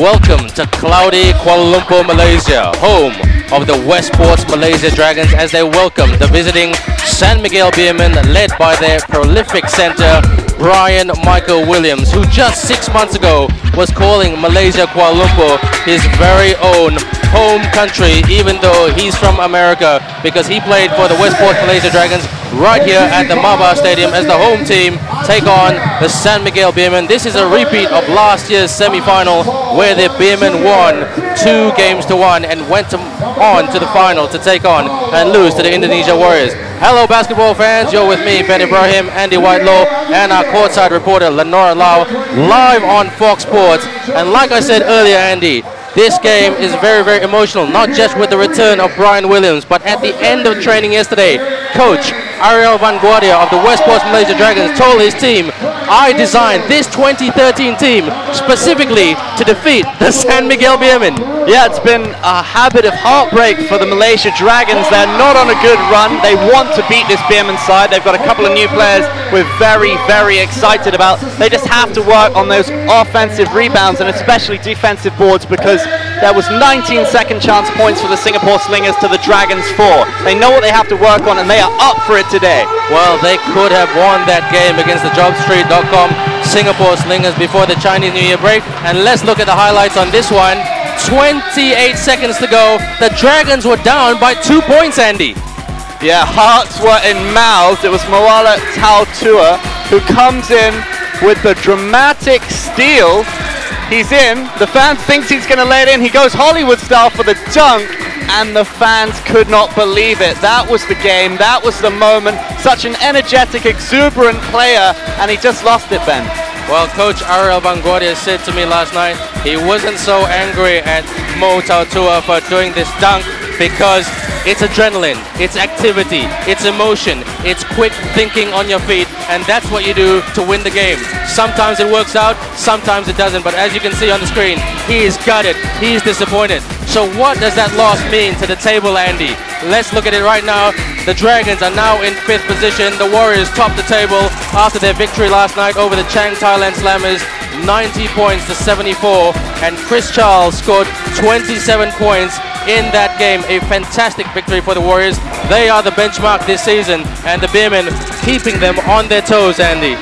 Welcome to cloudy Kuala Lumpur, Malaysia, home of the Westports Malaysia Dragons, as they welcome the visiting San Miguel Beermen, led by their prolific centre, Brian Michael Williams, who just 6 months ago was calling Malaysia Kuala Lumpur his very own home country, even though he's from America, because he played for the Westports Malaysia Dragons right here at the MABA Stadium as the home team take on the San Miguel Beermen. This is a repeat of last year's semi-final, where the Beermen won 2-1 and went on to the final to take on and lose to the Indonesia Warriors. Hello basketball fans, you're with me, Ben Ibrahim, Andy Whitelaw, and our courtside reporter Lenora Lau, live on Fox Sports. And like I said earlier, Andy, this game is very, very emotional, not just with the return of Brian Williams, but at the end of training yesterday, Coach Ariel Van Guardia of the Westports Malaysia Dragons told his team, I designed this 2013 team specifically to defeat the San Miguel Beermen. Yeah, it's been a habit of heartbreak for the Malaysia Dragons. They're not on a good run. They want to beat this Beermen side. They've got a couple of new players we're very, very excited about. They just have to work on those offensive rebounds and especially defensive boards, because there was 19 second chance points for the Singapore Slingers to the Dragons 4. They know what they have to work on and they are up for it today. Well, they could have won that game against the JobStreet.com Singapore Slingers before the Chinese New Year break. And let's look at the highlights on this one. 28 seconds to go. The Dragons were down by 2 points, Andy. Yeah, hearts were in mouths. It was Moala Tautua who comes in with the dramatic steal. He's in. The fan thinks he's going to lay it in. He goes Hollywood style for the dunk, and the fans could not believe it. That was the game. That was the moment. Such an energetic, exuberant player, and he just lost it, Ben. Well, Coach Ariel Van Guardia said to me last night he wasn't so angry at Mo Tautua for doing this dunk, because it's adrenaline, it's activity, it's emotion, it's quick thinking on your feet, and that's what you do to win the game. Sometimes it works out, sometimes it doesn't, but as you can see on the screen, he's gutted, he's disappointed. So what does that loss mean to the table, Andy? Let's look at it right now. The Dragons are now in 5th position. The Warriors top the table after their victory last night over the Chang Thailand Slammers, 90 points to 74, and Chris Charles scored 27 points in that game. A fantastic victory for the Warriors. They are the benchmark this season, and the Beermen keeping them on their toes, Andy.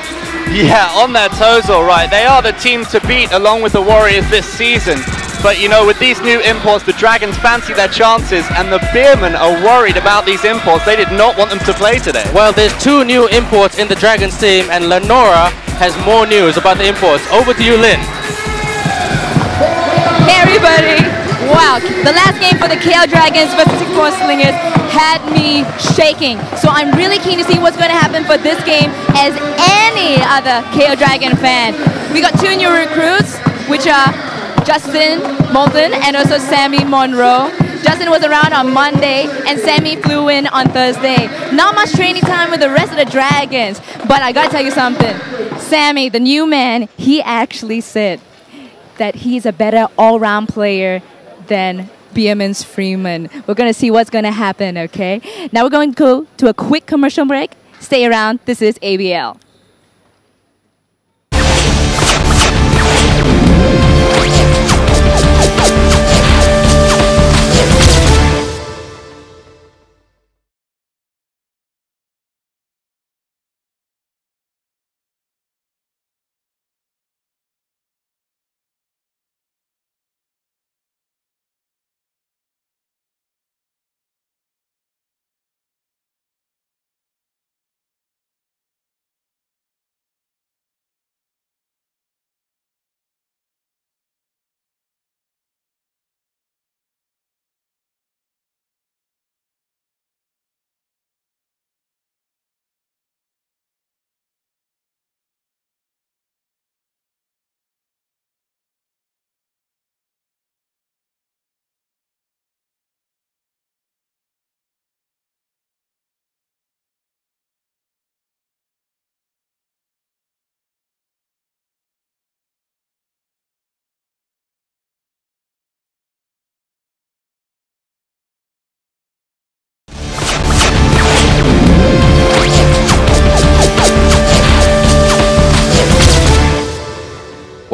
Yeah, on their toes, all right. They are the team to beat along with the Warriors this season. But you know, with these new imports, the Dragons fancy their chances, and the Beermen are worried about these imports. They did not want them to play today. Well, there's 2 new imports in the Dragons team, and Lenora has more news about the imports. Over to you, Lynn. Hey everybody! Wow, the last game for the KL Dragons versus Singapore Slingers had me shaking. So I'm really keen to see what's going to happen for this game as any other KL Dragon fan. We got 2 new recruits, which are Justin Moulton and also Sammy Monroe. Justin was around on Monday and Sammy flew in on Thursday. Not much training time with the rest of the Dragons, but I gotta tell you something. Sammy, the new man, he actually said that he's a better all-round player than Beermen's Freeman. We're going to see what's going to happen, okay? Now we're going to go to a quick commercial break. Stay around. This is ABL.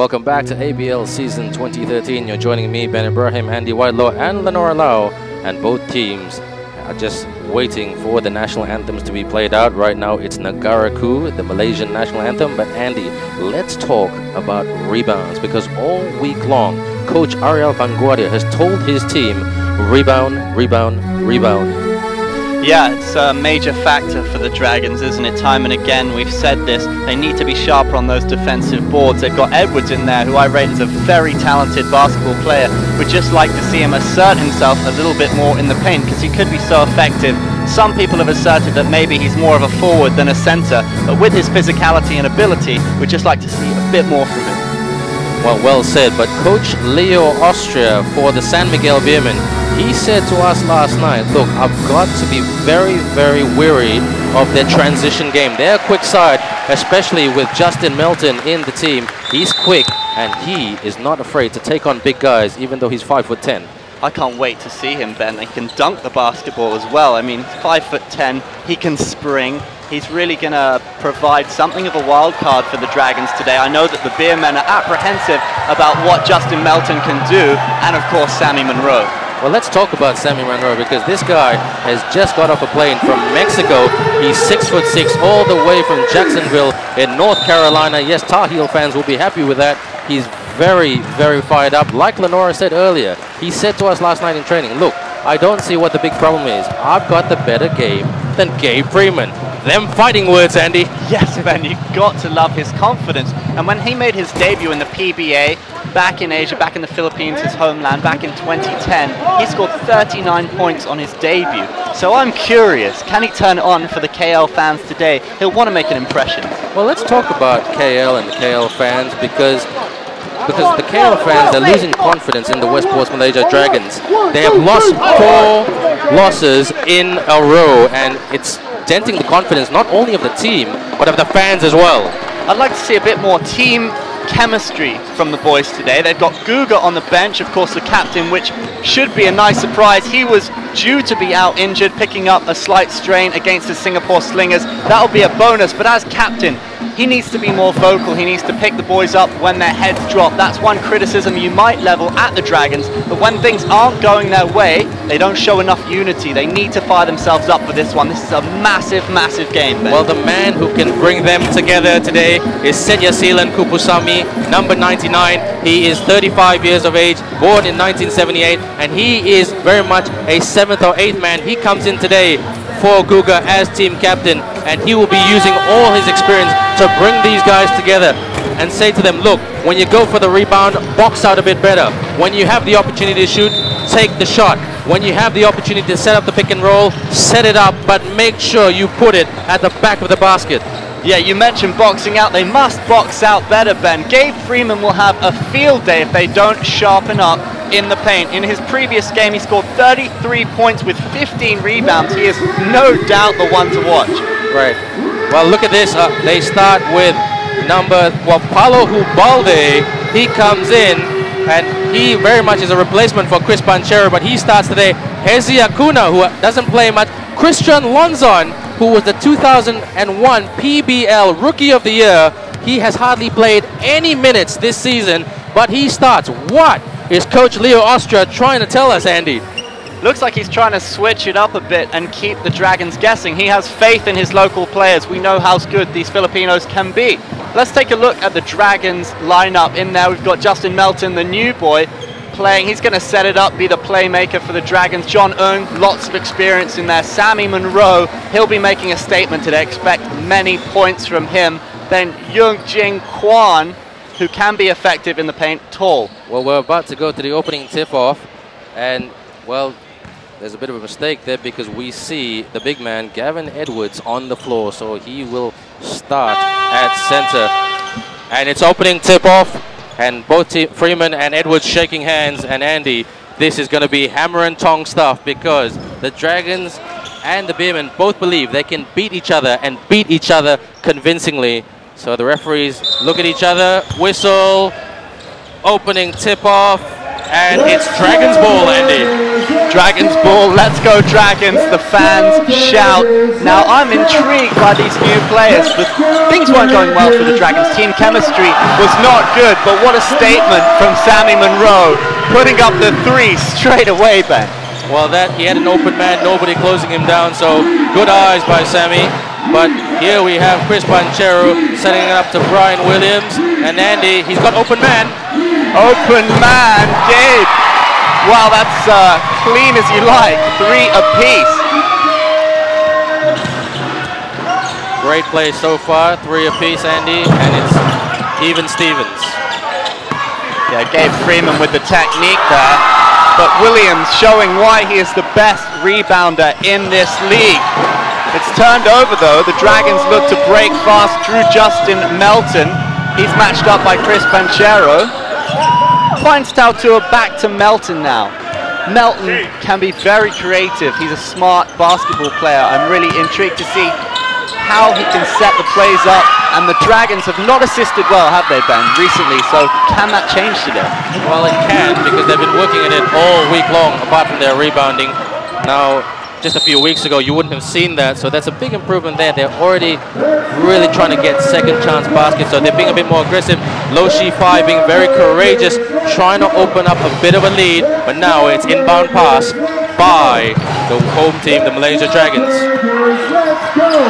Welcome back to ABL Season 2013. You're joining me, Ben Ibrahim, Andy Whitelaw, and Lenora Lau. And both teams are just waiting for the national anthems to be played out. Right now, it's Negaraku, the Malaysian national anthem. But Andy, let's talk about rebounds, because all week long, Coach Ariel Vanguardia has told his team, rebound, rebound, rebound. Yeah, it's a major factor for the Dragons, isn't it? Time and again, we've said this. They need to be sharper on those defensive boards. They've got Edwards in there, who I rate as a very talented basketball player. We'd just like to see him assert himself a little bit more in the paint, because he could be so effective. Some people have asserted that maybe he's more of a forward than a centre, but with his physicality and ability, we'd just like to see a bit more from him. Well said. But Coach Leo Austria for the San Miguel Beermen, he said to us last night, look, I've got to be very, very wary of their transition game. They're a quick side, especially with Justin Melton in the team. He's quick, and he is not afraid to take on big guys, even though he's 5'10". I can't wait to see him, Ben. He can dunk the basketball as well. I mean, 5'10", he can spring. He's really going to provide something of a wild card for the Dragons today. I know that the Beermen are apprehensive about what Justin Melton can do, and of course, Sammy Monroe. Well, let's talk about Sammy Monroe, because this guy has just got off a plane from Mexico. He's 6'6", all the way from Jacksonville in North Carolina. Yes, Tar Heel fans will be happy with that. He's very, very fired up. Like Lenora said earlier, he said to us last night in training, look, I don't see what the big problem is. I've got the better game than Gabe Freeman. Them fighting words, Andy. Yes, Ben, you've got to love his confidence. And when he made his debut in the PBA, back in Asia, back in the Philippines, his homeland, back in 2010, he scored 39 points on his debut. So I'm curious, can he turn it on for the KL fans today? He'll want to make an impression. Well, let's talk about KL and the KL fans, because the KL fans, they're losing confidence in the Westports Malaysia Dragons. They have lost 4 losses in a row, and it's denting the confidence not only of the team, but of the fans as well. I'd like to see a bit more team chemistry from the boys today. They've got Guga on the bench, of course the captain, which should be a nice surprise. He was due to be out injured, picking up a slight strain against the Singapore Slingers. That'll be a bonus, but as captain, he needs to be more vocal. He needs to pick the boys up when their heads drop. That's one criticism you might level at the Dragons, but when things aren't going their way, they don't show enough unity. They need to fire themselves up for this one. This is a massive, massive game, Ben. Well, the man who can bring them together today is Senya Silan Kupusami, number 99. He is 35 years of age, born in 1978, and he is very much a 7th or 8th man. He comes in today for Guga as team captain, and he will be using all his experience to bring these guys together and say to them, look, when you go for the rebound, box out a bit better. When you have the opportunity to shoot, take the shot. When you have the opportunity to set up the pick and roll, set it up, but make sure you put it at the back of the basket. Yeah, you mentioned boxing out. They must box out better, Ben. Gabe Freeman will have a field day if they don't sharpen up in the paint. In his previous game, he scored 33 points with 15 rebounds. He is no doubt the one to watch. Right. Well, look at this. They start with Paulo Hubalde. He comes in, and he very much is a replacement for Chris Panchero, but he starts today. Hezi Acuna, who doesn't play much. Christian Lonzon, who was the 2001 PBL Rookie of the Year. He has hardly played any minutes this season, but he starts. What is Coach Leo Austria trying to tell us, Andy? Looks like he's trying to switch it up a bit and keep the Dragons guessing. He has faith in his local players. We know how good these Filipinos can be. Let's take a look at the Dragons lineup. In there, we've got Justin Melton, the new boy, playing. He's going to set it up, be the playmaker for the Dragons. John Eung, lots of experience in there. Sammy Monroe, he'll be making a statement today. Expect many points from him. Then Yung Jing Kwan, who can be effective in the paint, tall. Well, we're about to go to the opening tip-off, and, well, there's a bit of a mistake there, because we see the big man, Gavin Edwards, on the floor, so he will start at center. And it's opening tip-off, and both Freeman and Edwards shaking hands. And Andy, this is going to be hammer and tong stuff, because the Dragons and the Beermen both believe they can beat each other, and beat each other convincingly. So the referees look at each other, whistle, opening tip-off, and it's Dragons ball, Andy. Dragons ball, let's go Dragons, the fans shout. Now I'm intrigued by these new players, but things weren't going well for the Dragons. Team chemistry was not good, but what a statement from Sammy Monroe, putting up the 3 straight away, Ben. Well, he had an open man, nobody closing him down, so good eyes by Sammy. But here we have Chris Banchero setting it up to Brian Williams, and Andy, he's got open man. Open man, Gabe. Wow, that's clean as you like. 3 apiece. Great play so far. 3 apiece, Andy, and it's even Stevens. Yeah, Gabe Freeman with the technique there. But Williams showing why he is the best rebounder in this league. It's turned over though. The Dragons look to break fast. Drew Justin Melton. He's matched up by Chris Banchero. Finds Tautua back to Melton now. Melton can be very creative. He's a smart basketball player. I'm really intrigued to see how he can set the plays up. And the Dragons have not assisted well, have they, Ben, recently? So can that change today? Well, it can, because they've been working at it all week long, apart from their rebounding. Now, just a few weeks ago, you wouldn't have seen that, so that's a big improvement there. They're already really trying to get second chance baskets, so they're being a bit more aggressive. Loshi Pai being very courageous, trying to open up a bit of a lead, but now it's inbound pass by the home team, the Malaysia Dragons.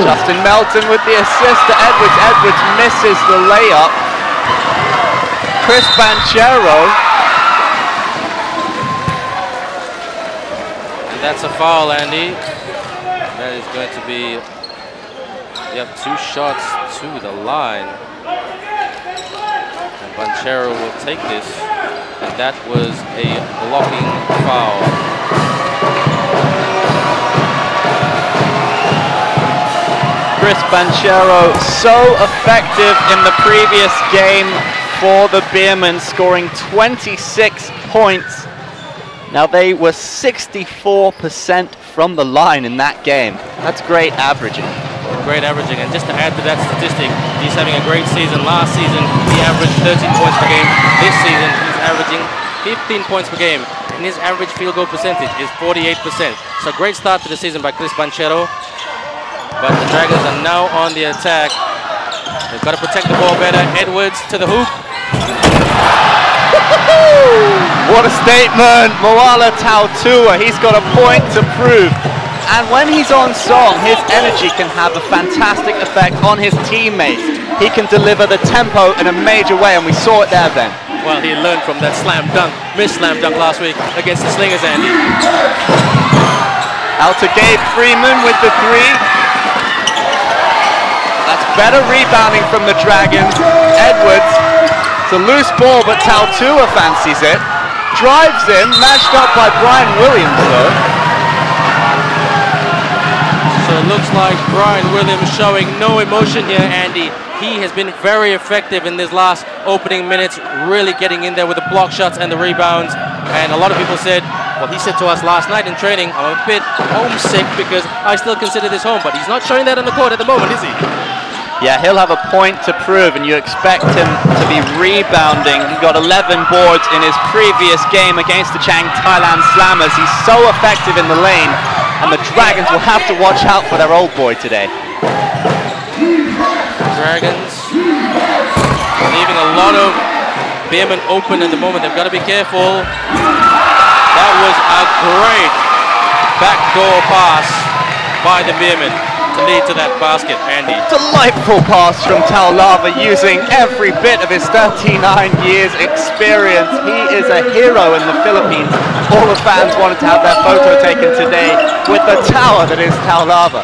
Justin Melton with the assist to Edwards. Edwards misses the layup. Chris Banchero. That's a foul, Andy. That is going to be, 2 shots to the line. And Banchero will take this. And that was a blocking foul. Chris Banchero, so effective in the previous game for the Beermen, scoring 26 points. Now they were 64% from the line in that game. That's great averaging. Great averaging, and just to add to that statistic, he's having a great season. Last season, he averaged 13 points per game. This season, he's averaging 15 points per game, and his average field goal percentage is 48%. So great start to the season by Chris Banchero, but the Dragons are now on the attack. They've got to protect the ball better. Edwards to the hoop. What a statement, Moala Tautua. He's got a point to prove. And when he's on song, his energy can have a fantastic effect on his teammates. He can deliver the tempo in a major way, and we saw it there, Ben. Well, he learned from that missed slam dunk last week against the Slingers, Andy. Out to Gabe Freeman with the 3. That's better rebounding from the Dragons. Edwards. It's a loose ball, but Tautua fancies it. Drives in, matched up by Brian Williams, though. So it looks like Brian Williams showing no emotion here, Andy. He has been very effective in these last opening minutes, really getting in there with the block shots and the rebounds. And a lot of people said, well, he said to us last night in training, I'm a bit homesick because I still consider this home, but he's not showing that on the court at the moment, is he? Yeah, he'll have a point to prove, and you expect him to be rebounding. He got 11 boards in his previous game against the Chang Thailand Slammers. He's so effective in the lane, and the Dragons will have to watch out for their old boy today. Dragons leaving a lot of Beermen open at the moment. They've got to be careful. That was a great backdoor pass by the Beermen to lead to that basket, Andy. Delightful pass from Taulava, using every bit of his 39 years experience. He is a hero in the Philippines. All the fans wanted to have their photo taken today with the tower that is Taulava.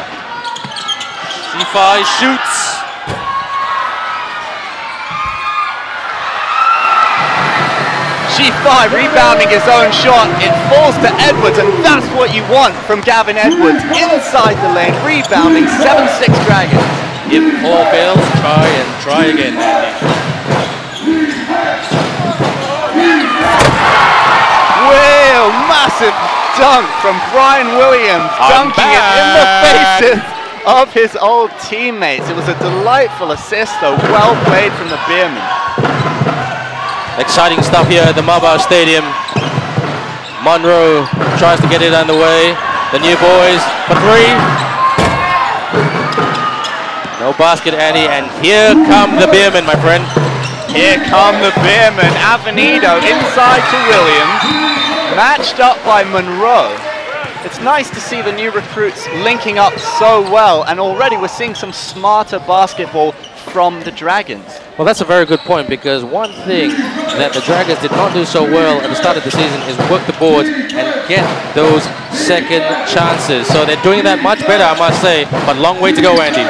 Shifai shoots. Shifai rebounding his own shot. It falls to Edwards, and that's what you want from Gavin Edwards. Inside the lane, rebounding, 7-6 Dragons. If all fails, try again, Andy. Well, massive dunk from Brian Williams, dunking it in the faces of his old teammates. It was a delightful assist, though. Well played from the Beermen. Exciting stuff here at the MABA Stadium. Monroe tries to get it underway. The new boys for three. No basket, Andy, and here come the Beermen, my friend. Here come the Beermen. Avenido inside to Williams, matched up by Monroe. It's nice to see the new recruits linking up so well, and already we're seeing some smarter basketball from the Dragons. Well, that's a very good point, because one thing that the Dragons did not do so well at the start of the season is work the boards and get those second chances. So they're doing that much better, I must say, but long way to go, Andy.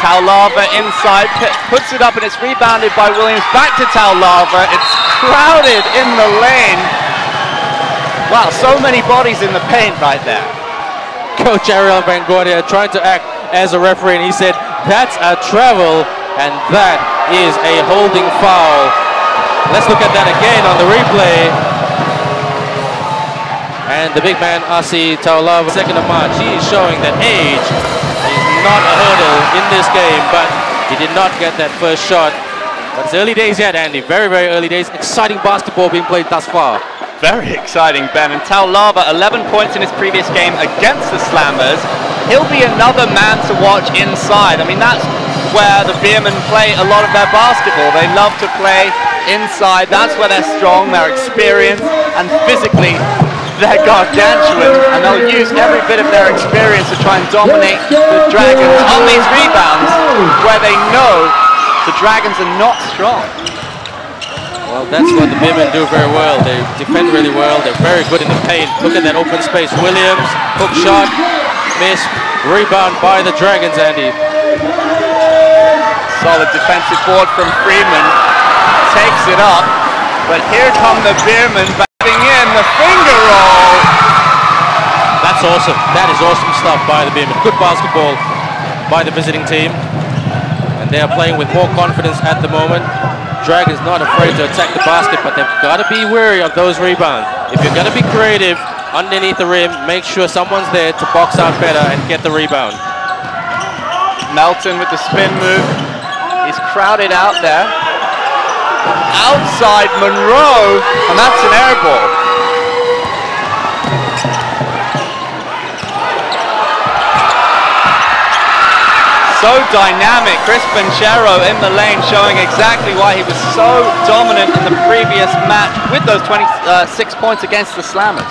Taulava inside, puts it up, and it's rebounded by Williams. Back to Taulava. It's crowded in the lane. Wow, so many bodies in the paint right there. Coach Ariel Van Gordia trying to act as a referee, and he said, that's a travel, and that is a holding foul. Let's look at that again on the replay. And the big man, Asi Taulava, 2nd of March, he is showing that age is not a hurdle in this game, but he did not get that first shot. But it's early days yet, Andy. Very, very early days. Exciting basketball being played thus far. Very exciting, Ben. And Taulava, 11 points in his previous game against the Slammers. He'll be another man to watch inside. I mean, that's where the Beermen play a lot of their basketball. They love to play inside. That's where they're strong, they're experienced, and physically they're gargantuan, and they'll use every bit of their experience to try and dominate the Dragons on these rebounds where they know the Dragons are not strong. Well, that's what the Beermen do very well. They defend really well. They're very good in the paint. Look at that open space. Williams, hook shot, miss, rebound by the Dragons, Andy. Solid defensive board from Freeman, takes it up, but here come the Beermen batting in the finger roll. That's awesome. That is awesome stuff by the Beermen. Good basketball by the visiting team, and they are playing with more confidence at the moment. Dragons not afraid to attack the basket, but they've got to be wary of those rebounds. If you're going to be creative underneath the rim, make sure someone's there to box out better and get the rebound. Melton with the spin move. He's crowded out there. Outside Monroe, and that's an air ball. So dynamic, Chris Banchero in the lane, showing exactly why he was so dominant in the previous match with those 26 points against the Slammers.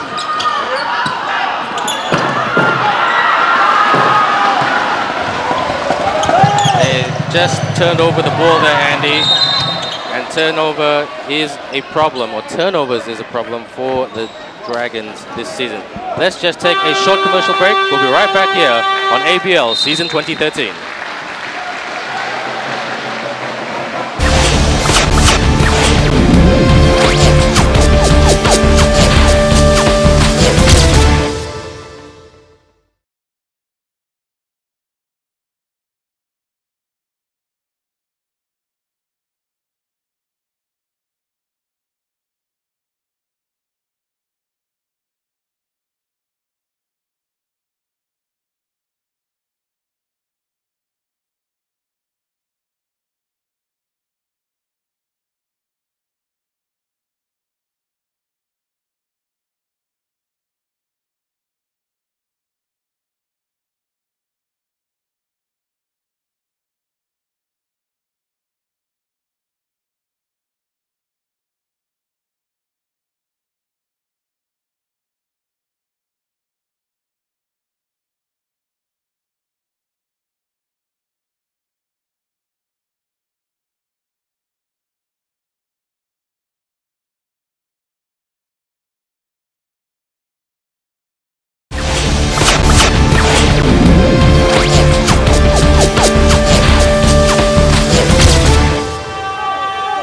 They just turned over the ball there, Andy, and turnover is a problem, or turnovers is a problem for the Dragons this season. Let's just take a short commercial break. We'll be right back here on ABL Season 2013.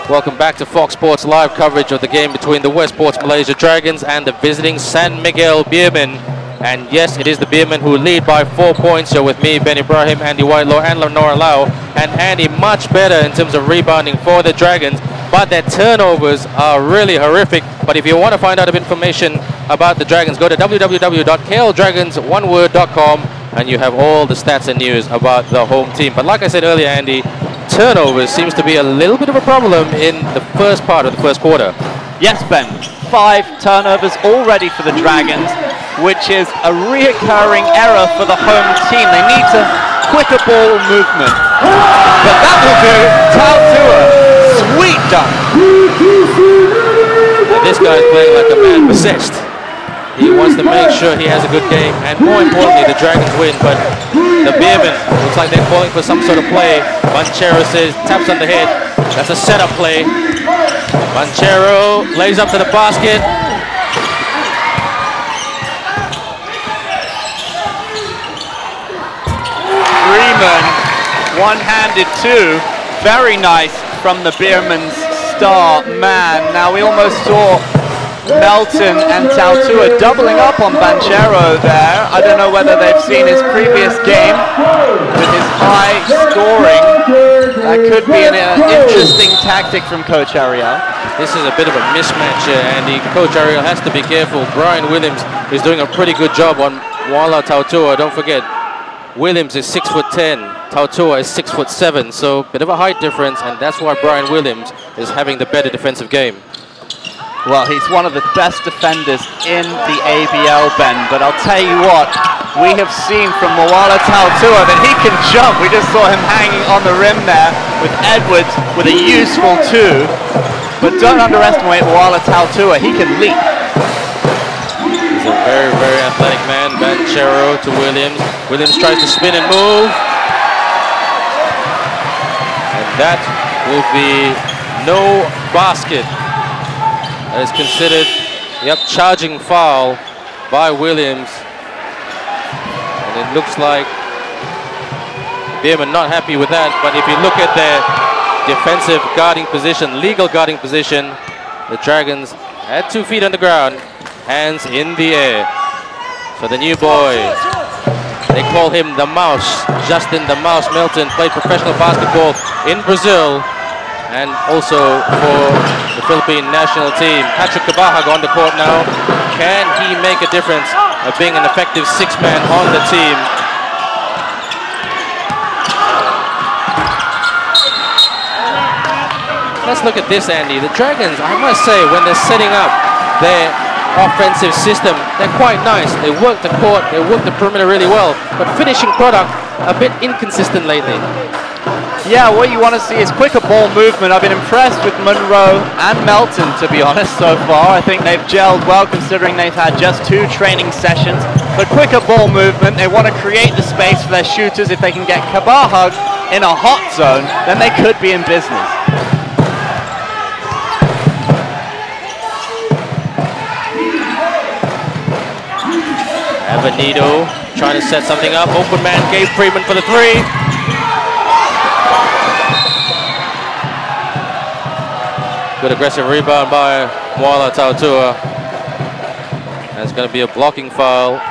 Welcome back to Fox Sports live coverage of the game between the Westports Malaysia Dragons and the visiting San Miguel Beermen. And yes, it is the Beermen who lead by 4 points. You're with me, Ben Ibrahim, Andy Whitelaw, and Lenora Lau. And Andy, much better in terms of rebounding for the Dragons, but their turnovers are really horrific. But if you want to find out information about the Dragons, go to www.kldragons.com and you have all the stats and news about the home team. But like I said earlier, Andy, turnovers seems to be a little bit of a problem in the first part of the first quarter. Yes, Ben. 5 turnovers already for the Dragons, which is a reoccurring error for the home team. They need to quicker ball movement. But that will do. Tautua, sweet dunk. And this guy's playing like a man possessed. He wants to make sure he has a good game, and more importantly, the Dragons win. But the Beermen, looks like they're calling for some sort of play. Banchero says, taps on the head. That's a setup play. Banchero lays up to the basket. Beermen, one-handed two. Very nice from the Beermen's star man. Now we almost saw Melton and Tautua doubling up on Banchero there. I don't know whether they've seen his previous game with his high scoring. That could be an interesting tactic from Coach Ariel. This is a bit of a mismatch here, Andy. Coach Ariel has to be careful. Brian Williams is doing a pretty good job on Kuala Tautua. Don't forget, Williams is 6'10", Tautua is 6'7", so bit of a height difference, and that's why Brian Williams is having the better defensive game. Well, he's one of the best defenders in the ABL, Ben, but I'll tell you what, we have seen from Kuala Tautua that he can jump. We just saw him hanging on the rim there with Edwards with a useful 2. But don't underestimate Kuala Tautua, he can leap. He's a very, very athletic man. Banchero to Williams. Williams tries to spin and move. And that will be no basket. That is considered, charging foul by Williams. And it looks like Beermen not happy with that. But if you look at their defensive guarding position, legal guarding position, the Dragons had 2 feet on the ground, hands in the air. So the new boy, they call him the Mouse. Justin the Mouse Melton played professional basketball in Brazil and also for the Philippine national team. Patrick Kabahag on the court now. Can he make a difference of being an effective 6-man on the team? Let's look at this, Andy. The Dragons, I must say, when they're setting up their offensive system, they're quite nice. They work the court, they work the perimeter really well, but finishing product a bit inconsistent lately. Yeah, what you want to see is quicker ball movement. I've been impressed with Monroe and Melton, to be honest, so far. I think they've gelled well considering they've had just 2 training sessions. But quicker ball movement, they want to create the space for their shooters. If they can get Kabahag in a hot zone, then they could be in business. Avenido trying to set something up. Open man gave Freeman for the 3. Good aggressive rebound by Kuala Tautua. And it's going to be a blocking foul.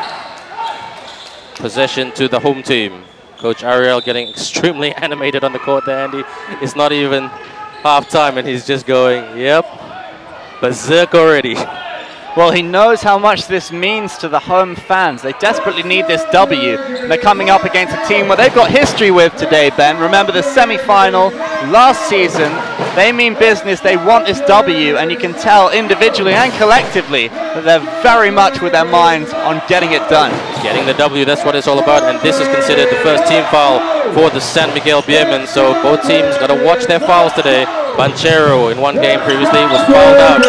Possession to the home team. Coach Ariel getting extremely animated on the court there, Andy. It's not even half time and he's just going, yep, berserk already. Well, he knows how much this means to the home fans. They desperately need this W. They're coming up against a team where they've got history with today, Ben. Remember the semi-final last season. They mean business. They want this W, and you can tell individually and collectively that they're very much with their minds on getting it done. Getting the W, that's what it's all about, and this is considered the first team foul for the San Miguel Beermen, so both teams got to watch their fouls today. Banchero in one game previously was fouled out.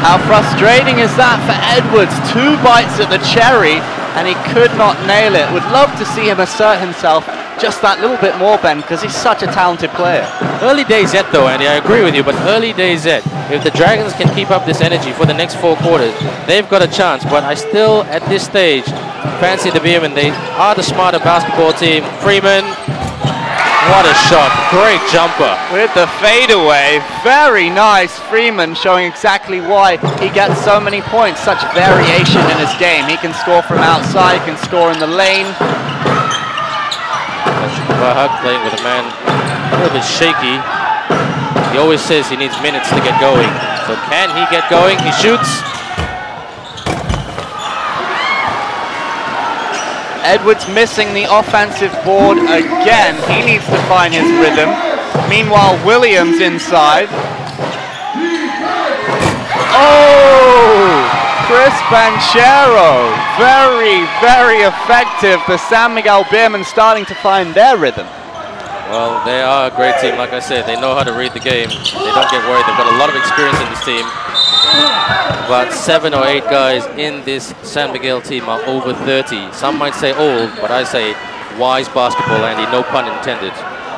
How frustrating is that for Edwards? 2 bites at the cherry and he could not nail it. Would love to see him assert himself just that little bit more, Ben, because he's such a talented player. Early days yet though, Andy, I agree with you, but early days yet. If the Dragons can keep up this energy for the next 4 quarters, they've got a chance, but I still, at this stage, fancy the Beermen. They are the smarter basketball team. Freeman, what a shot, great jumper. With the fadeaway, very nice. Freeman showing exactly why he gets so many points, such variation in his game. He can score from outside, he can score in the lane. Kabahag playing with a man a little bit shaky. He always says he needs minutes to get going. So can he get going? He shoots. Edwards missing the offensive board again. He needs to find his rhythm. Meanwhile, Williams inside. Oh! Chris Banchero. Very, very effective. The San Miguel Beermen starting to find their rhythm. Well, they are a great team. Like I said, they know how to read the game. They don't get worried. They've got a lot of experience in this team. About 7 or 8 guys in this San Miguel team are over 30. Some might say old, but I say wise basketball, Andy, no pun intended.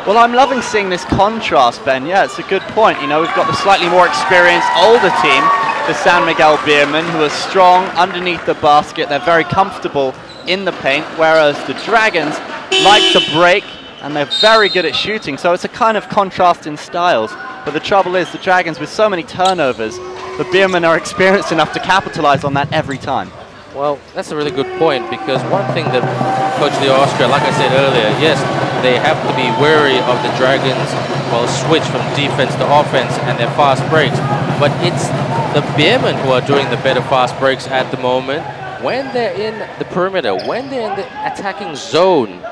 Well, I'm loving seeing this contrast, Ben. Yeah, it's a good point. You know, we've got the slightly more experienced, older team, the San Miguel Beermen, who are strong underneath the basket. They're very comfortable in the paint, whereas the Dragons like to break, and they're very good at shooting. So it's a kind of contrast in styles. But the trouble is, the Dragons, with so many turnovers, the Beermen are experienced enough to capitalize on that every time. Well, that's a really good point, because one thing that Coach Leo Austria, like I said earlier, yes, they have to be wary of the Dragons, well, switch from defense to offense and their fast breaks. But it's the Beermen who are doing the better fast breaks at the moment. When they're in the perimeter, when they're in the attacking zone,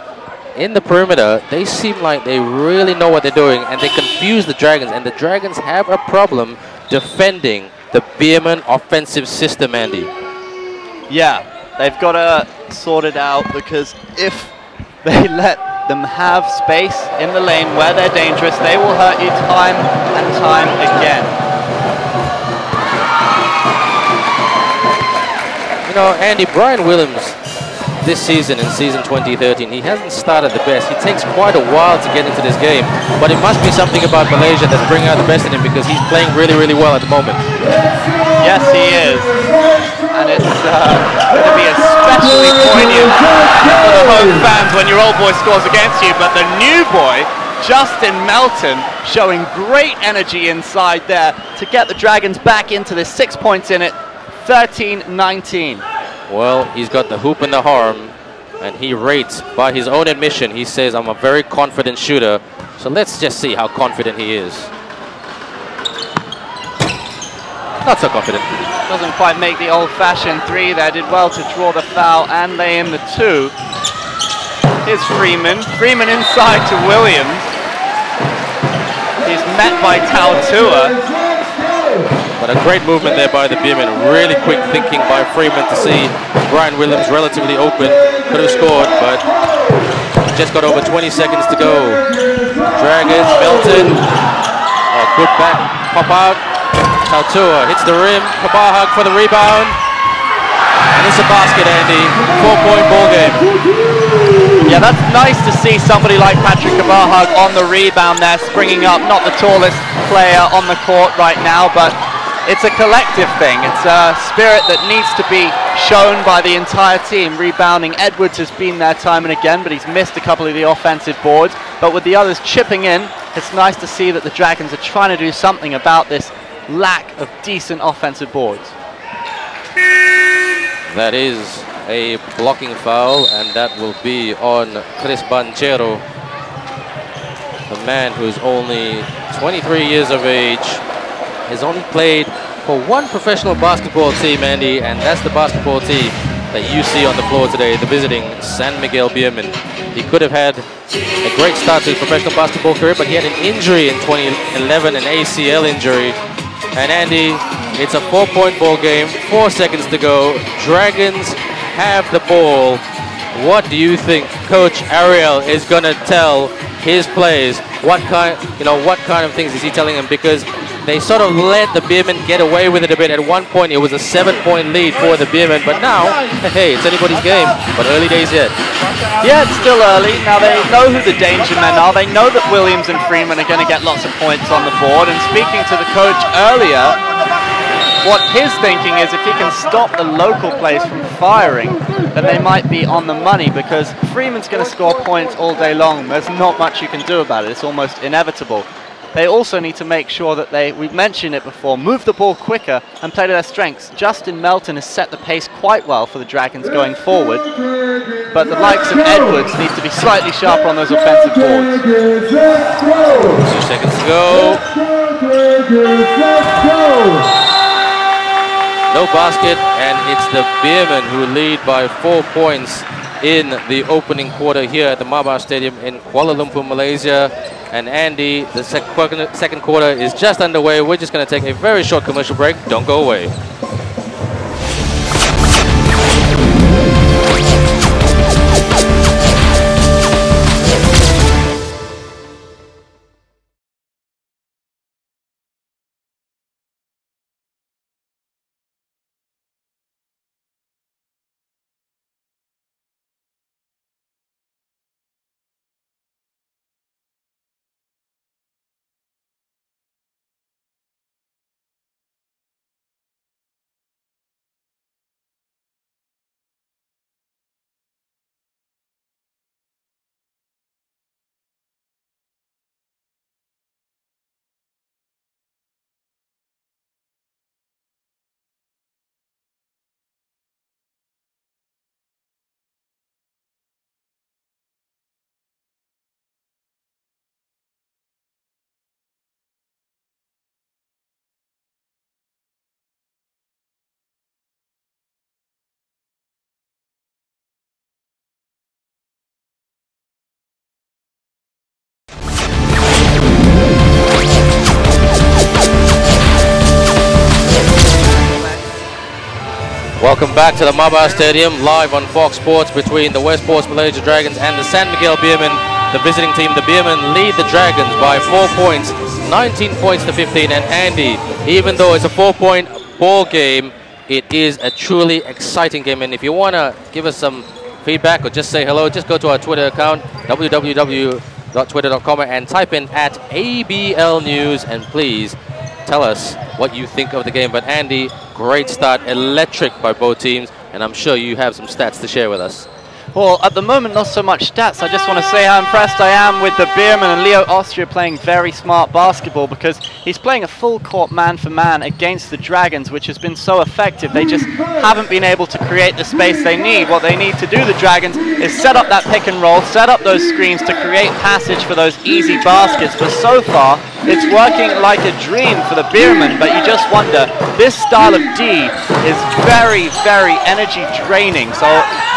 in the perimeter, they seem like they really know what they're doing, and they confuse the Dragons, and the Dragons have a problem defending the Beermen offensive system, Andy. Yeah, they've got to sort it out, because if they let them have space in the lane where they're dangerous, they will hurt you time and time again. You know, Andy, Brian Williams, this season, in season 2013, he hasn't started the best. He takes quite a while to get into this game, but it must be something about Malaysia that's bringing out the best in him, because he's playing really, really well at the moment. Yes, he is. And it's going to be especially poignant for the home fans when your old boy scores against you, but the new boy, Justin Melton, showing great energy inside there to get the Dragons back into this. 6 points in it, 13-19. Well, he's got the hoop and the harm, and he rates, by his own admission, he says, I'm a very confident shooter. So let's just see how confident he is. Not so confident. Doesn't quite make the old-fashioned 3 there. Did well to draw the foul and lay in the 2. Here's Freeman. Freeman inside to Williams. He's met by Tautua. But a great movement there by the Beermen. Really quick thinking by Freeman to see Brian Williams relatively open. Could have scored, but just got over 20 seconds to go. Dragons, Melton. Oh, good back. Pop out. Tautua hits the rim. Kabahag for the rebound. And it's a basket, Andy. 4-point ball game. Yeah, that's nice to see somebody like Patrick Kabahag on the rebound there, springing up. Not the tallest player on the court right now, but it's a collective thing. It's a spirit that needs to be shown by the entire team. Rebounding, Edwards has been there time and again, but he's missed a couple of the offensive boards. But with the others chipping in, it's nice to see that the Dragons are trying to do something about this lack of decent offensive boards. That is a blocking foul, and that will be on Chris Banchero, the man who is only 23 years of age, has only played for one professional basketball team, Andy, and that's the basketball team that you see on the floor today, the visiting San Miguel Beermen. He could have had a great start to his professional basketball career, but he had an injury in 2011, an ACL injury. And Andy, it's a 4-point ball game, 4 seconds to go. Dragons have the ball. What do you think Coach Ariel is going to tell his players? What kind of things is he telling them? Because they sort of let the Beermen get away with it a bit. At one point, it was a 7-point lead for the Beermen, but now, hey, it's anybody's game. But early days yet. Yeah, it's still early. Now they know who the danger men are. They know that Williams and Freeman are going to get lots of points on the board. And speaking to the coach earlier, what his thinking is, if he can stop the local players from firing, then they might be on the money, because Freeman's going to score points all day long. There's not much you can do about it. It's almost inevitable. They also need to make sure that we've mentioned it before, move the ball quicker and play to their strengths. Justin Melton has set the pace quite well for the Dragons going forward, but the likes of Edwards need to be slightly sharper on those offensive boards. 2 seconds to go. No basket, and it's the Beermen who lead by 4 points in the opening quarter here at the MABA Stadium in Kuala Lumpur, Malaysia. And Andy, the second quarter is just underway. We're just going to take a very short commercial break. Don't go away. Welcome back to the MABA Stadium, live on Fox Sports between the Westports Malaysia Dragons and the San Miguel Beermen, the visiting team. The Beermen lead the Dragons by 4 points, 19 points to 15. And Andy, even though it's a 4-point ball game, it is a truly exciting game. And if you want to give us some feedback or just say hello, just go to our Twitter account, www.twitter.com, and type in @ABL News, and please tell us what you think of the game. But Andy, great start, electric by both teams, and I'm sure you have some stats to share with us. Well, at the moment, not so much stats. I just want to say how impressed I am with the Beermen and Leo Austria playing very smart basketball, because he's playing a full court man-for-man against the Dragons, which has been so effective. They just haven't been able to create the space they need. What they need to do, the Dragons, is set up that pick and roll, set up those screens to create passage for those easy baskets. But so far, it's working like a dream for the Beermen, but you just wonder, this style of D is very, very energy draining. So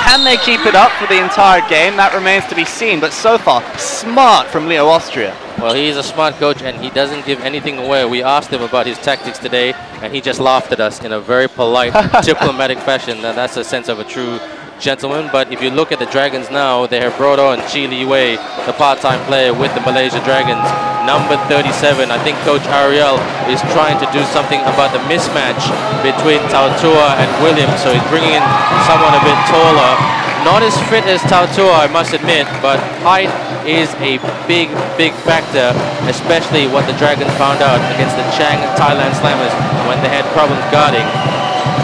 can they keep it up for the entire game? That remains to be seen, but so far, smart from Leo Austria. Well, he's a smart coach, and he doesn't give anything away. We asked him about his tactics today, and he just laughed at us in a very polite, diplomatic fashion. Now, that's a sense of a true gentleman. But if you look at the Dragons now, they have brought on Chi Li Wei, the part-time player with the Malaysia Dragons, number 37. I think Coach Ariel is trying to do something about the mismatch between Tautua and Williams. So he's bringing in someone a bit taller. Not as fit as Tautua, I must admit, but height is a big, big factor, especially what the Dragons found out against the Chang Thailand Slammers when they had problems guarding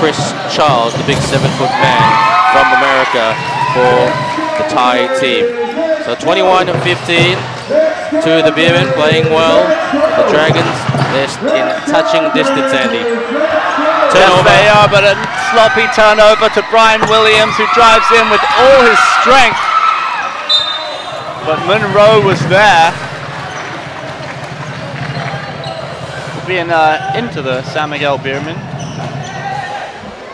Chris Charles, the big 7-foot man from America, for the Thai team. So 21-15 to the Beermen, playing well. The Dragons, they're in touching distance, Andy. Yes, they are, but a sloppy turnover to Brian Williams, who drives in with all his strength. But Monroe was there. Being into the San Miguel Beermen.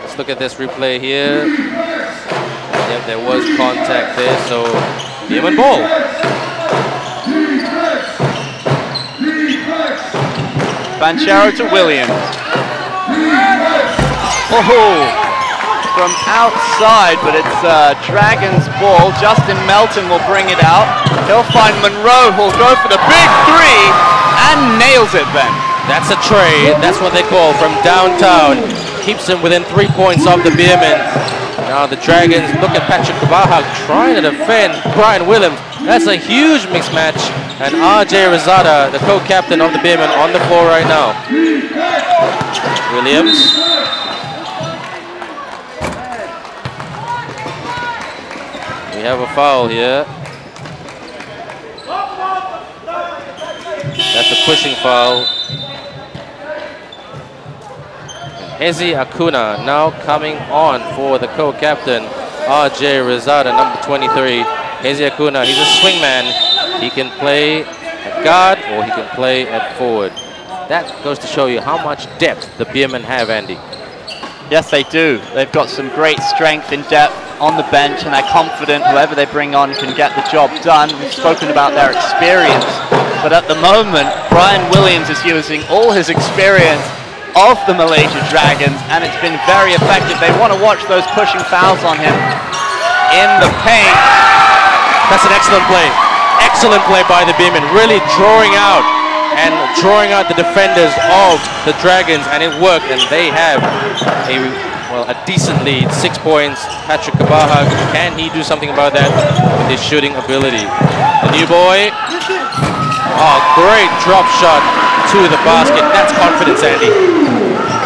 Let's look at this replay here. Yep, there was contact there, so Beermen ball. Banchero to Williams. Oh, from outside, but it's Dragons ball. Justin Melton will bring it out. He'll find Monroe, who'll go for the big three and nails it then. That's a trade. That's what they call from downtown. Keeps him within 3 points of the Beermen. Now the Dragons, look at Patrick Kabaha trying to defend Brian Williams. That's a huge mismatch. And RJ Rosada, the co-captain of the Beermen, on the floor right now. Williams. We have a foul here. That's a pushing foul. Hezi Acuna now coming on for the co-captain, RJ Rosada, number 23. Hezi Acuna, he's a swingman. He can play at guard or he can play at forward. That goes to show you how much depth the Beermen have, Andy. Yes, they do. They've got some great strength in depth on the bench, and they're confident whoever they bring on can get the job done. We've spoken about their experience, but at the moment, Brian Williams is using all his experience of the Malaysia Dragons, and it's been very effective. They want to watch those pushing fouls on him in the paint. That's an excellent play. Excellent play by the Beermen, really drawing out the defenders of the Dragons, and it worked, and they have a decent lead, 6 points. Patrick Kabaha, can he do something about that with his shooting ability? The new boy, great drop shot to the basket. That's confidence, Andy.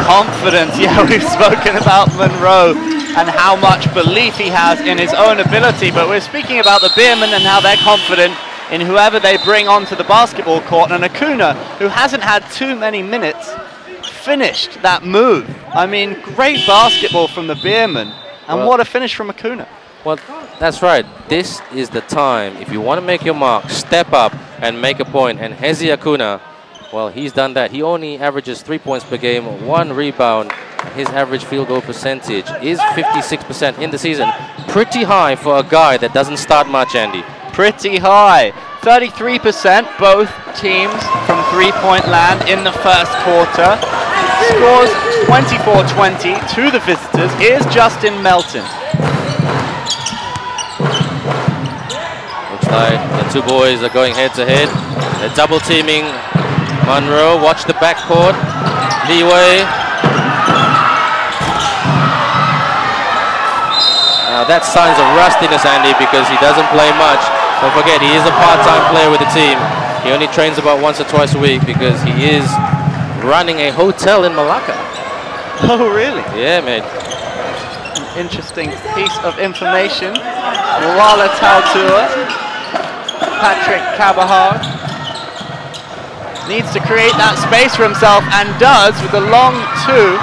Confidence, yeah, we've spoken about Monroe and how much belief he has in his own ability, but we're speaking about the Beermen and how they're confident in whoever they bring onto the basketball court, and Acuna, who hasn't had too many minutes, finished that move. I mean, great basketball from the Beermen, and what a finish from Acuna. Well, that's right. This is the time. If you want to make your mark, step up and make a point. And Hezi Acuna, well, he's done that. He only averages 3 points per game, 1 rebound. His average field goal percentage is 56% in the season. Pretty high for a guy that doesn't start much, Andy. Pretty high. 33% both teams from three-point land in the first quarter. Scores 24-20 to the visitors is Justin Melton. Looks like the two boys are going head-to-head. They're double-teaming Monroe. Watch the backcourt. Leeway. Now that's signs of rustiness, Andy, because he doesn't play much. Don't forget, he is a part-time player with the team. He only trains about once or twice a week because he is running a hotel in Malacca. Oh, really? Yeah, mate. An interesting piece of information. Kuala Tautua, Patrick Kabahar needs to create that space for himself, and does with the long two.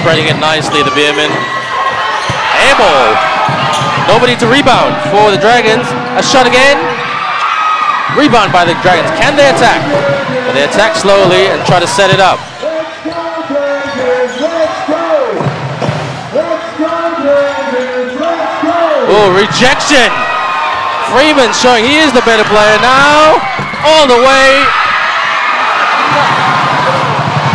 Spreading it nicely, the Beermen. Air ball. Nobody to rebound for the Dragons. A shot again. Rebound by the Dragons. Can they attack? Well, they attack slowly and try to set it up. Oh, rejection. Freeman showing he is the better player now. All the way.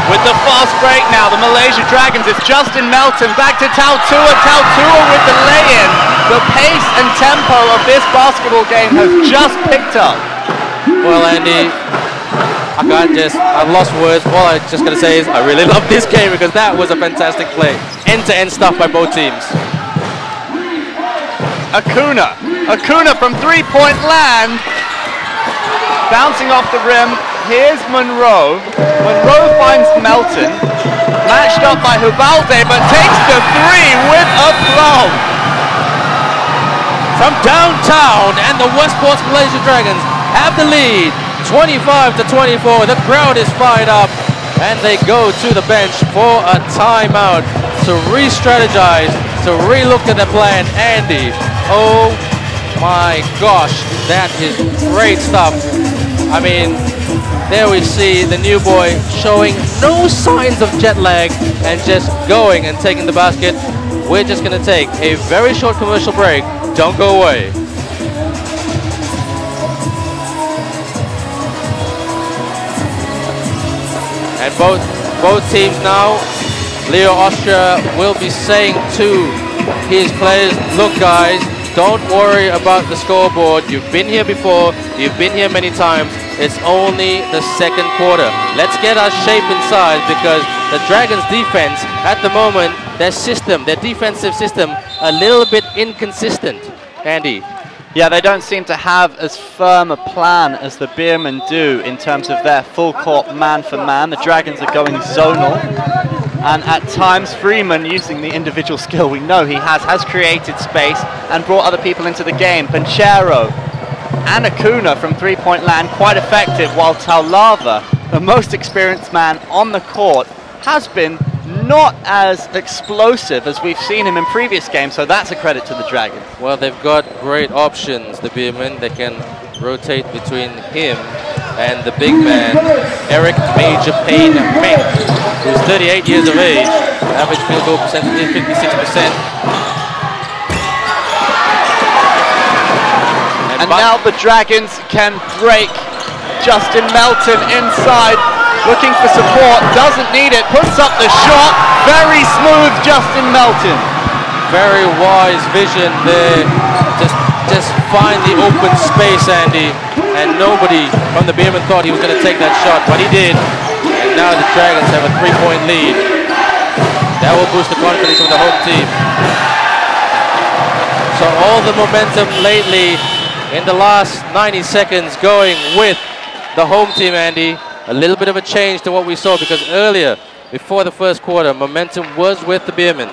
With the fast break now, the Malaysia Dragons, it's Justin Melton back to Tautua. Tautua with the lay-in. The pace and tempo of this basketball game has just picked up. Well, Andy, I've lost words. All I'm just going to say is I really love this game because that was a fantastic play. End-to-end stuff by both teams. Acuna from three-point land. Bouncing off the rim. Here's Monroe. Monroe finds Melton. Matched up by Hubalde, but takes the three with aplomb. From downtown, and the Westports Malaysia Dragons have the lead. 25-24. The crowd is fired up, and they go to the bench for a timeout to re-strategize, to re-look at the plan. Andy, oh my gosh, that is great stuff. I mean, there we see the new boy showing no signs of jet lag and just going and taking the basket. We're just going to take a very short commercial break. Don't go away. And both teams now, Leo Austria will be saying to his players, look guys, don't worry about the scoreboard. You've been here before. You've been here many times. It's only the second quarter. Let's get our shape inside because the Dragons' defense at the moment, their defensive system, a little bit inconsistent. Andy. Yeah, they don't seem to have as firm a plan as the Beermen do in terms of their full court man-for-man. The Dragons are going zonal. And at times, Freeman, using the individual skill we know he has created space and brought other people into the game. Panchero and Acuna from three-point land, quite effective, while Taulava, the most experienced man on the court, has been not as explosive as we've seen him in previous games, so that's a credit to the Dragons. Well, they've got great options, the Beermen. They can rotate between him and the big man, Eric Major Payne Meng, who's 38 years of age. Average field goal percentage is 56%. And now the Dragons can break. Justin Melton inside, looking for support, doesn't need it, puts up the shot. Very smooth, Justin Melton. Very wise vision there. Just find the open space, Andy. And nobody from the Beermen thought he was going to take that shot, but he did. And now the Dragons have a 3-point lead. That will boost the confidence of the home team. So all the momentum lately in the last 90 seconds going with the home team, Andy. A little bit of a change to what we saw, because earlier, before the first quarter, momentum was with the Beermen.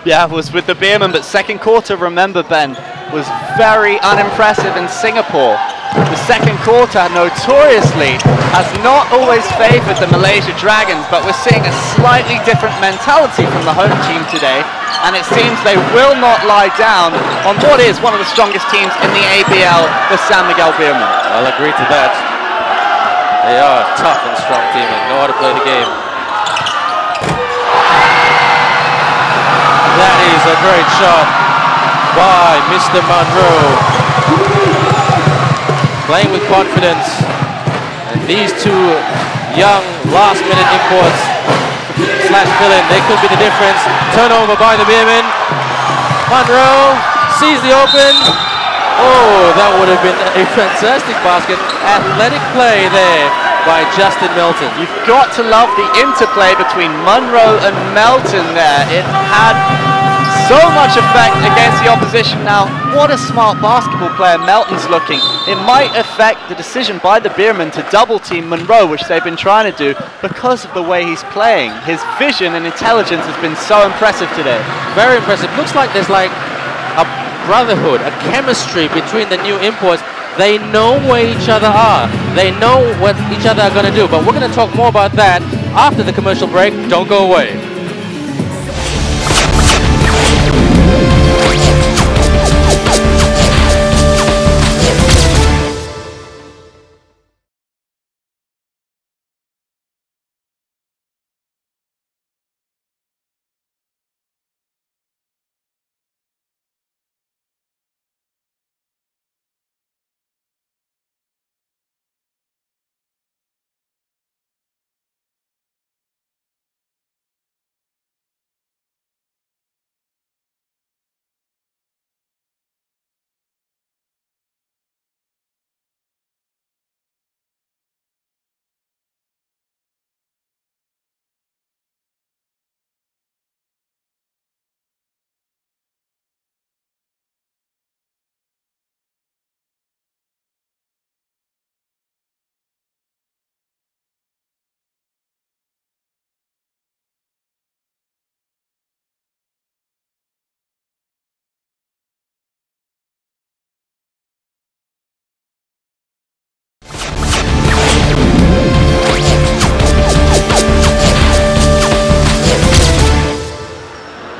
Yeah, it was with the Beermen, but second quarter, remember, Ben, was very unimpressive in Singapore. The second quarter, notoriously, has not always favoured the Malaysia Dragons, but we're seeing a slightly different mentality from the home team today, and it seems they will not lie down on what is one of the strongest teams in the ABL, the San Miguel Beermen. I'll agree to that. They are a tough and strong team and know how to play the game. That is a great shot by Mr. Monroe. Playing with confidence. And these two young last-minute imports slash fill-in, they could be the difference. Turnover by the Beermen. Monroe sees the open. Oh, that would have been a fantastic basket. Athletic play there by Justin Melton. You've got to love the interplay between Monroe and Melton there. It had so much effect against the opposition. Now, what a smart basketball player Melton's looking. It might affect the decision by the Beermen to double team Monroe, which they've been trying to do, because of the way he's playing. His vision and intelligence has been so impressive today. Very impressive. Looks like there's like a brotherhood, a chemistry between the new imports. They know where each other are. They know what each other are going to do. But we're going to talk more about that after the commercial break. Don't go away.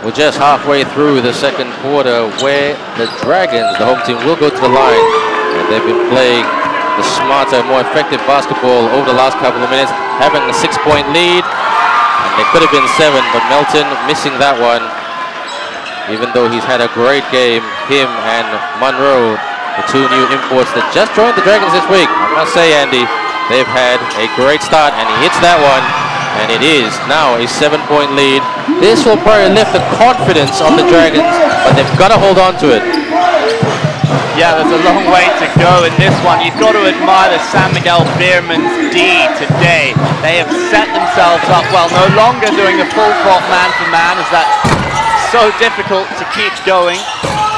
We're just halfway through the second quarter, where the Dragons, the home team, will go to the line. And they've been playing the smarter, more effective basketball over the last couple of minutes, having a 6-point lead. And they could have been 7, but Melton missing that one. Even though he's had a great game, him and Monroe, the two new imports that just joined the Dragons this week. I must say, Andy, they've had a great start, and he hits that one. And it is now a 7-point lead. This will probably lift the confidence of the Dragons, but they've got to hold on to it. Yeah, there's a long way to go in this one. You've got to admire the San Miguel Beermen's D today. They have set themselves up well, no longer doing the full court man-for-man, as that's so difficult to keep going.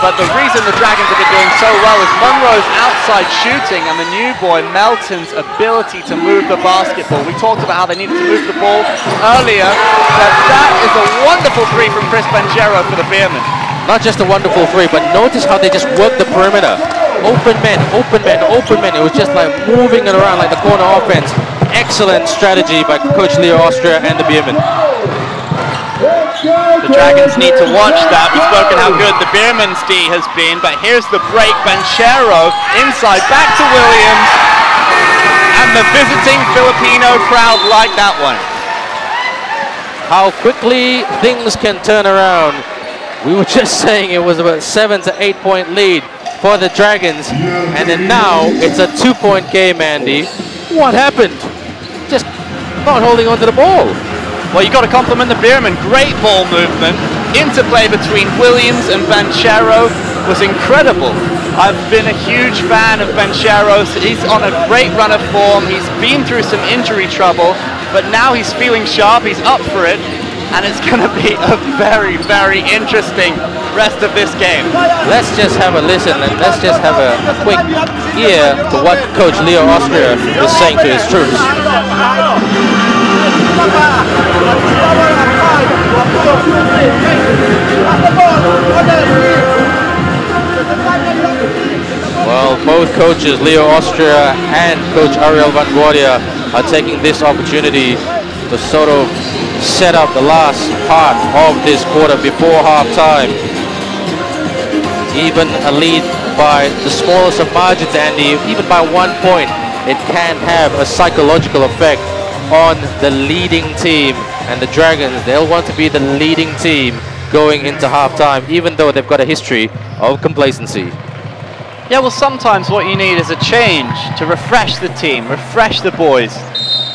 But the reason the Dragons have been doing so well is Monroe's outside shooting and the new boy Melton's ability to move the basketball. We talked about how they needed to move the ball earlier, but that is a wonderful three from Chris Banchero for the Beermen. Not just a wonderful three, but notice how they just work the perimeter. Open men, open men, open men. It was just like moving it around like the corner offense. excellent strategy by Coach Leo Austria and the Beermen. The Dragons need to watch that. We've spoken how good the Beermen's D has been, but here's the break. Banchero inside, back to Williams. And the visiting Filipino crowd like that one. How quickly things can turn around. We were just saying it was about 7 to 8 point lead for the Dragons, and then now it's a 2-point game, Andy. What happened? Just not holding on to the ball. Well, you've got to compliment the Beermen. Great ball movement. Interplay between Williams and Banchero was incredible. I've been a huge fan of Banchero. He's on a great run of form. He's been through some injury trouble, but now he's feeling sharp. He's up for it, and it's going to be a very, very interesting rest of this game. Let's just have a listen, and let's just have a quick ear to what Coach Leo Austria is saying to his troops. Well, both coaches, Leo Austria and Coach Ariel Van Guardia, are taking this opportunity to sort of set up the last part of this quarter before halftime. Even a lead by the smallest of margins, Andy, even by 1 point, it can have a psychological effect on the leading team. And the Dragons, they'll want to be the leading team going into halftime, even though they've got a history of complacency. Yeah, well, sometimes what you need is a change to refresh the team, refresh the boys,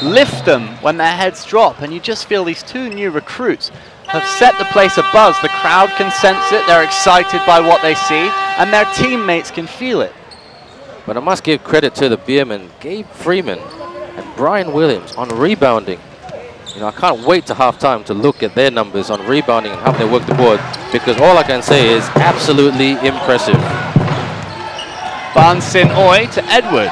lift them when their heads drop, and you just feel these two new recruits have set the place abuzz. The crowd can sense it, they're excited by what they see, and their teammates can feel it. But I must give credit to the Beermen, Gabe Freeman and Brian Williams on rebounding. You know, I can't wait to halftime to look at their numbers on rebounding and how they work the board, because all I can say is absolutely impressive. Ban Sin Oi to Edwards.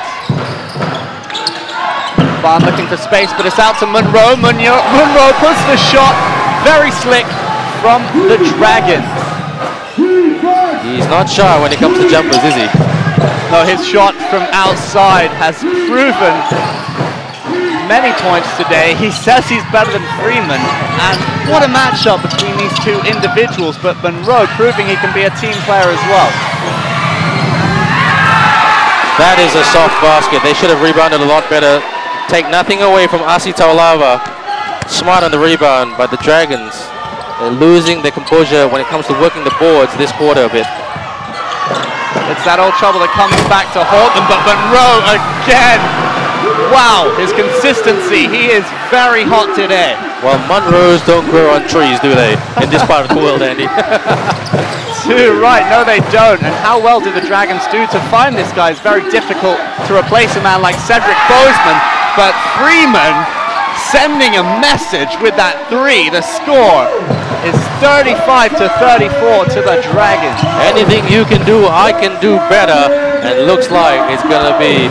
Ban looking for space, but it's out to Munro. Munro puts the shot, very slick from the Dragons. He's not shy when it comes to jumpers, is he? No, his shot from outside has proven many points today. He says he's better than Freeman, and what a matchup between these two individuals, but Munro proving he can be a team player as well. That is a soft basket. They should have rebounded a lot better. Take nothing away from Asi Taulava. Smart on the rebound, but the Dragons, they're losing their composure when it comes to working the boards this quarter a bit. It's that old trouble that comes back to haunt them, but Munro again. Wow, his consistency. He is very hot today. Well, Munros don't grow on trees, do they? In this part of the world, Andy. Too right, no they don't. And how well did the Dragons do to find this guy? It's very difficult to replace a man like Cedric Bozeman, but Freeman sending a message with that three. The score is 35 to 34 to the Dragons. Anything you can do, I can do better. And looks like it's going to be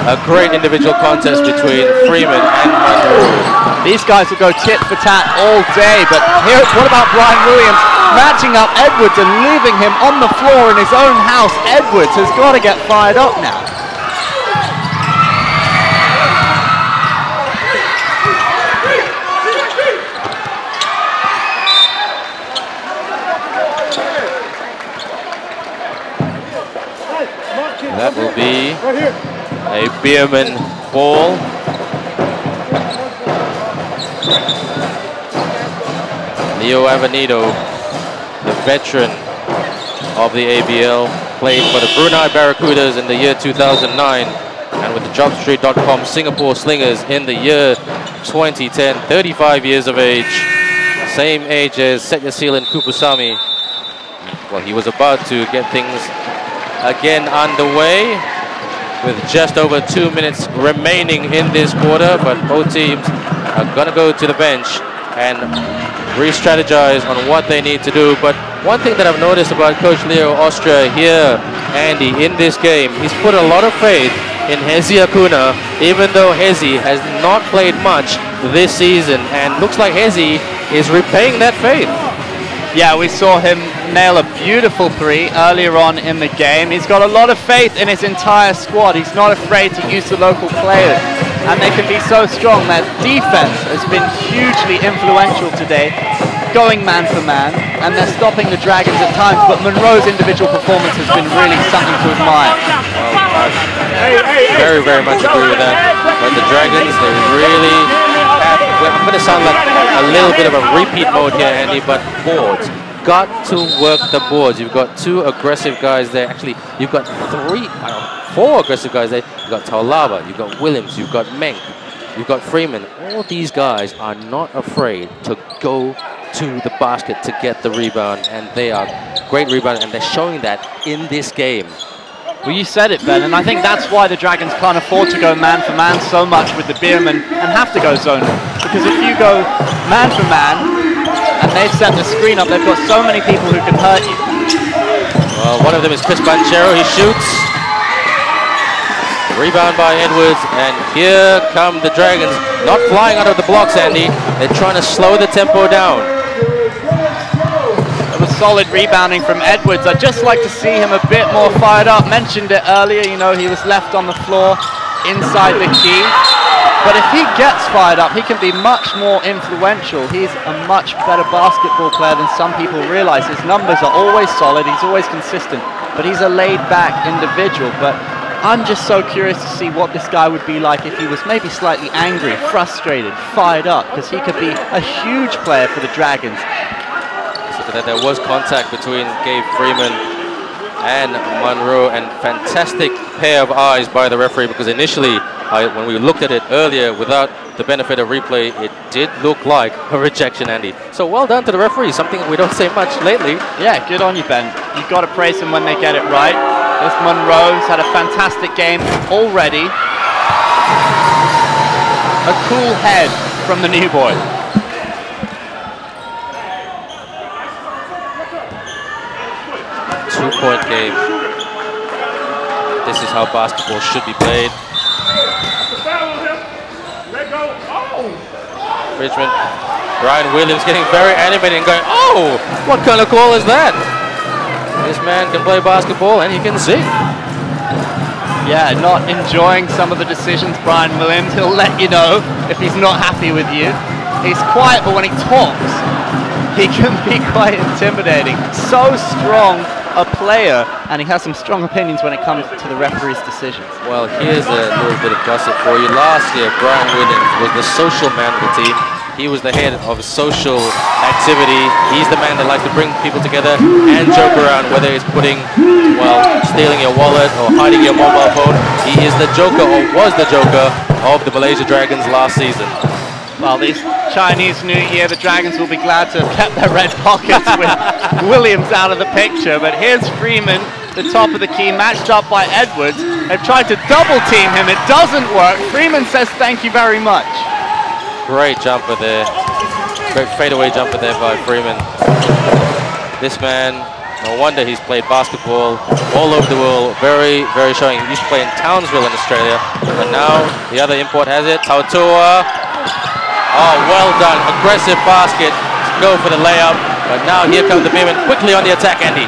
a great individual contest between Freeman and Munro. These guys will go tit for tat all day, but here, what about Brian Williams matching up Edwards and leaving him on the floor in his own house? Edwards has got to get fired up now. That will be a Beermen ball. Leo Avenido, the veteran of the ABL, played for the Brunei Barracudas in the year 2009 and with the Jobstreet.com Singapore Slingers in the year 2010, 35 years of age, same age as Setyasil and Kupusami. Well, he was about to get things again underway with just over 2 minutes remaining in this quarter, but both teams are gonna go to the bench and re-strategize on what they need to do. But one thing that I've noticed about Coach Leo Austria here, Andy, in this game, he's put a lot of faith in Hezi Acuna, even though Hezi has not played much this season, and looks like Hezi is repaying that faith. Yeah, we saw him nail a beautiful 3 earlier on in the game. He's got a lot of faith in his entire squad. He's not afraid to use the local players, and they can be so strong. Their defense has been hugely influential today, going man for man, and they're stopping the Dragons at times, but Monroe's individual performance has been really something to admire. Well, I very, very much agree with that. But the Dragons, they really have, I'm going to sound like a little bit of a repeat mode here, Andy, but boards. Got to work the boards. You've got 2 aggressive guys there. Actually, you've got 4 aggressive guys there. You've got Taulava, you've got Williams, you've got Menk, you've got Freeman. All these guys are not afraid to go to the basket to get the rebound, and they are great rebounders, and they're showing that in this game. Well, you said it, Ben, and I think that's why the Dragons can't afford to go man for man so much with the Beermen and have to go zone. Because if you go man for man and they've set the screen up, they've got so many people who can hurt you. Well, one of them is Chris Banchero. He shoots. Rebound by Edwards, and here come the Dragons. Not flying out of the blocks, Andy. They're trying to slow the tempo down. It was solid rebounding from Edwards. I'd just like to see him a bit more fired up. Mentioned it earlier, you know, he was left on the floor inside the key. But if he gets fired up, he can be much more influential. He's a much better basketball player than some people realize. His numbers are always solid, he's always consistent, but he's a laid-back individual. But I'm just so curious to see what this guy would be like if he was maybe slightly angry, frustrated, fired up, because he could be a huge player for the Dragons. So that there was contact between Gabe Freeman and Monroe, and fantastic pair of eyes by the referee, because initially, when we looked at it earlier without the benefit of replay, it did look like a rejection, Andy. So well done to the referee, something we don't say much lately. Yeah, good on you, Ben. You've got to praise them when they get it right. This Monroe's had a fantastic game already. A cool head from the new boy. Two-point game. This is how basketball should be played. Richmond, Ryan Williams getting very animated and going, oh, what kind of call is that? This man can play basketball and he can sing. Yeah, not enjoying some of the decisions, Brian Williams. He'll let you know if he's not happy with you. He's quiet, but when he talks, he can be quite intimidating. So strong a player, and he has some strong opinions when it comes to the referee's decisions. Well, here's a little bit of gossip for you. Last year, Brian Williams was the social man of the team. He was the head of social activity. He's the man that likes to bring people together and joke around, whether it's putting, well, stealing your wallet or hiding your mobile phone. He is the joker, or was the joker, of the Malaysia Dragons last season. Well, this Chinese New Year, the Dragons will be glad to have kept their red pockets with Williams out of the picture. But here's Freeman, the top of the key, matched up by Edwards. They've tried to double team him. It doesn't work. Freeman says thank you very much. Great jumper there. Great fadeaway jumper there by Freeman. This man, no wonder he's played basketball all over the world. Very, very showing. He used to play in Townsville in Australia. But now the other import has it. Tautua. Oh, well done. Aggressive basket. Go for the layup. But now here comes the Beermen quickly on the attack, Andy.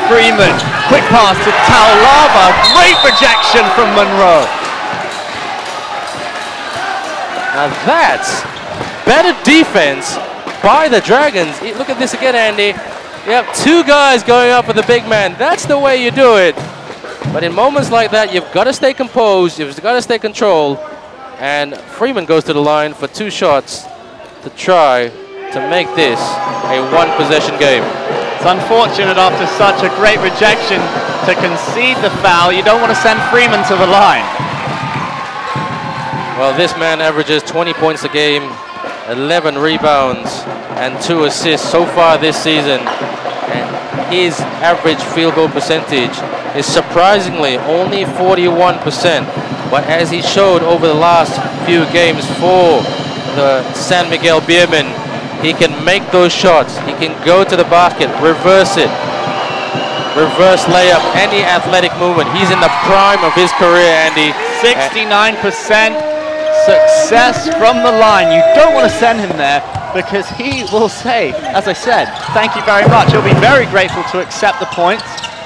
Freeman, quick pass to Taulava. Great rejection from Monroe. Now that's better defense by the Dragons. Look at this again, Andy. You have 2 guys going up for the big man. That's the way you do it. But in moments like that, you've got to stay composed. You've got to stay controlled. And Freeman goes to the line for 2 shots to try to make this a 1-possession game. It's unfortunate after such a great rejection to concede the foul. You don't want to send Freeman to the line. Well, this man averages 20 points a game, 11 rebounds, and 2 assists so far this season. And his average field goal percentage is surprisingly only 41%. But as he showed over the last few games for the San Miguel Beermen, he can make those shots. He can go to the basket, reverse it, reverse layup, any athletic movement. He's in the prime of his career, Andy. 69% success from the line. You don't want to send him there. because he will say, as I said, thank you very much. He'll be very grateful to accept the points,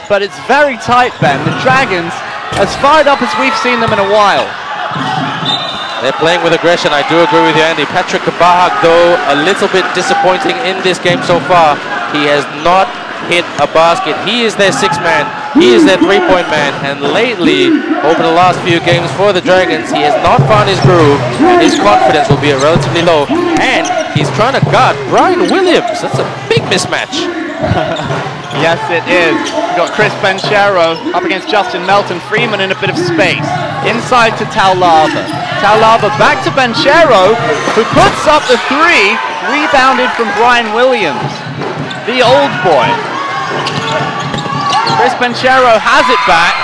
but it's very tight, Ben. The Dragons, as fired up as we've seen them in a while. They're playing with aggression. I do agree with you, Andy. Patrick Kabahag, though, a little bit disappointing in this game so far. He has not hit a basket. He is their sixth man. He is their three-point man. And lately, over the last few games for the Dragons, he has not found his groove. And his confidence will be relatively low. And he's trying to guard Brian Williams. That's a big mismatch. Yes, it is. We've got Chris Benchero up against Justin Melton. Freeman in a bit of space. Inside to Taulava. Taulava back to Benchero, who puts up the three, rebounded from Brian Williams, the old boy. Chris Benchero has it back.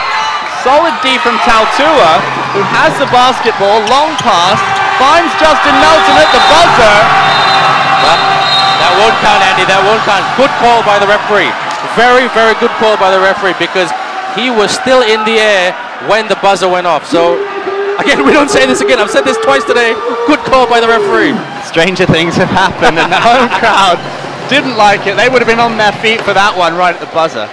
Solid D from Tautua, who has the basketball. Long pass, finds Justin Melton at the buzzer. Well, that won't count, Andy. That won't count. Good call by the referee. Very, very good call by the referee, because he was still in the air when the buzzer went off. So, again, we don't say this again. I've said this twice today. Good call by the referee. Stranger things have happened, and the home crowd didn't like it. They would have been on their feet for that one right at the buzzer.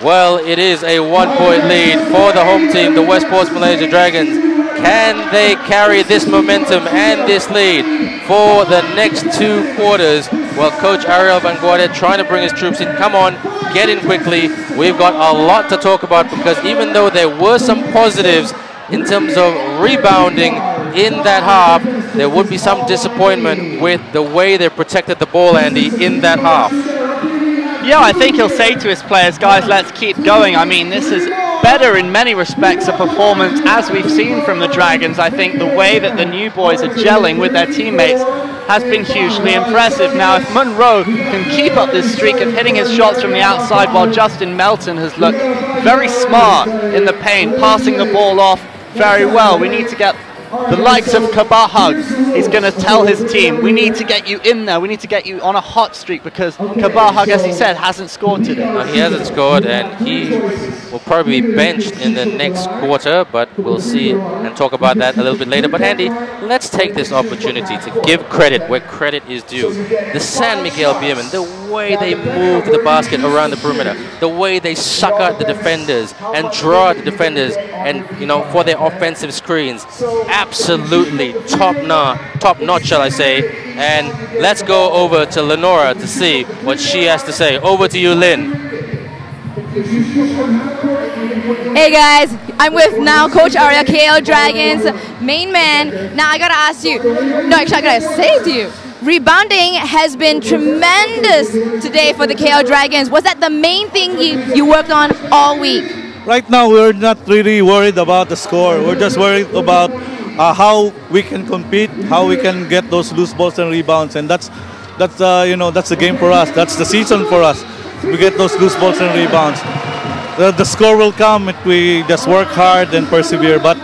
Well, it is a 1-point lead for the home team, the Westports Malaysia Dragons. Can they carry this momentum and this lead for the next 2 quarters? Well, Coach Ariel Van Guardet trying to bring his troops in. Come on, get in quickly. We've got a lot to talk about, because even though there were some positives in terms of rebounding in that half, there would be some disappointment with the way they protected the ball, Andy, in that half. Yeah, I think he'll say to his players, guys, let's keep going. I mean, this is better in many respects a performance as we've seen from the Dragons. I think the way that the new boys are gelling with their teammates has been hugely impressive. Now, if Munro can keep up this streak of hitting his shots from the outside, while Justin Melton has looked very smart in the paint, passing the ball off very well. We need to get the likes of Kabahag. He's going to tell his team, we need to get you in there. We need to get you on a hot streak, because Kabahag, as he said, hasn't scored today. He hasn't scored, and he will probably be benched in the next quarter, but we'll see and talk about that a little bit later. But Andy, let's take this opportunity to give credit where credit is due. The San Miguel Beermen, the way they move the basket around the perimeter, the way they suck out the defenders and draw out the defenders, and for their offensive screens, absolutely top notch, shall I say. And let's go over to Lenora to see what she has to say. Over to you, Lynn. Hey guys, I'm with now Coach Ariel, KL Dragons main man. Now I gotta ask you, no, actually I gotta say to you, rebounding has been tremendous today for the KL Dragons. Was that the main thing you worked on all week? Right now, we're not really worried about the score. We're just worried about how we can compete, how we can get those loose balls and rebounds, and that's the game for us. That's the season for us. We get those loose balls and rebounds. The score will come if we just work hard and persevere. But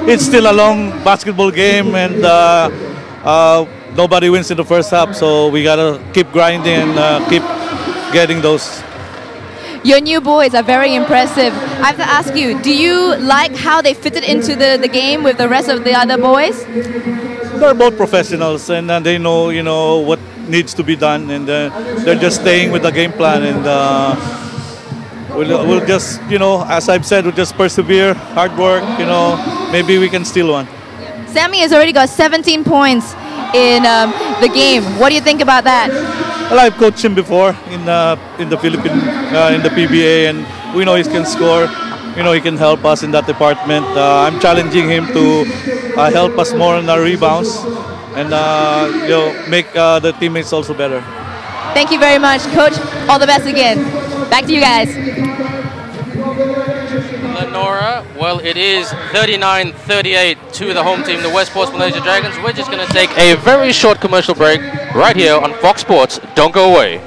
it's still a long basketball game, and nobody wins in the first half. So we gotta keep grinding and keep getting those. Your new boys are very impressive. I have to ask you, do you like how they fitted into the game with the rest of the other boys? They're both professionals, and they know what needs to be done, and they're just staying with the game plan, and we'll just, as I've said, we'll just persevere, hard work, maybe we can steal one. Sammy has already got 17 points in the game. What do you think about that? Well, I've coached him before in the Philippine, in the PBA, and we know he can score. He can help us in that department. I'm challenging him to help us more on our rebounds, and make the teammates also better. Thank you very much, Coach. All the best again. Back to you guys. Lenora, well, it is 39-38 to the home team, the Westports Malaysia Dragons. We're just going to take a very short commercial break right here on Fox Sports. Don't go away.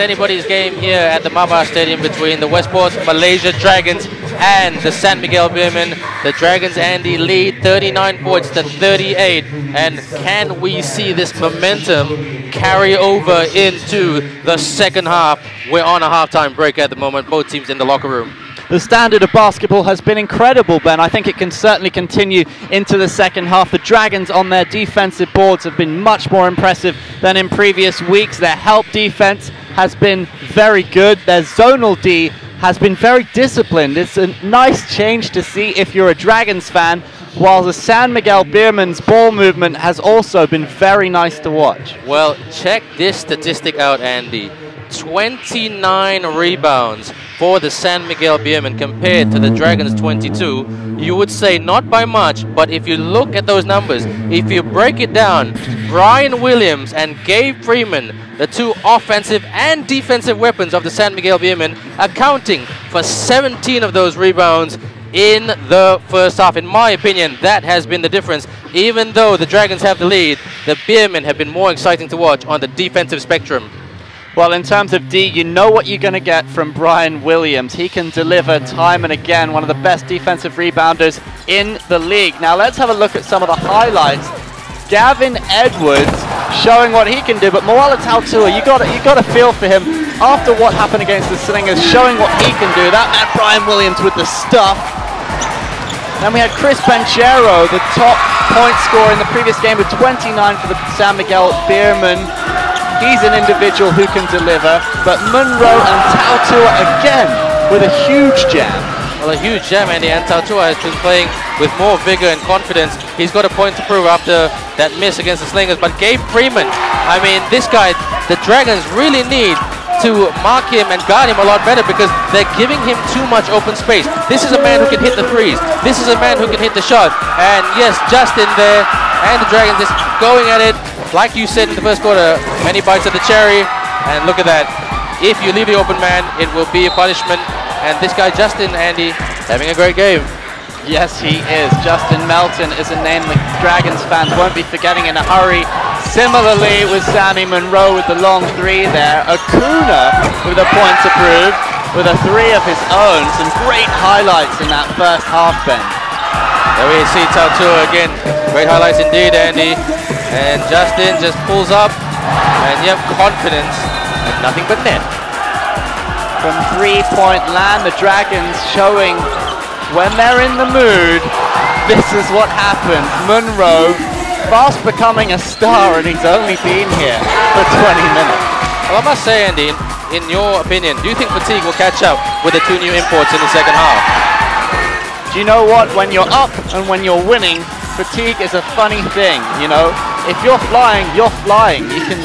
anybody's game here at the MABA Stadium between the Westports Malaysia Dragons and the San Miguel Beermen. The Dragons, Andy, lead 39 points to 38. And can we see this momentum carry over into the second half? We're on a halftime break at the moment, both teams in the locker room. The standard of basketball has been incredible, Ben. I think it can certainly continue into the second half. The Dragons on their defensive boards have been much more impressive than in previous weeks. Their help defense has been very good. Their zonal D has been very disciplined. It's a nice change to see if you're a Dragons fan, while the San Miguel Beermen's ball movement has also been very nice to watch. Well, check this statistic out, Andy. 29 rebounds for the San Miguel Beermen compared to the Dragons 22. You would say not by much, but if you look at those numbers, if you break it down, Brian Williams and Gabe Freeman, the two offensive and defensive weapons of the San Miguel Beermen, accounting for 17 of those rebounds in the first half. In my opinion, that has been the difference. Even though the Dragons have the lead, the Beermen have been more exciting to watch on the defensive spectrum. Well, in terms of D, you know what you're going to get from Brian Williams. He can deliver time and again, one of the best defensive rebounders in the league. Now let's have a look at some of the highlights. Gavin Edwards showing what he can do, but Moala Tautua, you got a feel for him after what happened against the Slingers, showing what he can do. That man Brian Williams with the stuff. Then we had Chris Banchero, the top point scorer in the previous game with 29 for the San Miguel Beermen. He's an individual who can deliver, but Munro and Tautua again with a huge jam. Well, a huge jam, Andy, and Tautua has been playing with more vigor and confidence. He's got a point to prove after that miss against the Slingers, but Gabe Freeman, I mean, this guy, the Dragons really need to mark him and guard him a lot better because they're giving him too much open space. This is a man who can hit the threes. This is a man who can hit the shot. And yes, Justin there, and the Dragons just going at it. Like you said in the first quarter, many bites of the cherry, and look at that. If you leave the open man, it will be a punishment. And this guy, Justin, Andy, having a great game. Yes, he is. Justin Melton is a name the Dragons fans won't be forgetting in a hurry. Similarly with Sammy Munro with the long three there. Acuna with a point to prove, with a three of his own. Some great highlights in that first half, Ben. There we see Tautua again. Great highlights indeed, Andy. And Justin just pulls up, and you have confidence, and nothing but net. From three-point land, the Dragons showing when they're in the mood, this is what happens. Munro, fast becoming a star, and he's only been here for 20 minutes. Well, I must say, Andy, in your opinion, do you think fatigue will catch up with the two new imports in the second half? Do you know what? When you're up and when you're winning, fatigue is a funny thing, you know? If you're flying, you're flying. You can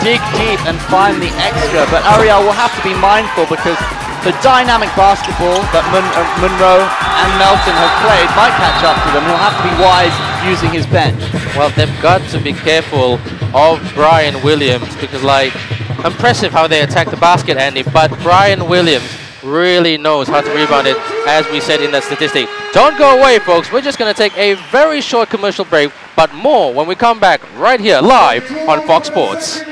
dig deep and find the extra, but Ariel will have to be mindful because the dynamic basketball that Munro and Melton have played might catch up to them. He'll have to be wise using his bench. Well, they've got to be careful of Brian Williams because, like, impressive how they attack the basket, Andy, but Brian Williams really knows how to rebound it, as we said in that statistic. Don't go away, folks. We're just going to take a very short commercial break, but more when we come back right here live on Fox Sports.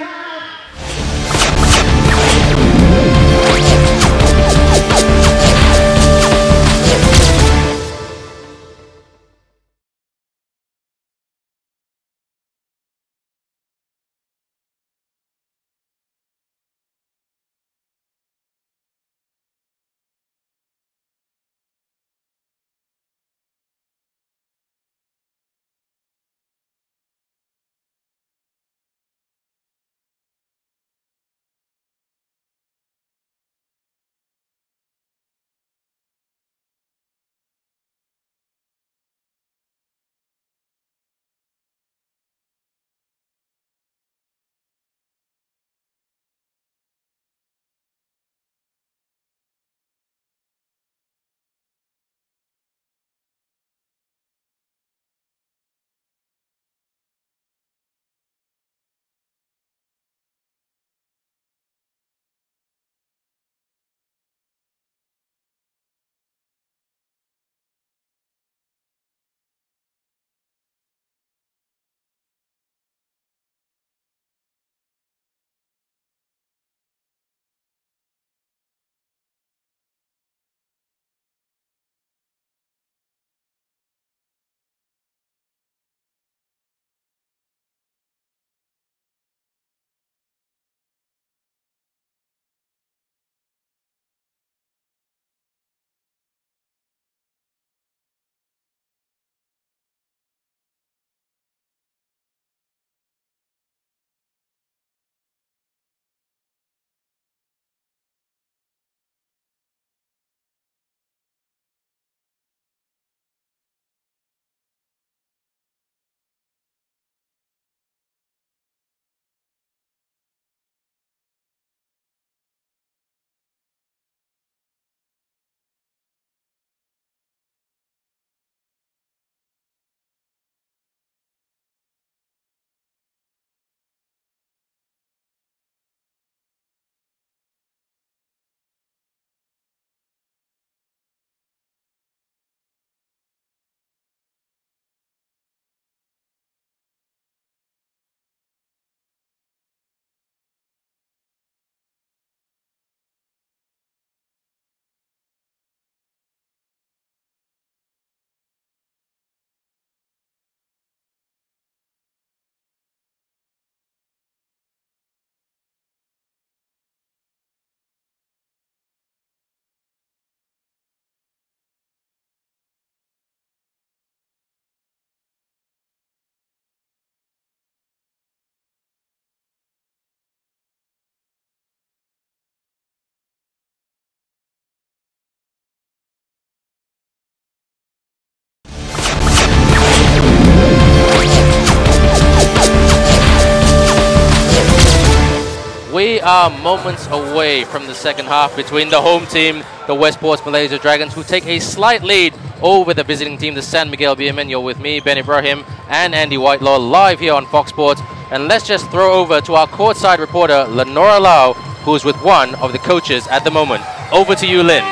We are moments away from the second half between the home team, the Westports Malaysia Dragons, who take a slight lead over the visiting team, the San Miguel Beermen. You're with me, Ben Ibrahim, and Andy Whitelaw, live here on Fox Sports. And let's just throw over to our courtside reporter, Lenora Lau, who's with one of the coaches at the moment. Over to you, Lynn.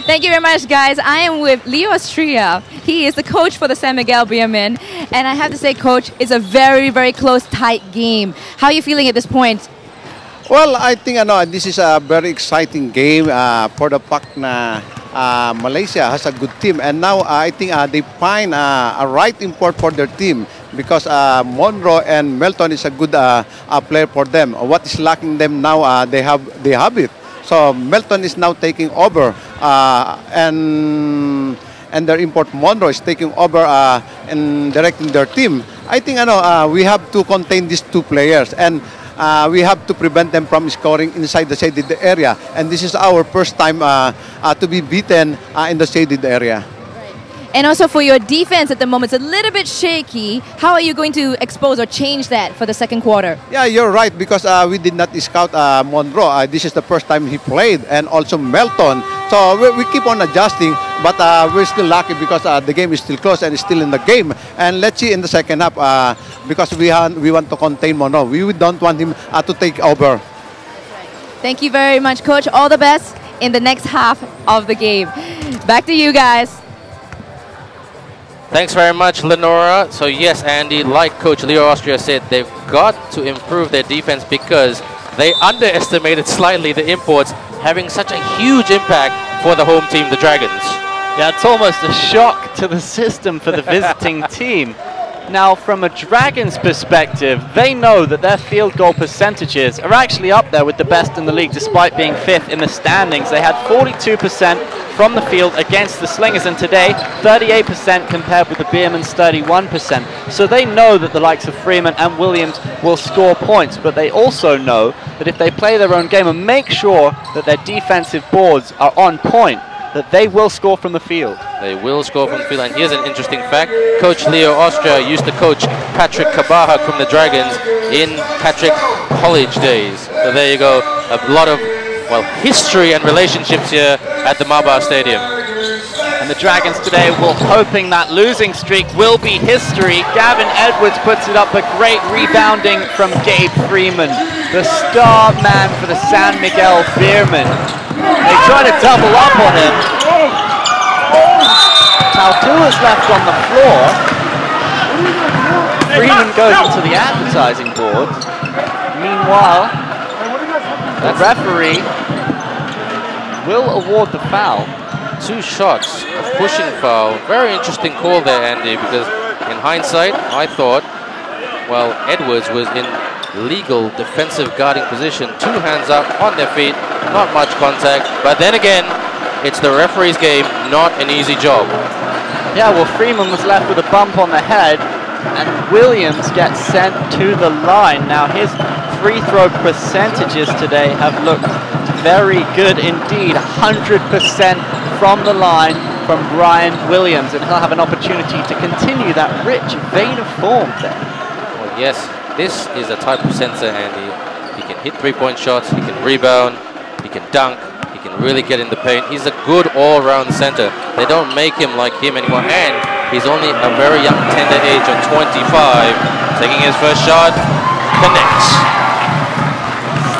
Thank you very much, guys. I am with Leo Austria. He is the coach for the San Miguel Beermen. And I have to say, Coach, it's a very, very close, tight game. How are you feeling at this point? Well, I think this is a very exciting game for the fact that Malaysia has a good team. And now I think they find a right import for their team because Monroe and Melton is a good player for them. What is lacking them now, they have it. So Melton is now taking over, and their import Monroe is taking over and directing their team. I think we have to contain these two players, and we have to prevent them from scoring inside the shaded area. And this is our first time to be beaten in the shaded area. And also for your defense at the moment, it's a little bit shaky. How are you going to expose or change that for the second quarter? Yeah, you're right, because we did not scout Monroe. This is the first time he played, and also Melton. So we keep on adjusting, but we're still lucky because the game is still close and it's still in the game. And let's see in the second half, because we want to contain Monroe. We don't want him to take over. Thank you very much, Coach. All the best in the next half of the game. Back to you guys. Thanks very much, Lenora. So yes, Andy, like Coach Leo Austria said, they've got to improve their defense because they underestimated slightly the imports having such a huge impact for the home team, the Dragons. Yeah, it's almost a shock to the system for the visiting team. Now, from a Dragons perspective, they know that their field goal percentages are actually up there with the best in the league, despite being 5th in the standings. They had 42% from the field against the Slingers, and today 38% compared with the Beermen's 31%. So they know that the likes of Freeman and Williams will score points, but they also know that if they play their own game and make sure that their defensive boards are on point, that they will score from the field. They will score from the field. And here's an interesting fact. Coach Leo Austria used to coach Patrick Kabaha from the Dragons in Patrick college days. So there you go. A lot of, well, history and relationships here at the MABA Stadium. And the Dragons today will hoping that losing streak will be history. Gavin Edwards puts it up, a great rebounding from Gabe Freeman, the star man for the San Miguel Beermen. They try to double up on him. Tautua's left on the floor. Freeman goes into the advertising board. Meanwhile, the referee will award the foul. 2 shots of pushing foul. Very interesting call there, Andy, because in hindsight, I thought, well, Edwards was in legal defensive guarding position. 2 hands up on their feet, not much contact. But then again, it's the referee's game, not an easy job. Yeah, well, Freeman was left with a bump on the head, and Williams gets sent to the line. Now, his free throw percentages today have looked very good indeed. 100% from the line from Brian Williams, and he'll have an opportunity to continue that rich vein of form there. Well, yes, this is a type of sensor, Andy. He can hit 3-point shots, he can rebound, he can dunk, he can really get in the paint. He's a good all-round center. They don't make him like him anymore, and he's only a very young, tender age of 25. Taking his first shot, connects.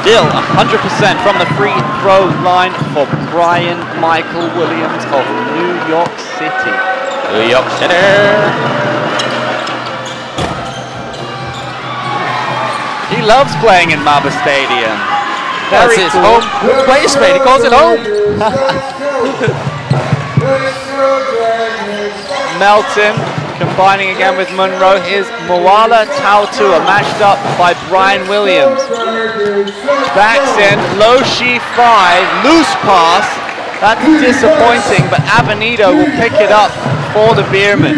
Still 100% from the free throw line for Brian Michael Williams of New York City. New York City. He loves playing in MABA Stadium. That's his home place, mate. He calls it home. Melton combining again with Monroe. Here's Moala Tautua matched up by Brian Williams. Backs in, low she 5, loose pass. That's disappointing, but Avenido will pick it up for the Beermen.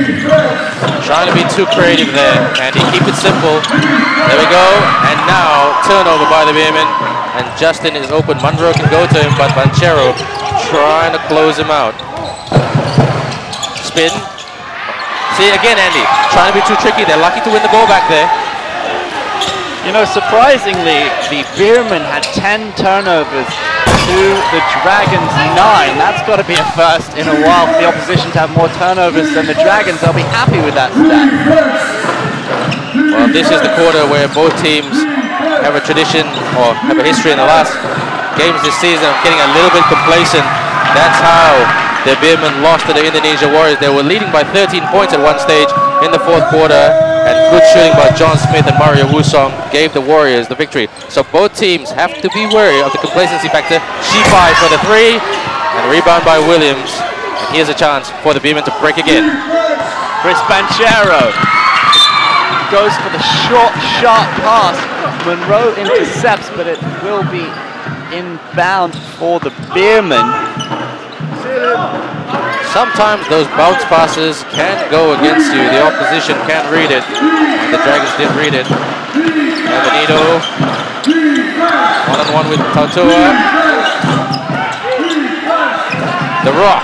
Trying to be too creative there, Andy. Keep it simple. There we go. And now, turnover by the Beermen. And Justin is open. Monroe can go to him, but Banchero trying to close him out. Spin. See, again, Andy, trying to be too tricky. They're lucky to win the ball back there. You know, surprisingly, the Beermen had 10 turnovers to the Dragons 9. That's got to be a first in a while for the opposition to have more turnovers than the Dragons. They'll be happy with that stat. Well, this is the quarter where both teams have a tradition or have a history in the last games this season of getting a little bit complacent. That's how the Beermen lost to the Indonesia Warriors. They were leading by 13 points at one stage in the fourth quarter, and good shooting by John Smith and Mario Wusong gave the Warriors the victory. So both teams have to be wary of the complacency factor. Shifai for the three, and a rebound by Williams. And here's a chance for the Beermen to break again. Chris Banchero goes for the short, sharp pass. Monroe intercepts, but it will be inbound for the Beermen. Sometimes those bounce passes can go against you. The opposition can't read it. And the Dragons did read it. And Benito, one-on-one with Tautua. The Rock.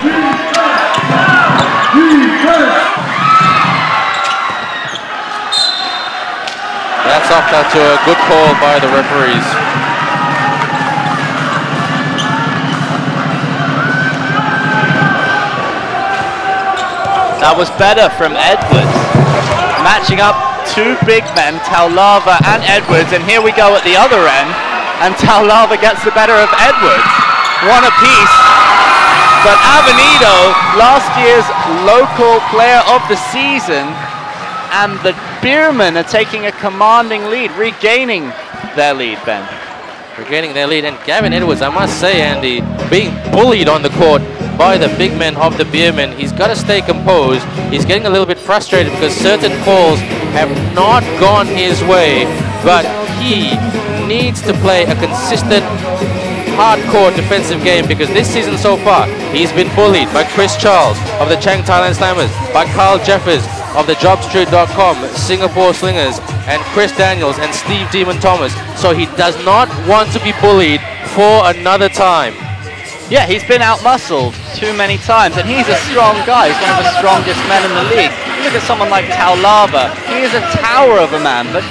That's off Tautua. Good call by the referees. That was better from Edwards. Matching up two big men, Taulava and Edwards, and here we go at the other end, and Taulava gets the better of Edwards. One apiece. But Avenido, last year's local player of the season, and the Beermen are taking a commanding lead, regaining their lead, Ben. Regaining their lead, and Gavin Edwards, I must say, Andy, being bullied on the court by the big men of the Beermen. He's got to stay composed. He's getting a little bit frustrated because certain calls have not gone his way, but he needs to play a consistent, hardcore defensive game, because this season so far, he's been bullied by Chris Charles of the Chang Thailand Slammers, by Carl Jeffers of the Jobstreet.com, Singapore Slingers, and Chris Daniels and Steve Demon Thomas. So he does not want to be bullied for another time. Yeah, he's been out-muscled too many times, and he's a strong guy. He's one of the strongest men in the league. You look at someone like Taulava. He is a tower of a man, but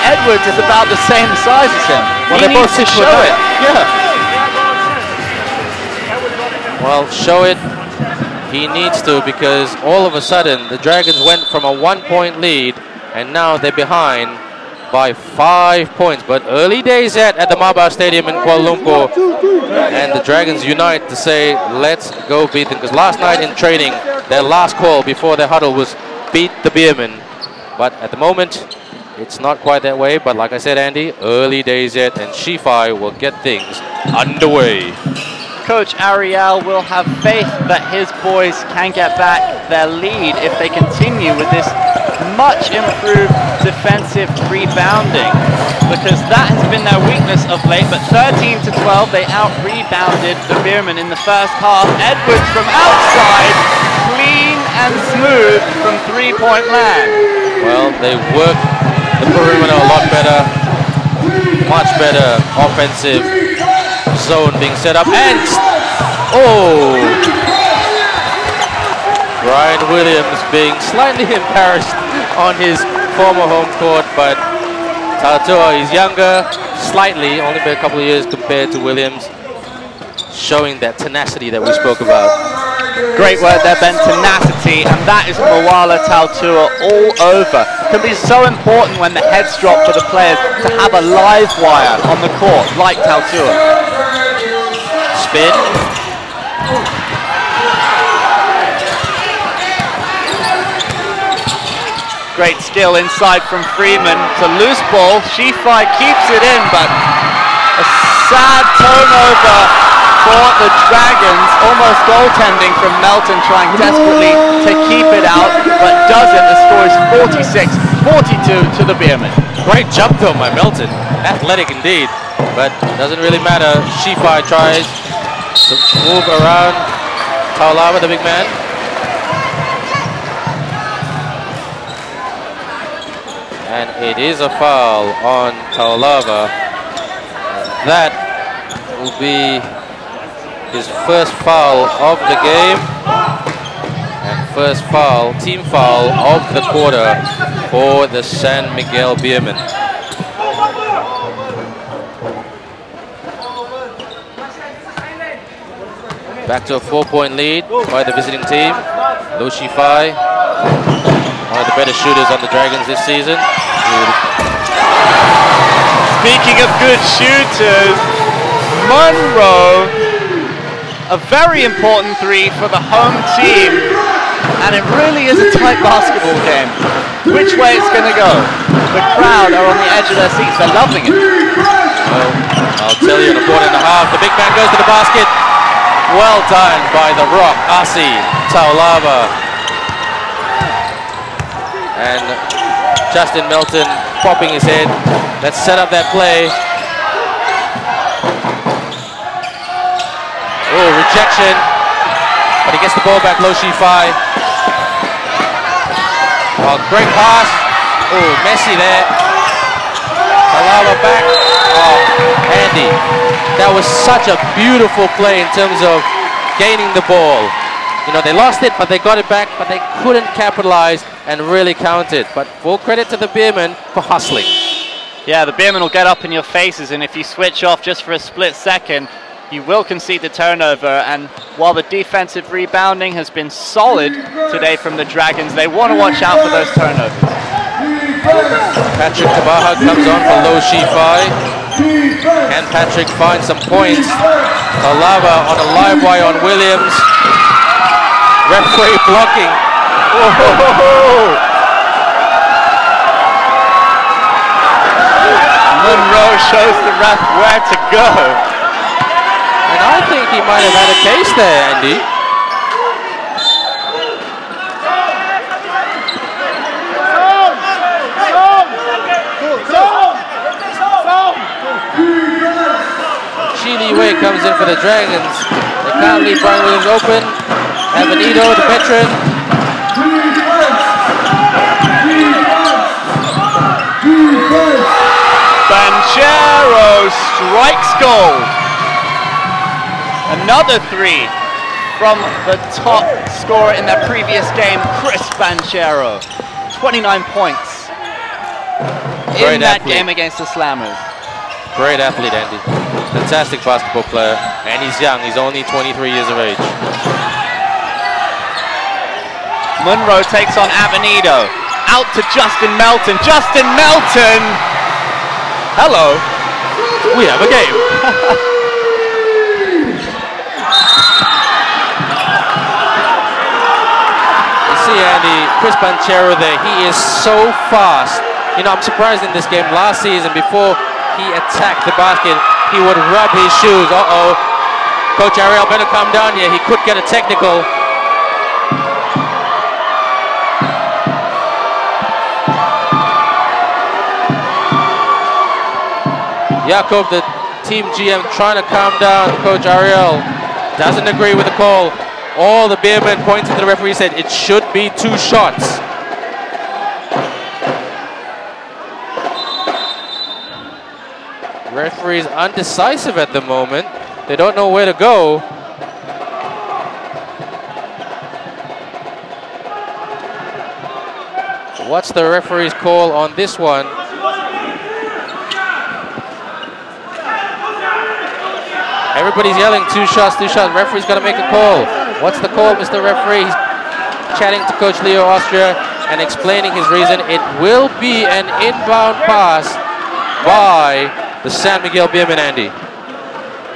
Edwards is about the same size as him. Well, he they both needs to show show it. Yeah. Well, show it. He needs to, because all of a sudden the Dragons went from a 1-point lead, and now they're behind by 5 points. But early days yet at the MABA Stadium in Kuala Lumpur, and the Dragons unite to say, let's go beat them. Because last night in training, their last call before their huddle was beat the Beermen. But at the moment, it's not quite that way. But like I said, Andy, early days yet, and Shifai will get things underway. Coach Ariel will have faith that his boys can get back their lead if they continue with this much improved defensive rebounding, because that has been their weakness of late. But 13-12, they out-rebounded the Beermen in the first half. Edwards from outside, clean and smooth from three-point land. Well, they work the perimeter a lot better, much better offensive zone being set up, and Brian Williams being slightly embarrassed on his former home court, but Tautua is younger, slightly, only by a couple of years compared to Williams, showing that tenacity that we spoke about. Great word there, Ben, tenacity, and that is Moala Tautua all over. It can be so important when the heads drop for the players to have a live wire on the court, like Tautua. Spin. Great skill inside from Freeman. It's a loose ball. Shifai keeps it in, but a sad turnover for the Dragons. Almost goaltending from Melton, trying desperately to keep it out, but doesn't. The score is 46-42 to the Beermen. Great jump though by Melton. Athletic indeed, but doesn't really matter. Shifai tries to move around Taulava, the big man. And it is a foul on Taulava. That will be his first foul of the game. And first foul, team foul of the quarter for the San Miguel Beermen. Back to a 4-point lead by the visiting team. Lo Shifai, one of the better shooters on the Dragons this season. Speaking of good shooters, Monroe, a very important three for the home team. And it really is a tight basketball game. Which way it's going to go? The crowd are on the edge of their seats. They're loving it. Well, I'll tell you, in a quarter and a half, the big man goes to the basket. Well done by the Rock, Asi Taulava. And Justin Melton popping his head. Let's set up that play. Oh, rejection. But he gets the ball back, Lo Shifai. Oh, great pass. Oh, messy there. Taulava back. Oh, Andy. That was such a beautiful play in terms of gaining the ball. You know, they lost it, but they got it back, but they couldn't capitalize and really count it. But full credit to the Beermen for hustling. Yeah, the Beermen will get up in your faces, and if you switch off just for a split second, you will concede the turnover. And while the defensive rebounding has been solid today from the Dragons, they want to watch out for those turnovers. Patrick Tabaha comes on for Lo Shifai. Can Patrick find some points? Taulava on a live wire on Williams. Referee blocking. Oh. Monroe shows the ref where to go. And I think he might have had a case there, Andy. Way comes in for the Dragons. They can't leave Brian Williams open. Avenido, the veteran. Banchero strikes gold. Another three from the top scorer in that previous game, Chris Banchero. 29 points in that game against the Slammers. Great athlete, Andy. Fantastic basketball player. And he's young. He's only 23 years of age. Monroe takes on Avenido. Out to Justin Melton. Justin Melton! Hello. We have a game. You see, Andy, Chris Banchero there. He is so fast. You know, I'm surprised in this game last season, before he attacked the basket, he would rub his shoes. Uh-oh. Coach Ariel better come down here. He could get a technical. Jakob, the team GM, trying to calm down Coach Ariel. Doesn't agree with the call. All the Beermen pointed to the referee, said it should be 2 shots. Referee's undecisive at the moment. They don't know where to go. What's the referee's call on this one? Everybody's yelling 2 shots, 2 shots. Referee's got to make a call. What's the call, Mr. Referee? He's chatting to Coach Leo Austria and explaining his reason. It will be an inbound pass by the San Miguel Beermen, Andy.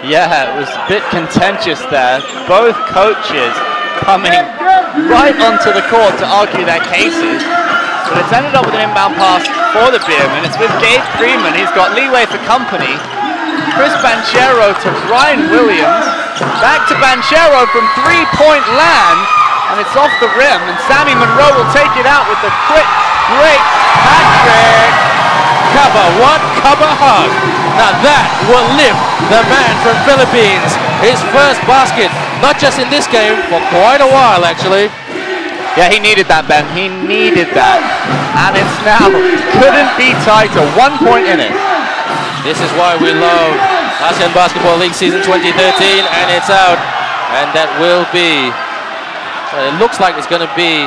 Yeah, it was a bit contentious there. Both coaches coming right onto the court to argue their cases. But it's ended up with an inbound pass for the Beermen. It's with Gabe Freeman. He's got leeway for company. Chris Banchero to Brian Williams. Back to Banchero from 3-point land. And it's off the rim. And Sammy Monroe will take it out with the quick break. Patrick. Cover, one cover hug. Now that will lift the man from Philippines. His first basket, not just in this game, for quite a while actually. Yeah, he needed that, Ben. He needed that. And it's now, couldn't be tighter. 1 point in it. This is why we love ASEAN Basketball League Season 2013, and it's out. And that will be, it looks like it's going to be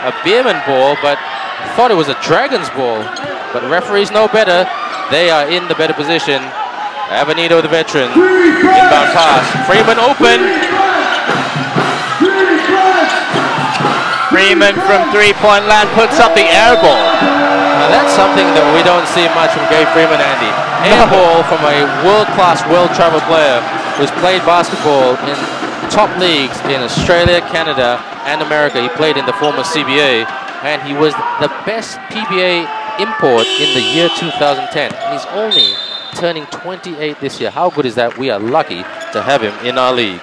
a Beermen ball, but I thought it was a Dragons ball. But referees know better. They are in the better position. Avenido, the veteran. Inbound pass. Freeman open. Beermen from three-point land puts up the air ball. Now that's something that we don't see much from Gabe Freeman, Andy. Air ball from a world-class, world-travel player who's played basketball in top leagues in Australia, Canada, and America. He played in the former CBA, and he was the best PBA import in the year 2010. And he's only turning 28 this year. How good is that? We are lucky to have him in our league.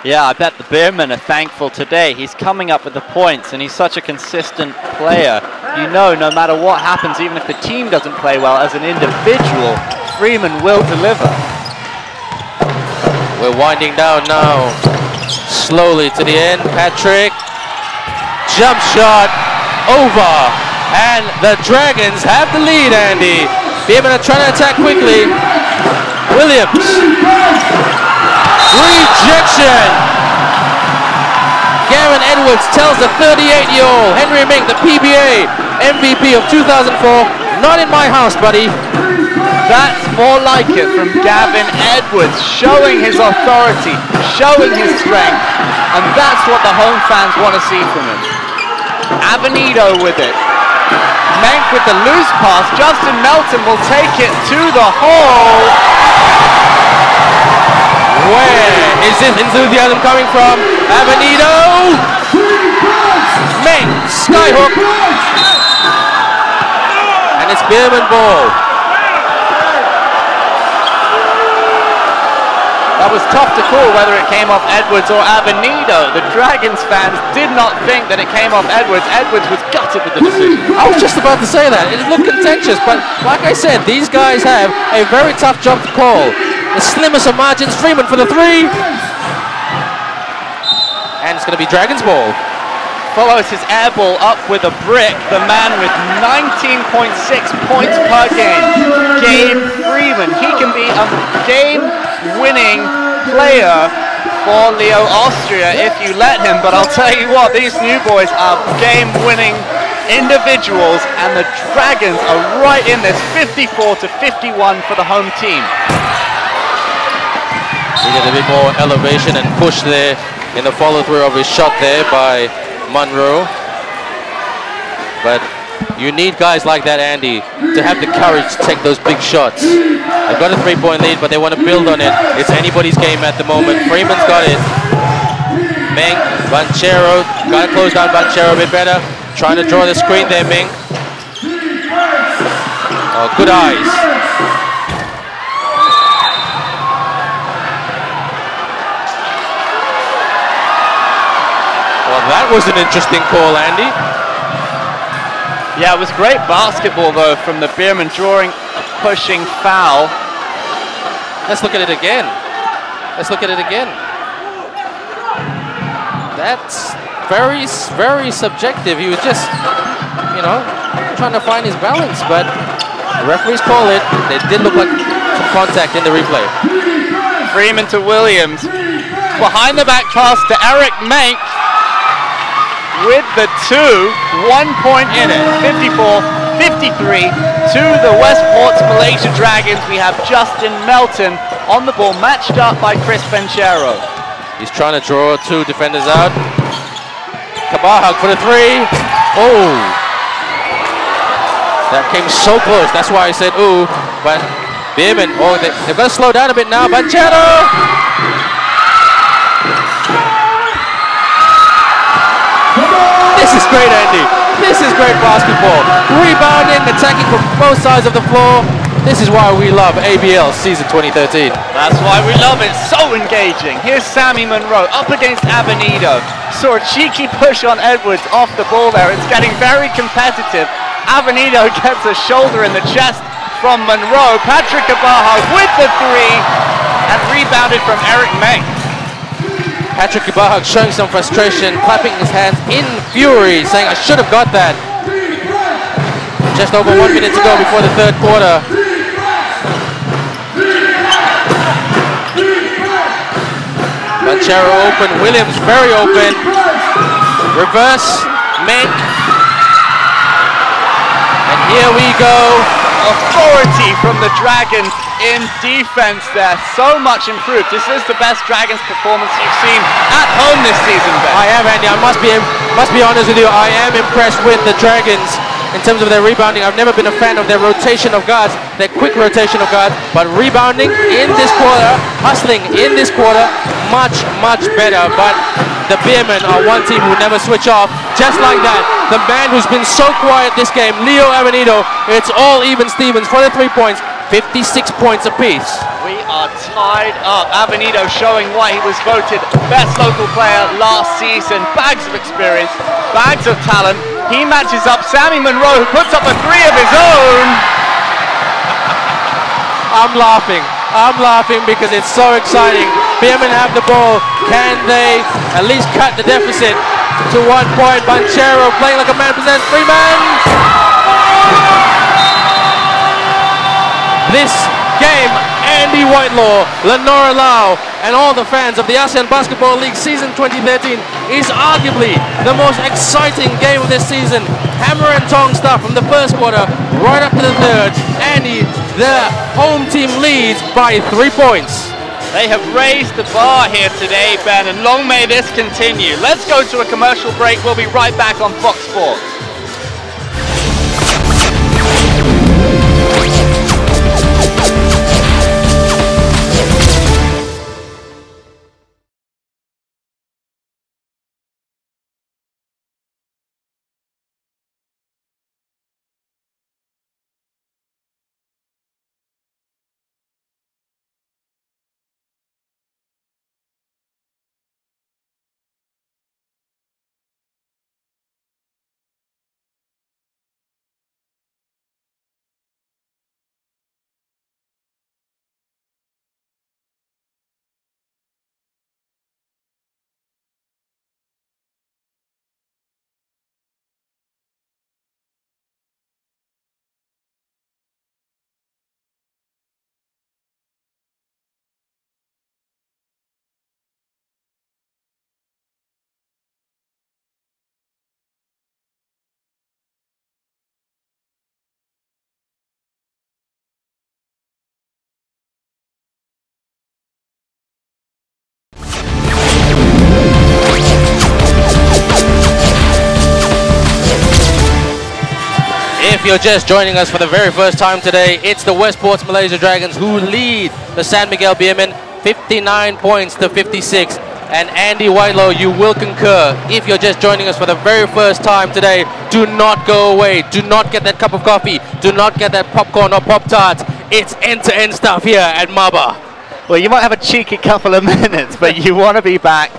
Yeah, I bet the Beermen are thankful today. He's coming up with the points, and he's such a consistent player. You know, no matter what happens, even if the team doesn't play well, as an individual, Freeman will deliver. We're winding down now. Slowly to the end. Patrick. Jump shot. Over. And the Dragons have the lead, Andy. Beermen are trying to attack quickly. Williams. Rejection. Gavin Edwards tells the 38-year-old Henry Mink, the PBA MVP of 2004, not in my house, buddy. That's more like it from Gavin Edwards, showing his authority, showing his strength, and that's what the home fans want to see from him. Avenido with it. Menk with the loose pass. Justin Melton will take it to the hole. Where is this enthusiasm coming from? Avenido! Meng, skyhook! And it's Beermen ball. That was tough to call whether it came off Edwards or Avenido. The Dragons fans did not think that it came off Edwards. Edwards was gutted with the decision. I was just about to say that. It looked contentious, but like I said, these guys have a very tough job to call. The slimmest of margins, Freeman for the three. And it's going to be Dragons ball. Follows his air ball up with a brick. The man with 19.6 points per game. Gabe Freeman. He can be a game-winning player for Leo Austria if you let him. But I'll tell you what, these new boys are game-winning individuals, and the Dragons are right in this, 54-51 for the home team. Needed a bit more elevation and push there in the follow-through of his shot there by Munro. But you need guys like that, Andy, to have the courage to take those big shots. They've got a three-point lead, but they want to build on it. It's anybody's game at the moment. Freeman's got it. Meng, Banchero, got to close down Banchero a bit better. Trying to draw the screen there, Meng. Oh, good eyes. That was an interesting call, Andy. Yeah, it was great basketball, though, from the Beermen, drawing a pushing foul. Let's look at it again. Let's look at it again. That's very, very subjective. He was just, you know, trying to find his balance, but the referees call it. It did look like some contact in the replay. Freeman to Williams. Behind the back pass to Eric Menk. With the 2, 1 point in it, 54-53 to the Westports Malaysia Dragons. We have Justin Melton on the ball, matched up by Chris Banchero. He's trying to draw two defenders out. Kabahag for the 3. Oh! That came so close, that's why I said ooh. But Beermen, oh, they've got to slow down a bit now. Banchero! This is great, Andy. This is great basketball. Rebounding, attacking from both sides of the floor. This is why we love ABL season 2013. That's why we love it. So engaging. Here's Sammy Monroe up against Avenido. Saw a cheeky push on Edwards off the ball there. It's getting very competitive. Avenido gets a shoulder in the chest from Monroe. Patrick Ibaha with the 3 and rebounded from Eric Meng. Patrick Ibaha showing some frustration, clapping his hands in fury, saying, I should have got that. Just over 1 minute to go before the third quarter. Banchero open, Williams very open. Reverse, Meng. And Here we go. Authority from the Dragons in defense there. So much improved. This is the best Dragons performance you've seen at home this season, Ben. I am, Andy. I must be honest with you. I am impressed with the Dragons in terms of their rebounding. I've never been a fan of their rotation of guards, their quick rotation of guards, but rebounding in this quarter, hustling in this quarter, much better. But the Beermen are one team who never switch off. Just like that, the man who's been so quiet this game, Leo Avenito, it's all even Stevens for the 3 points, 56 points apiece. We are tied up. Avenito showing why he was voted best local player last season. Bags of experience, bags of talent. He matches up Sammy Monroe, who puts up a 3 of his own. I'm laughing because it's so exciting. Beermen have the ball. Can they at least cut the deficit to 1 point? Banchero playing like a man presents Freeman. This game, Andy Whitelaw, Lenora Lau, and all the fans of the ASEAN Basketball League season 2013 is arguably the most exciting game of this season. Hammer and tong stuff from the first quarter right up to the third. Andy, the home team leads by 3 points. They have raised the bar here today, Ben, and long may this continue. Let's go to a commercial break. We'll be right back on Fox Sports. If you're just joining us for the very first time today, it's the Westports Malaysia Dragons who lead the San Miguel Beermen 59 points to 56. And Andy Whitelaw, you will concur. If you're just joining us for the very first time today, do not go away. Do not get that cup of coffee. Do not get that popcorn or Pop-Tarts. It's end-to-end stuff here at MABA. Well, you might have a cheeky couple of minutes, but you want to be back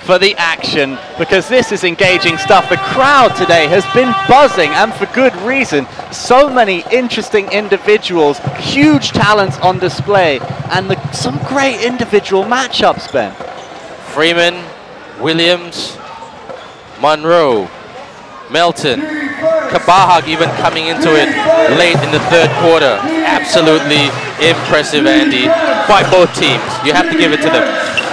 for the action because this is engaging stuff. The crowd today has been buzzing, and for good reason. So many interesting individuals, huge talents on display, and some great individual matchups, Ben. Freeman, Williams, Monroe, Melton, Kabahag even coming into it late in the third quarter. Absolutely impressive, Andy, by both teams. You have to give it to them.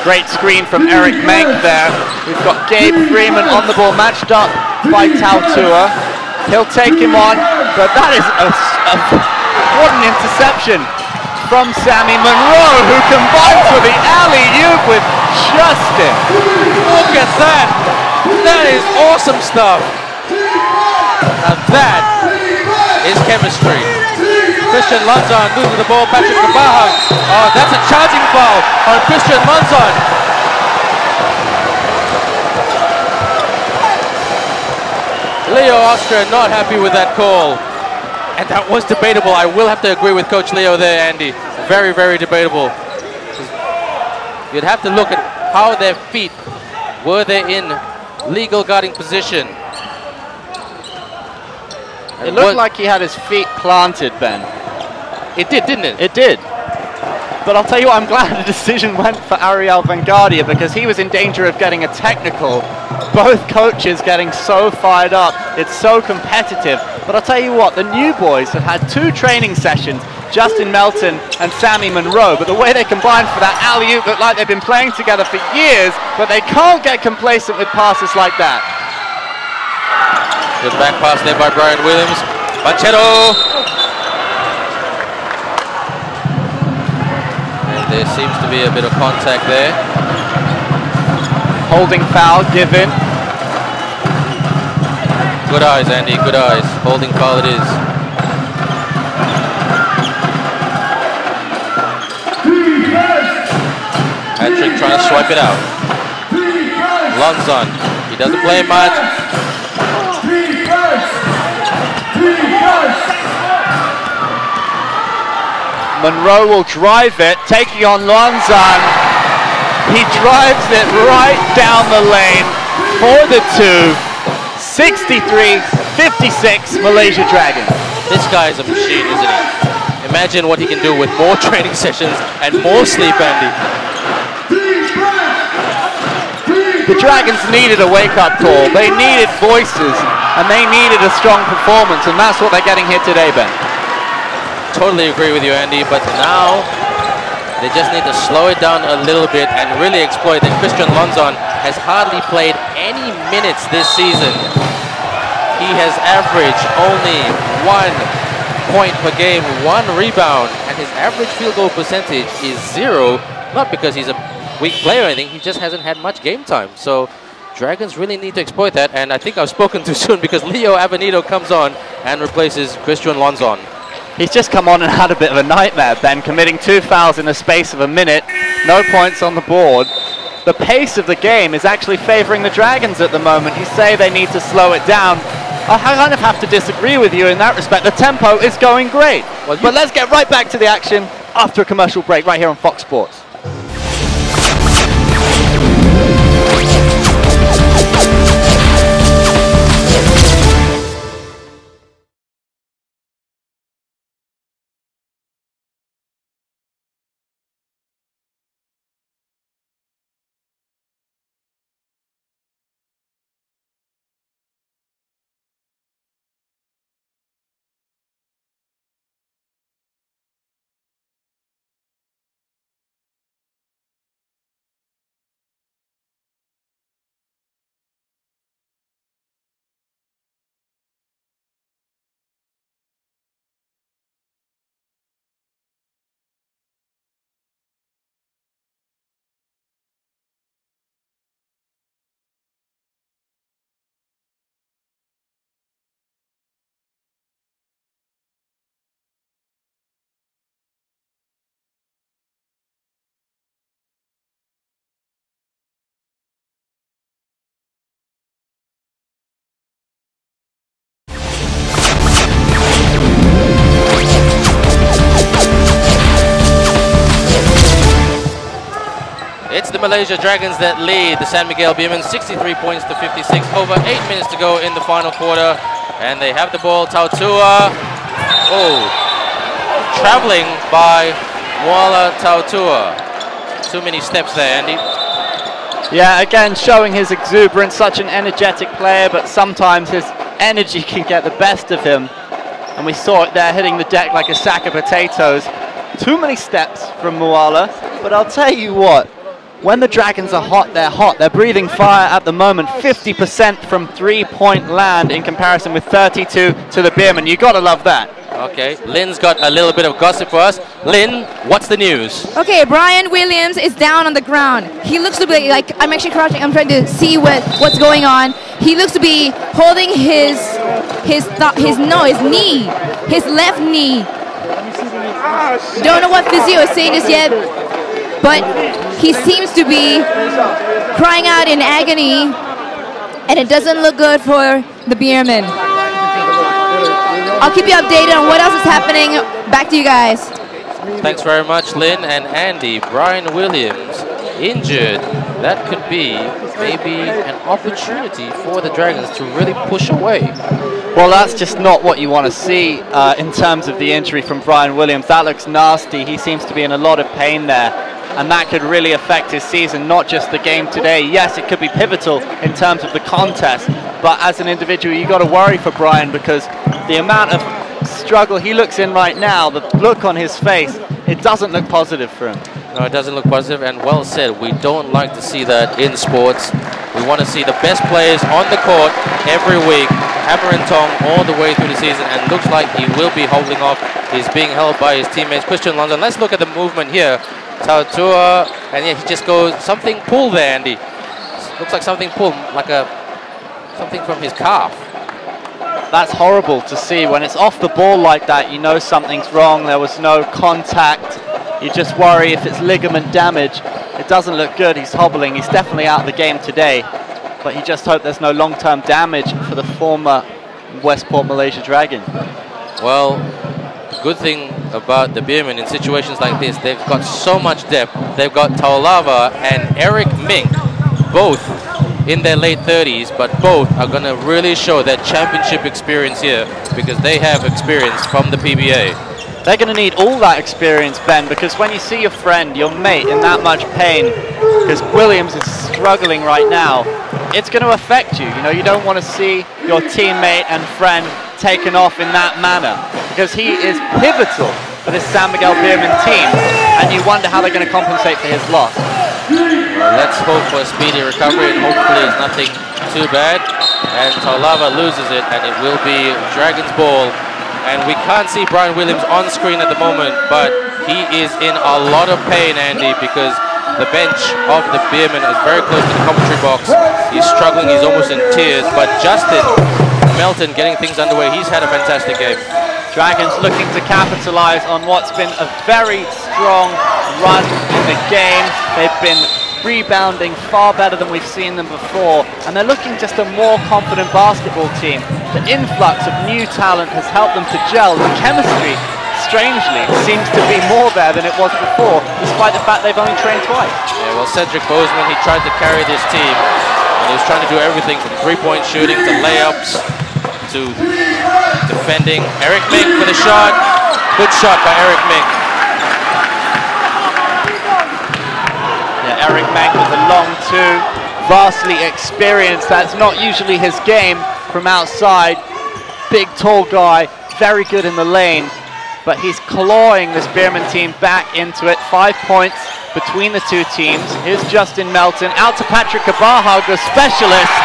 Great screen from Eric Menk there. We've got Gabe Freeman on the ball, matched up by Tautua. He'll take him on, but that is what an interception from Sammy Monroe, who combines with the alley-oop with Justin. Look at that. That is awesome stuff. And that is chemistry. Christian Lanzon loses the ball. Patrick Kabahag. Oh, that's a charging foul on Christian Lanzon. Leo Austria not happy with that call. And that was debatable. I will have to agree with Coach Leo there, Andy. Very, very debatable. You'd have to look at how their feet were they in legal guarding position. It looked like he had his feet planted, Ben. It did, didn't it? It did. But I'll tell you what, I'm glad the decision went for Ariel Vanguardia because he was in danger of getting a technical. Both coaches getting so fired up. It's so competitive. But I'll tell you what, the new boys have had 2 training sessions, Justin Melton and Sammy Monroe, but the way they combined for that alley-oop looked like they've been playing together for years, but they can't get complacent with passes like that. Good back pass there by Brian Williams. Banchero. And there seems to be a bit of contact there. Holding foul given. Good eyes, Andy, good eyes. Holding foul it is. Patrick trying to swipe it out. Lonzon, he doesn't play much. Monroe will drive it, taking on Lonzon. He drives it right down the lane for the 2. 63-56 Malaysia Dragons. This guy is a machine, isn't he? Imagine what he can do with more training sessions and more sleep, Andy. The Dragons needed a wake-up call. They needed voices, and they needed a strong performance, and that's what they're getting here today, Ben. Totally agree with you, Andy, but now they just need to slow it down a little bit and really exploit that Christian Lonzon has hardly played any minutes this season. He has averaged only 1 point per game, 1 rebound, and his average field goal percentage is 0, not because he's a weak player or anything, he just hasn't had much game time. So Dragons really need to exploit that, and I think I've spoken too soon because Leo Avenito comes on and replaces Christian Lonzon. He's just come on and had a bit of a nightmare, Ben, committing 2 fouls in the space of a minute. No points on the board. The pace of the game is actually favoring the Dragons at the moment. You say they need to slow it down. I kind of have to disagree with you in that respect. The tempo is going great. But let's get right back to the action after a commercial break right here on Fox Sports. It's the Malaysia Dragons that lead the San Miguel Beermen 63 points to 56. Over 8 minutes to go in the final quarter. And they have the ball. Tautua. Oh. Traveling by Kuala Tautua. Too many steps there, Andy. Yeah, again, showing his exuberance. Such an energetic player, but sometimes his energy can get the best of him. And we saw it there, hitting the deck like a sack of potatoes. Too many steps from Kuala. But I'll tell you what. When the Dragons are hot, they're hot. They're breathing fire at the moment. 50% from 3-point land in comparison with 32 to the Beermen. You gotta love that. Okay, Lynn's got a little bit of gossip for us. Lynn, what's the news? Okay, Brian Williams is down on the ground. He looks to be like, I'm actually crouching. I'm trying to see what's going on. He looks to be holding his knee, his left knee. Don't know what physio is saying this yet, but he seems to be crying out in agony, and it doesn't look good for the Beermen. I'll keep you updated on what else is happening. Back to you guys. Thanks very much, Lynn and Andy. Brian Williams injured. That could be maybe an opportunity for the Dragons to really push away. Well, that's just not what you want to see in terms of the injury from Brian Williams. That looks nasty. He seems to be in a lot of pain there. And that could really affect his season, not just the game today. Yes, it could be pivotal in terms of the contest, but as an individual, you got to worry for Brian because the amount of struggle he looks in right now, the look on his face, it doesn't look positive for him. No, it doesn't look positive, and well said. We don't like to see that in sports. We want to see the best players on the court every week, hammer and tong all the way through the season, and looks like he will be holding off. He's being held by his teammates, Christian London. Let's look at the movement here. Tautua, and yeah, he just goes something pull there, Andy. Looks like something pull, like something from his calf. That's horrible to see. When it's off the ball like that, you know something's wrong. There was no contact. You just worry if it's ligament damage. It doesn't look good. He's hobbling. He's definitely out of the game today. But you just hope there's no long-term damage for the former Westport Malaysia Dragon. Well, the good thing about the Beermen in situations like this, they've got so much depth. They've got Taulava and Eric Mink, both in their late 30s, but both are going to really show that championship experience here because they have experience from the PBA. They're going to need all that experience, Ben, because when you see your friend, your mate, in that much pain, because Williams is struggling right now, it's going to affect you. You know, you don't want to see your teammate and friend taken off in that manner, because he is pivotal for this San Miguel Beermen team, and you wonder how they're going to compensate for his loss. Well, let's hope for a speedy recovery, and hopefully it's nothing too bad. And Taulava loses it, and it will be Dragon's ball. And we can't see Brian Williams on screen at the moment, but he is in a lot of pain, Andy, because the bench of the Beermen is very close to the commentary box. He's struggling, he's almost in tears, but Justin Melton getting things underway. He's had a fantastic game. Dragons looking to capitalize on what's been a very strong run in the game. They've been rebounding far better than we've seen them before, and they're looking just a more confident basketball team. The influx of new talent has helped them to gel. The chemistry, strangely, seems to be more there than it was before, despite the fact they've only trained twice. Yeah, well, Cedric Bozeman, he tried to carry this team, and he was trying to do everything from three-point shooting to layups to defending. Eric Mink for the shot. Good shot by Eric Mink. Eric Mink with a long two, vastly experienced. That's not usually his game from outside. Big, tall guy, very good in the lane, but he's clawing this Beermen team back into it. 5 points between the two teams. Here's Justin Melton, out to Patrick Kabahag, the specialist,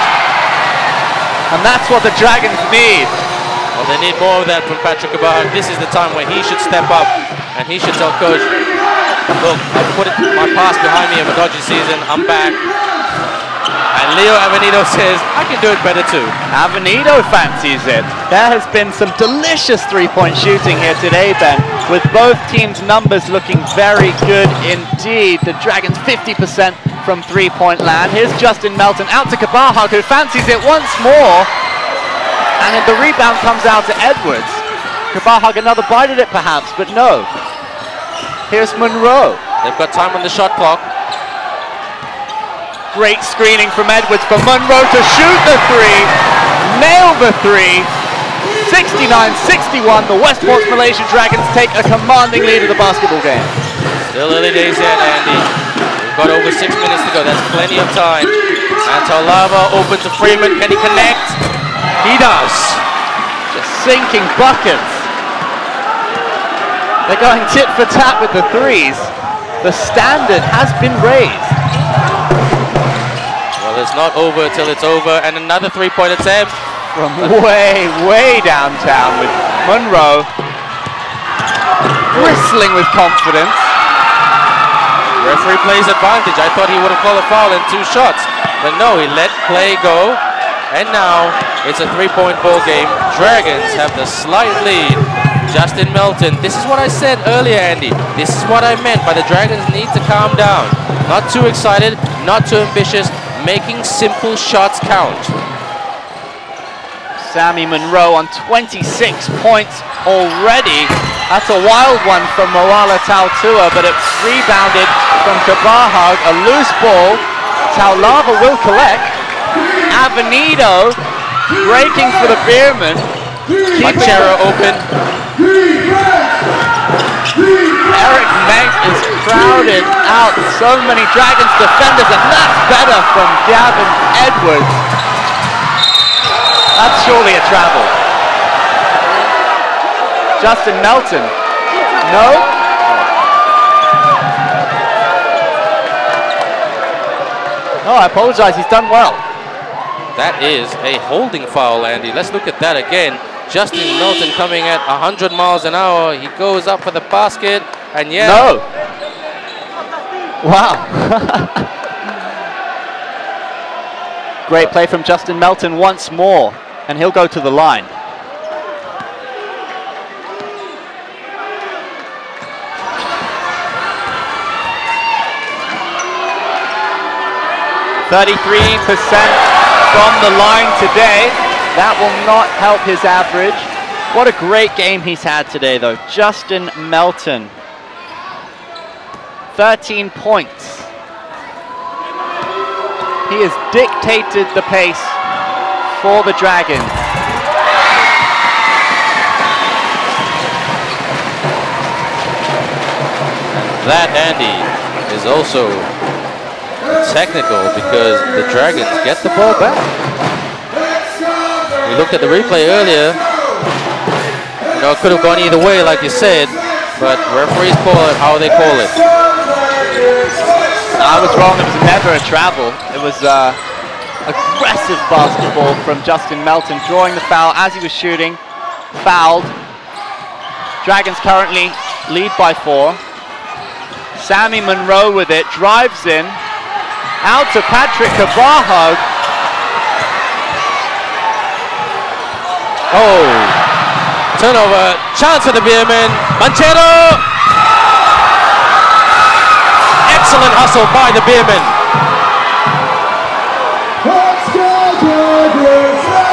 and that's what the Dragons need. Well, they need more of that from Patrick Kabahag. This is the time where he should step up, and he should tell coach, look, I put my past behind me of a dodgy season, I'm back. And Leo Avenido says, I can do it better too. Avenido fancies it. There has been some delicious three-point shooting here today, Ben, with both teams' numbers looking very good indeed. The Dragons 50% from three-point land. Here's Justin Melton out to Kabahag, who fancies it once more. And then the rebound comes out to Edwards. Kabahag another bite at it perhaps, but no. Here's Monroe. They've got time on the shot clock. Great screening from Edwards for Monroe to shoot the three. Nail the three. 69-61. The Westports Malaysia Dragons take a commanding lead of the basketball game. Still early days yet, Andy. We've got over 6 minutes to go. That's plenty of time. And Taulava open to Freeman. Can he connect? He does. Just sinking buckets. They're going tit for tat with the threes. The standard has been raised. Well, it's not over till it's over. And another three-point attempt. From way, way downtown with Monroe. Bristling with confidence. Referee plays advantage. I thought he would have called a foul in 2 shots. But no, he let play go. And now it's a three-point ball game. Dragons have the slight lead. Justin Melton, this is what I said earlier, Andy. This is what I meant by the Dragons need to calm down. Not too excited, not too ambitious, making simple shots count. Sammy Monroe on 26 points already. That's a wild one from Moala Tautua, but it's rebounded from Kabahag. A loose ball. Taulava will collect. Avenido breaking for the Beermen. Machero open. Eric Mink is crowded out. So many Dragons defenders, and that's better from Gavin Edwards. That's surely a travel. Justin Melton. No? No, I apologize. He's done well. That is a holding foul, Andy. Let's look at that again. Justin Melton coming at 100 miles an hour. He goes up for the basket, and yeah. No. Wow. Great play from Justin Melton once more, and he'll go to the line. %33% from the line today. That will not help his average. What a great game he's had today, though. Justin Melton. 13 points. He has dictated the pace for the Dragons. And that, Andy, is also technical because the Dragons get the ball back. We looked at the replay earlier. You know, it could have gone either way, like you said, but referees call it how they call it. I was wrong. It was never a travel. It was aggressive basketball from Justin Melton, drawing the foul as he was shooting. Fouled. Dragons currently lead by 4. Sammy Monroe with it, drives in. Out to Patrick Cabajo. Oh, turnover, chance for the Beermen. Manchero! Excellent hustle by the Beermen.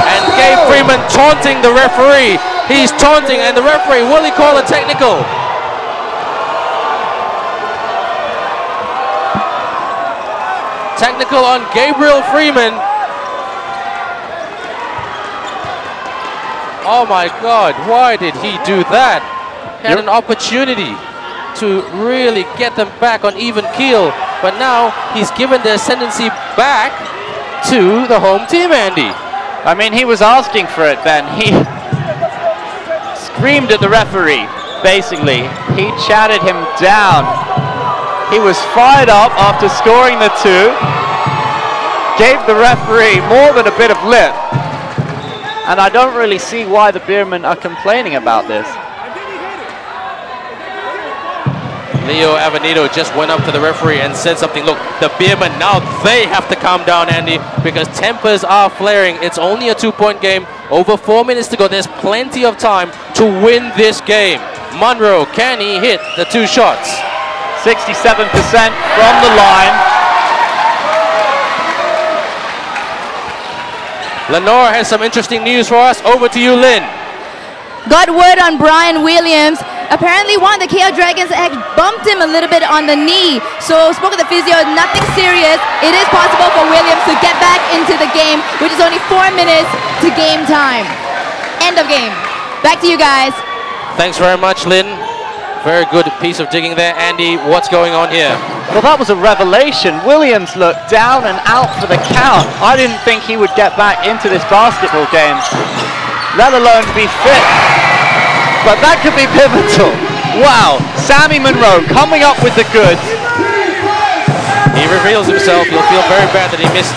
And Gabe Freeman taunting the referee. He's taunting, and the referee, will he call a technical? Technical on Gabriel Freeman. Oh my God, why did he do that? He had an opportunity to really get them back on even keel, but now he's given the ascendancy back to the home team, Andy. I mean, he was asking for it, Ben. He screamed at the referee, basically. He chatted him down. He was fired up after scoring the 2. Gave the referee more than a bit of lip. And I don't really see why the Beermen are complaining about this. Leo Avenito just went up to the referee and said something. Look, the Beermen, now they have to calm down, Andy, because tempers are flaring. It's only a 2-point game. Over 4 minutes to go. There's plenty of time to win this game. Monroe, can he hit the 2 shots? 67% from the line. Lenore has some interesting news for us. Over to you, Lynn. Got word on Brian Williams. Apparently one of the KL Dragons had bumped him a little bit on the knee. So spoke to the physio, nothing serious. It is possible for Williams to get back into the game, which is only 4 minutes to game time. End of game. Back to you guys. Thanks very much, Lynn. Very good piece of digging there. Andy, what's going on here? Well, that was a revelation. Williams looked down and out for the count. I didn't think he would get back into this basketball game, let alone be fit. But that could be pivotal. Wow, Sammy Monroe coming up with the goods. He reveals himself. He'll feel very bad that he missed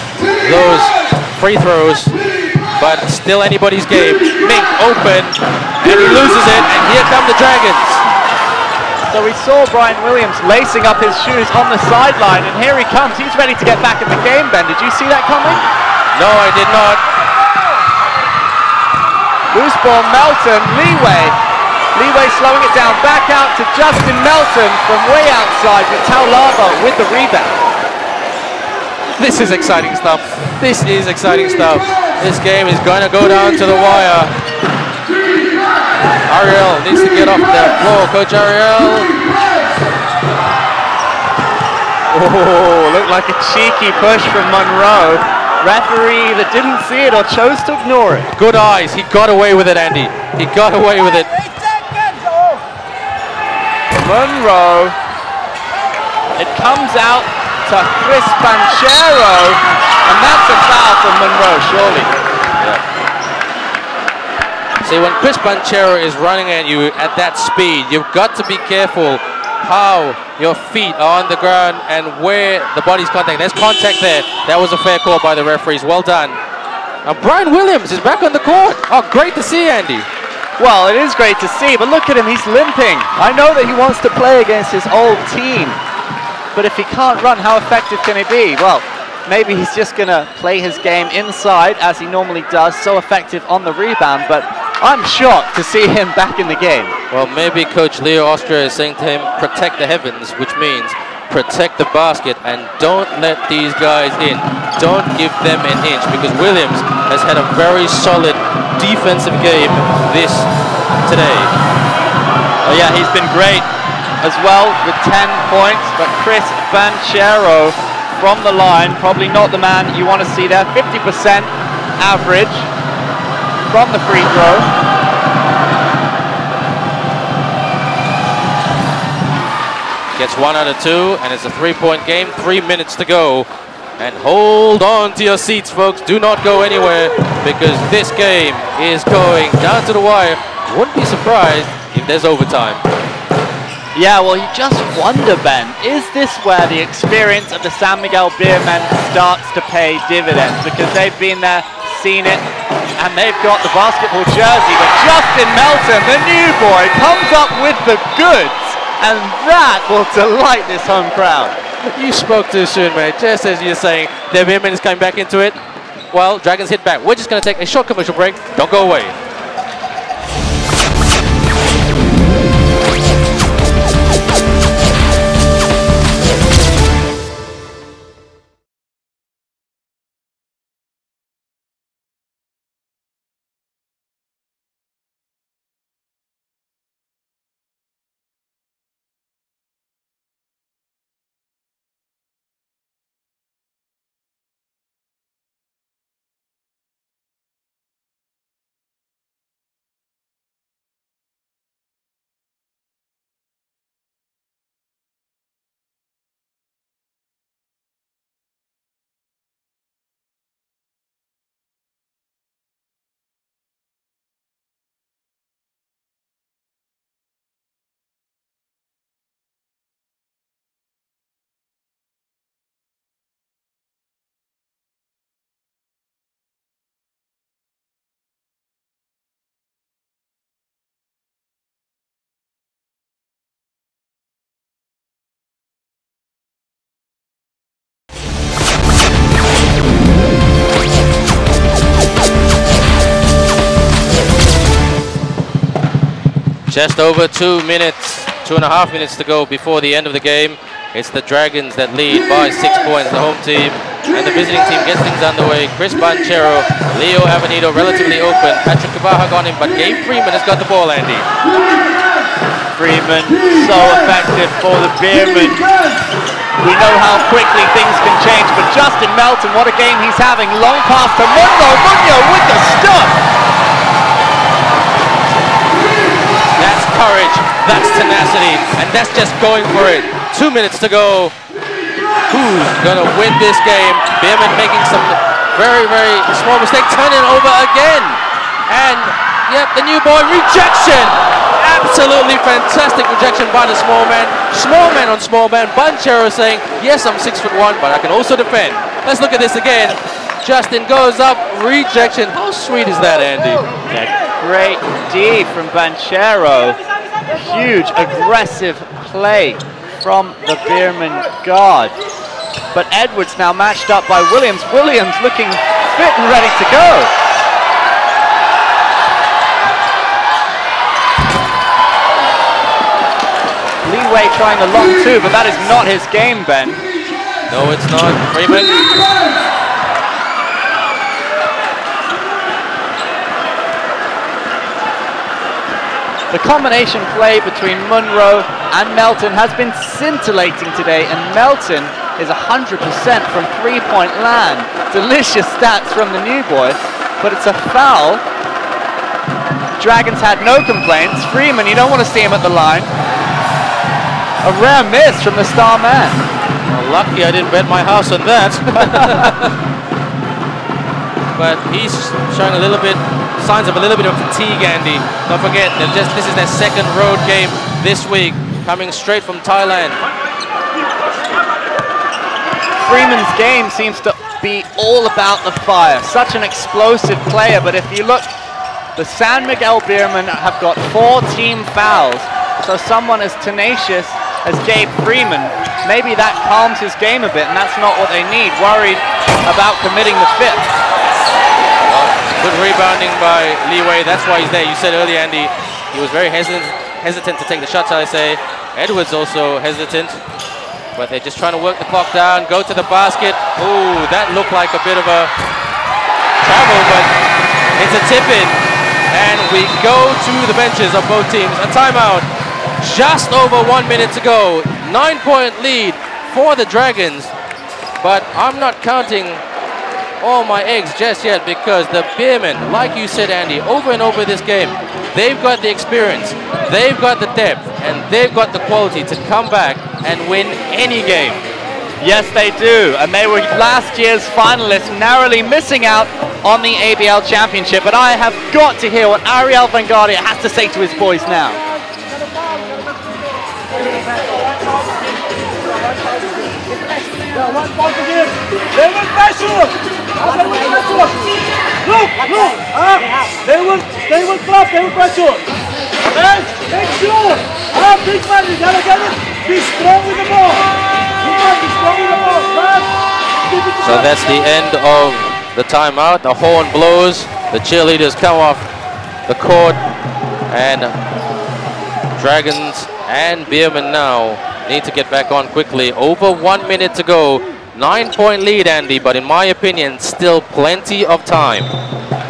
those free throws, but still anybody's game. Mink open, and he loses it, and here come the Dragons. So we saw Brian Williams lacing up his shoes on the sideline, and here he comes. He's ready to get back in the game, Ben. Did you see that coming? No, I did not. Loose ball, Melton, Leeway. Leeway slowing it down, back out to Justin Melton from way outside, with Taulava with the rebound. This is exciting stuff. This is exciting stuff. This game is going to go down to the wire. Ariel needs to get off the floor. Coach Ariel. Oh, looked like a cheeky push from Monroe. Referee that didn't see it or chose to ignore it. Good eyes. He got away with it, Andy. He got away with it. Monroe. It comes out to Chris Banchero, and that's a foul from Monroe, surely. See, when Chris Banchero is running at you at that speed, you've got to be careful how your feet are on the ground and where the body's contact. There's contact there. That was a fair call by the referees. Well done. And Brian Williams is back on the court. Oh, great to see, Andy. Well, it is great to see, but look at him, he's limping. I know that he wants to play against his old team, but if he can't run, how effective can he be? Well, maybe he's just going to play his game inside, as he normally does, so effective on the rebound, but I'm shocked to see him back in the game. Well, maybe Coach Leo Austria is saying to him, protect the heavens, which means protect the basket and don't let these guys in. Don't give them an inch, because Williams has had a very solid defensive game today. Oh yeah, he's been great as well with 10 points, but Chris Banchero from the line, probably not the man you want to see there. 50% average from the free throw. Gets 1 out of 2, and it's a 3-point game. 3 minutes to go. And hold on to your seats, folks. Do not go anywhere, because this game is going down to the wire. Wouldn't be surprised if there's overtime. Yeah, well, you just wonder, Ben, is this where the experience of the San Miguel Beermen starts to pay dividends? Because they've been there, seen it, and they've got the basketball jersey. But Justin Melton, the new boy, comes up with the goods, and that will delight this home crowd. You spoke too soon, mate. Just as you're saying, the Beermen is coming back into it. Well, Dragons hit back. We're just going to take a short commercial break. Don't go away. Just over 2 minutes, 2.5 minutes to go before the end of the game. It's the Dragons that lead by 6 points, the home team. And the visiting team gets things underway. Chris Banchero, Leo Avenido relatively open. Patrick Kabaha got him, but Gabe Freeman has got the ball, Andy. Freeman, so effective for the Beermen. We know how quickly things can change, but Justin Melton, what a game he's having. Long pass to Munro, Munro with the stuff. That's courage, that's tenacity, and that's just going for it. 2 minutes to go. Who's gonna win this game? Beermen making some very, very small mistake, turning over again. And yep, the new boy, rejection. Absolutely fantastic rejection by the small man. Small man on small man. Banchero saying, yes, I'm 6'1", but I can also defend. Let's look at this again. Justin goes up, rejection. How sweet is that, Andy? Yeah, great D from Banchero. Huge, aggressive play from the Beermen guard. But Edwards now matched up by Williams. Williams looking fit and ready to go. Leeway trying the long two, but that is not his game, Ben. No, it's not. Freeman. The combination play between Munro and Melton has been scintillating today, and Melton is 100% from three-point land. Delicious stats from the new boy, but it's a foul. Dragons had no complaints. Freeman, you don't want to see him at the line. A rare miss from the star man. Well, lucky I didn't bet my house on that. But he's showing a little bit, signs of a little bit of fatigue, Andy. Don't forget, this is their second road game this week. coming straight from Thailand. Freeman's game seems to be all about the fire. Such an explosive player, but if you look, the San Miguel Beermen have got 4 team fouls. So someone as tenacious as Gabe Freeman, maybe that calms his game a bit, and that's not what they need. Worried about committing the 5th. Well, good rebounding by Li Wei. That's why he's there. You said earlier, Andy, he was very hesitant to take the shot, shall I say. Edwards also hesitant. But they're just trying to work the clock down, go to the basket. Ooh, that looked like a bit of a travel, but it's a tip-in. And we go to the benches of both teams. A timeout. Just over 1 minute to go. 9-point lead for the Dragons. But I'm not counting all my eggs just yet, because the Beermen, like you said, Andy, over and over this game, they've got the experience, they've got the depth, and they've got the quality to come back and win any game. Yes, they do. And they were last year's finalists, narrowly missing out on the ABL Championship. But I have got to hear what Ariel Vanguardia has to say to his boys now. They will pressure. Look. They will club. They will pressure. Okay? Make sure. Big man, you gotta get it. Be strong with the ball. Be strong with the ball. So that's the end of the timeout. The horn blows. The cheerleaders come off the court, and Dragons and Beermen now need to get back on quickly. Over 1 minute to go. 9-point lead, Andy, but in my opinion, still plenty of time.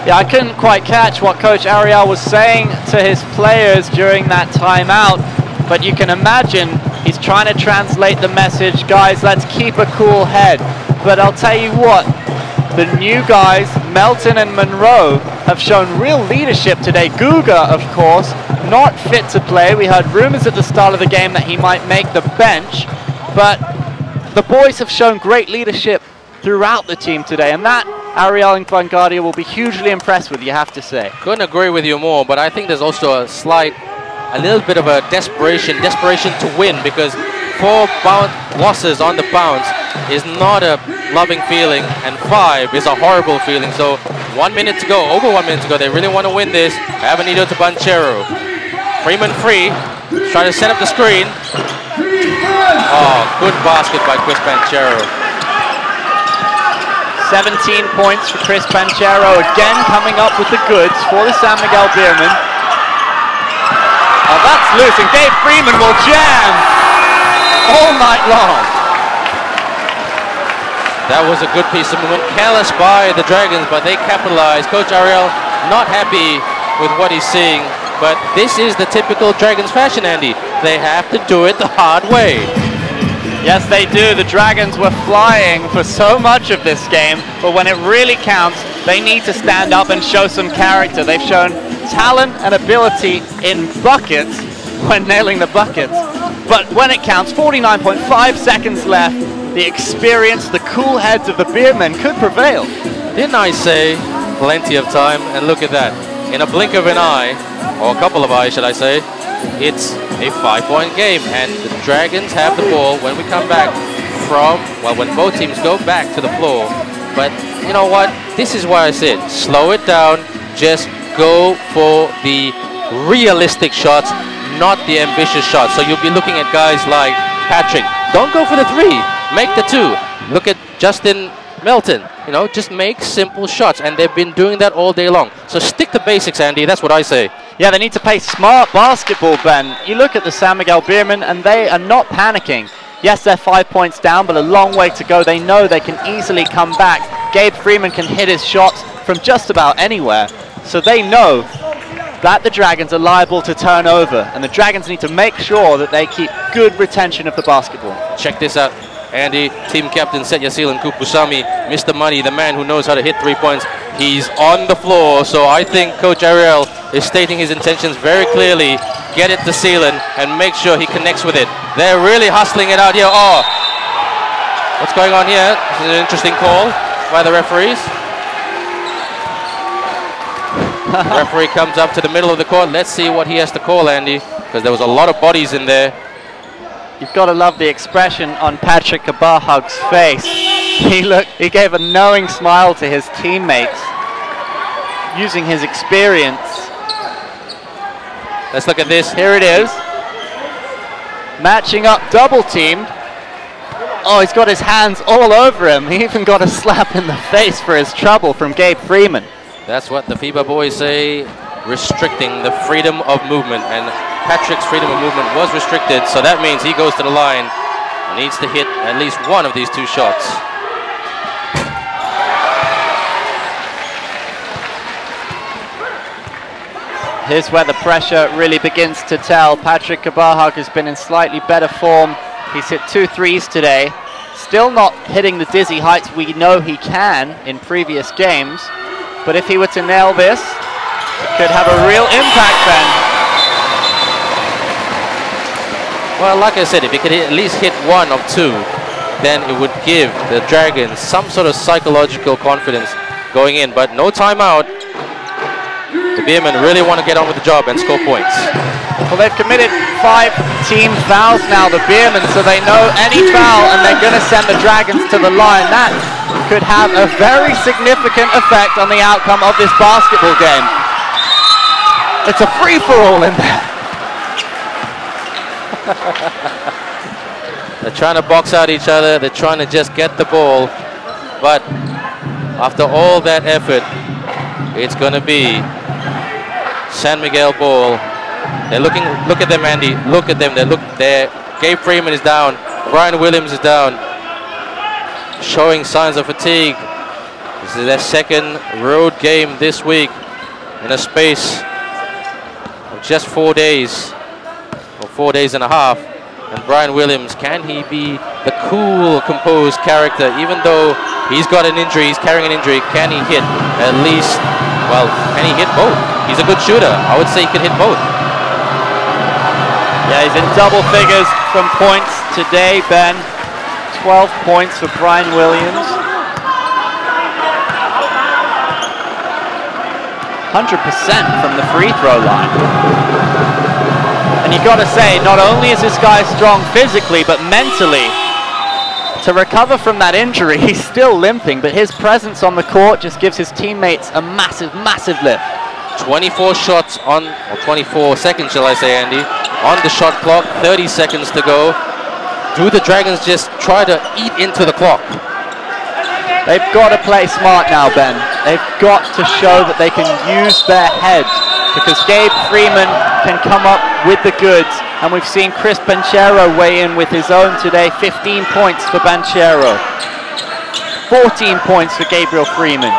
Yeah, I couldn't quite catch what Coach Ariel was saying to his players during that timeout, but you can imagine he's trying to translate the message, guys, let's keep a cool head. But I'll tell you what, the new guys, Melton and Monroe, have shown real leadership today. Guga, of course, not fit to play. We heard rumors at the start of the game that he might make the bench, but the boys have shown great leadership throughout the team today, and that Ariel Vanguardia will be hugely impressed with, you have to say. Couldn't agree with you more, but I think there's also a little bit of a desperation to win, because 4 losses on the bounce is not a loving feeling, and 5 is a horrible feeling. So 1 minute to go, over 1 minute to go, they really want to win this. Avenido to Banchero. Freeman free, trying to set up the screen. Oh, good basket by Chris Banchero. 17 points for Chris Banchero, again coming up with the goods for the San Miguel Beermen. Oh, that's loose, and Gabe Freeman will jam all night long. That was a good piece of movement. Careless by the Dragons, but they capitalized. Coach Ariel not happy with what he's seeing, but this is the typical Dragons fashion, Andy. They have to do it the hard way. Yes, they do. The Dragons were flying for so much of this game, but when it really counts, they need to stand up and show some character. They've shown talent and ability in buckets when nailing the buckets. But when it counts, 49.5 seconds left, the experience, the cool heads of the Beermen could prevail. Didn't I say plenty of time? And look at that. In a blink of an eye, or a couple of eyes, should I say, it's a 5-point game, and the Dragons have the ball when we come back from, well, when both teams go back to the floor. But you know what? This is why I said, slow it down, just go for the realistic shots, not the ambitious shots. So you'll be looking at guys like Patrick. Don't go for the 3, make the 2. Look at Justin Melton, you know, just make simple shots, and they've been doing that all day long. So stick to basics, Andy, that's what I say. Yeah, they need to play smart basketball, Ben. You look at the San Miguel Beermen, and they are not panicking. Yes, they're 5 points down, but a long way to go. They know they can easily come back. Gabe Freeman can hit his shots from just about anywhere. So they know that the Dragons are liable to turn over, and the Dragons need to make sure that they keep good retention of the basketball. Check this out, Andy. Team captain Setyasil Kupusami, Mr. Money, the man who knows how to hit 3 points. He's on the floor, so I think Coach Ariel is stating his intentions very clearly. Get it to Sealand and make sure he connects with it. They're really hustling it out here. Oh, what's going on here? This is an interesting call by the referees. The referee comes up to the middle of the court. Let's see what he has to call, Andy, because there was a lot of bodies in there. You've got to love the expression on Patrick Kabahug's face. He gave a knowing smile to his teammates, using his experience. Let's look at this. Here it is. Matching up, double teamed. Oh, he's got his hands all over him. He even got a slap in the face for his trouble from Gabe Freeman. That's what the FIBA boys say, restricting the freedom of movement. And Patrick's freedom of movement was restricted, so that means he goes to the line and needs to hit at least one of these two shots. Here's where the pressure really begins to tell. Patrick Kabahug has been in slightly better form. He's hit 2 threes today. Still not hitting the dizzy heights we know he can in previous games. But if he were to nail this, it could have a real impact then. Well, like I said, if he could at least hit one of two, then it would give the Dragons some sort of psychological confidence going in. But no timeout. The Beermen really want to get on with the job and score points. Well, they've committed 5 team fouls now, the Beermen, so they know any foul and they're going to send the Dragons to the line. That could have a very significant effect on the outcome of this basketball game. It's a free-for-all in there. They're trying to box out each other. They're trying to just get the ball. But after all that effort, it's going to be San Miguel ball. They're looking. Look at them, Andy. Look at them. They're Gabe Freeman is down. Brian Williams is down, showing signs of fatigue. This is their second road game this week in a space of just 4 days, or 4 days and a half. And Brian Williams, can he be the cool, composed character? Even though he's got an injury, he's carrying an injury, can he hit at least, well, can he hit both? He's a good shooter. I would say he could hit both. Yeah, he's in double figures from points today, Ben. 12 points for Brian Williams. 100% from the free throw line. And you got to say, not only is this guy strong physically, but mentally. To recover from that injury, he's still limping, but his presence on the court just gives his teammates a massive, massive lift. 24 shots on, or 24 seconds, shall I say, Andy, on the shot clock. 30 seconds to go. Do the Dragons just try to eat into the clock? They've got to play smart now, Ben. They've got to show that they can use their heads, because Gabe Freeman can come up with the goods, and we've seen Chris Banchero weigh in with his own today. 15 points for Banchero, 14 points for Gabriel Freeman.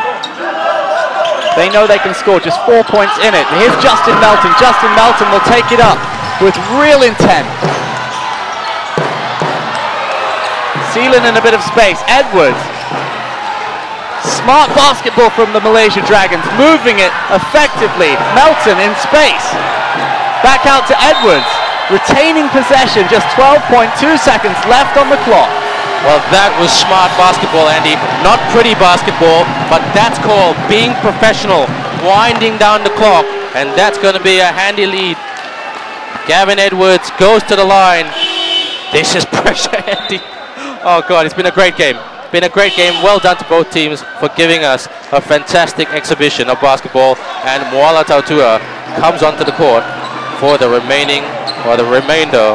They know they can score just 4 points in it. Here's Justin Melton. Justin Melton will take it up with real intent. Sealing in a bit of space. Edwards. Smart basketball from the Malaysia Dragons, moving it effectively. Melton in space. Back out to Edwards, retaining possession, just 12.2 seconds left on the clock. Well, that was smart basketball, Andy. Not pretty basketball, but that's called being professional, winding down the clock, and that's going to be a handy lead. Gavin Edwards goes to the line. This is pressure, Andy. Oh, God, it's been a great game. Been a great game. Well done to both teams for giving us a fantastic exhibition of basketball. And Moala Tautua comes onto the court for the remainder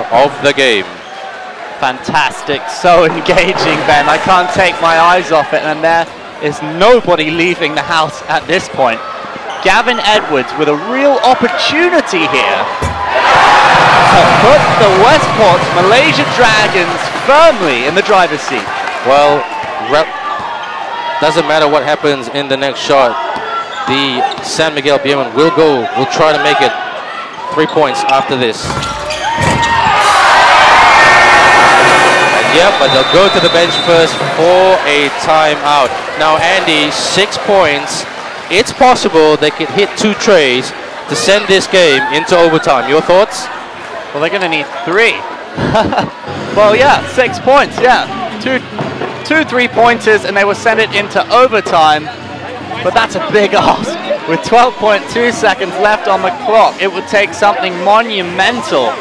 of the game. Fantastic, so engaging, Ben. I can't take my eyes off it, and there is nobody leaving the house at this point. Gavin Edwards with a real opportunity here to put the Westports Malaysia Dragons firmly in the driver's seat. Well, doesn't matter what happens in the next shot. The San Miguel Beermen will try to make it 3 points after this. Yeah, but they'll go to the bench first for a timeout. Now, Andy, 6 points. It's possible they could hit 2 trays to send this game into overtime. Your thoughts? Well, they're going to need 3. Well, yeah, 6 points, yeah. Two 3-pointers, and they will send it into overtime. But that's a big ask. With 12.2 seconds left on the clock, it would take something monumental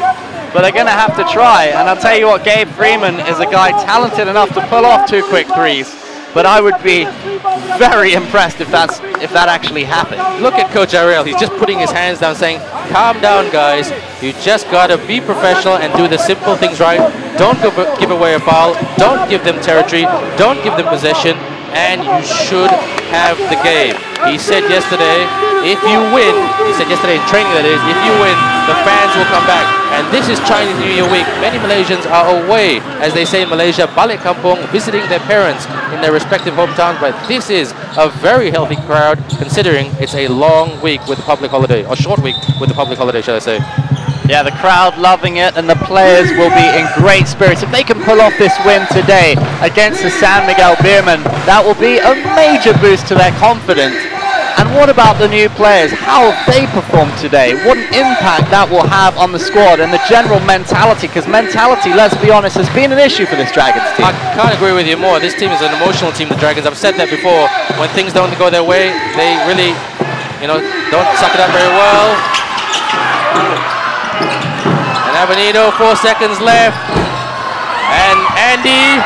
but they're going to have to try. And I'll tell you what, Miguel Beermen is a guy talented enough to pull off 2 quick threes. But I would be very impressed if that actually happened. Look at Coach Ariel. He's just putting his hands down saying, calm down, guys. You just got to be professional and do the simple things right. Don't give away a foul. Don't give them territory. Don't give them possession. And you should have the game. He said yesterday, if you win, he said yesterday in training that is, if you win, the fans will come back. And this is Chinese New Year week. Many Malaysians are away, as they say in Malaysia, balik kampung, visiting their parents in their respective hometowns. But this is a very healthy crowd, considering it's a long week with the public holiday, or short week with the public holiday, shall I say. Yeah, the crowd loving it, and the players will be in great spirits. If they can pull off this win today against the San Miguel Beermen, that will be a major boost to their confidence. And what about the new players? How have they performed today? What an impact that will have on the squad and the general mentality, because mentality, let's be honest, has been an issue for this Dragons team. I can't agree with you more. This team is an emotional team, the Dragons. I've said that before. When things don't go their way, they really, don't suck it up very well. And Avenito, 4 seconds left. And Andy,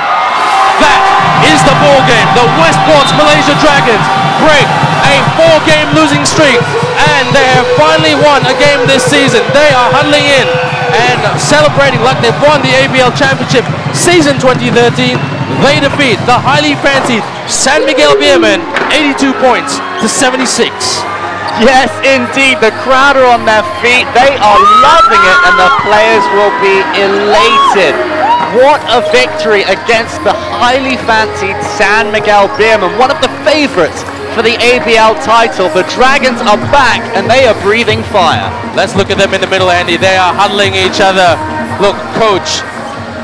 that is the ball game. The Westports Malaysia Dragons break a 4-game losing streak, and they have finally won a game this season. They are huddling in and celebrating like they've won the ABL Championship season 2013. They defeat the highly fancied San Miguel Beermen 82 points to 76. Yes, indeed. The crowd are on their feet. They are loving it, and the players will be elated. What a victory against the highly fancied San Miguel Beermen, one of the favorites for the ABL title. The Dragons are back, and they are breathing fire. Let's look at them in the middle, Andy. They are huddling each other. Look, coach,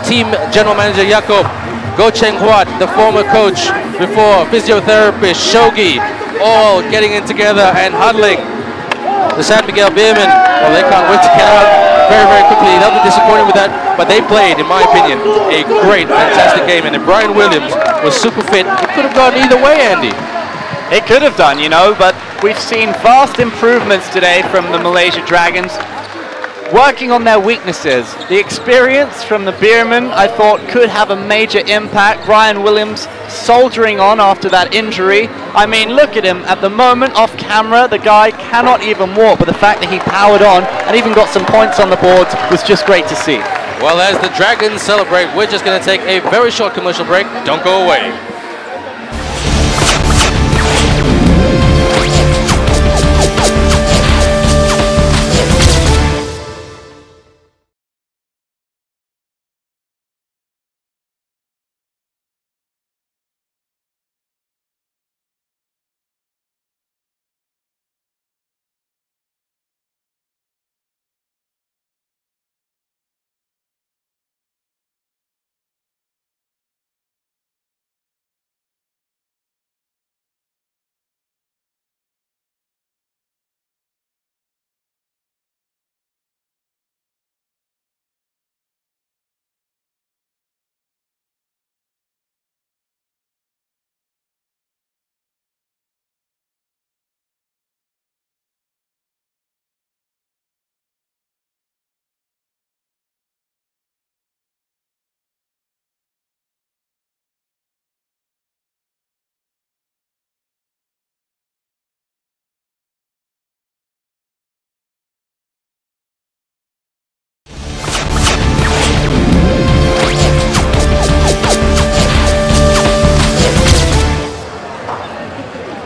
team general manager Jakob, Go Cheng Huat, the former coach before, physiotherapist Shogi, all getting in together and huddling. The San Miguel Beermen, well, they can't wait to get out very, very quickly. They'll be disappointed with that, but they played, in my opinion, a great, fantastic game. And if Brian Williams was super fit, it could have gone either way, Andy. It could have done, but we've seen vast improvements today from the Malaysia Dragons, working on their weaknesses. The experience from the Beermen, I thought, could have a major impact. Brian Williams soldiering on after that injury. I mean, look at him at the moment off camera. The guy cannot even walk, but the fact that he powered on and even got some points on the board was just great to see. Well, as the Dragons celebrate, we're just going to take a very short commercial break. Don't go away.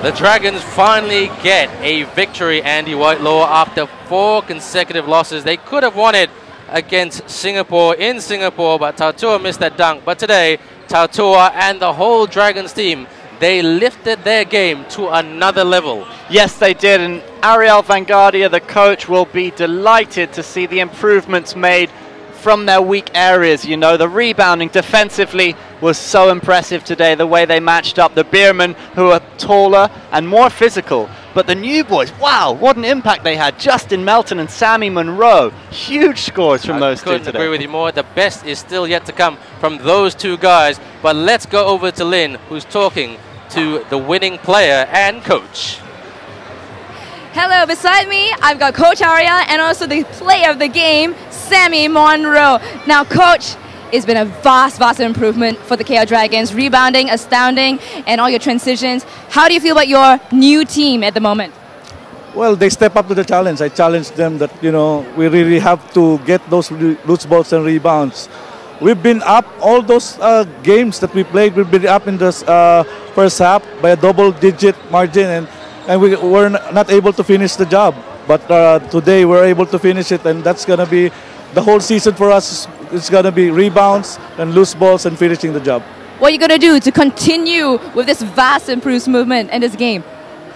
The Dragons finally get a victory, Andy Whitelaw, after 4 consecutive losses. They could have won it against Singapore in Singapore, but Tautua missed that dunk. But today, Tautua and the whole Dragons team, they lifted their game to another level. Yes, they did, and Ariel Vanguardia, the coach, will be delighted to see the improvements made from their weak areas. The rebounding defensively was so impressive today, the way they matched up the Beermen, who are taller and more physical. But the new boys, wow, what an impact they had. Justin Melton and Sammy Monroe, huge scores from those two today. I couldn't agree with you more. The best is still yet to come from those two guys. But let's go over to Lynn, who's talking to the winning player and coach. Hello, beside me, I've got Coach Arya and also the player of the game, Sammy Monroe. Now, Coach, it's been a vast improvement for the KL Dragons. Rebounding, astounding, and all your transitions. How do you feel about your new team at the moment? Well, they step up to the challenge. I challenged them that, you know, we really have to get those loose balls and rebounds. We've been up all those games that we played. We've been up in the first half by a double-digit margin, and we were not able to finish the job. But today we're able to finish it, and that's going to be the whole season for us. It's going to be rebounds and loose balls and finishing the job. What are you going to do to continue with this vast improved movement in this game?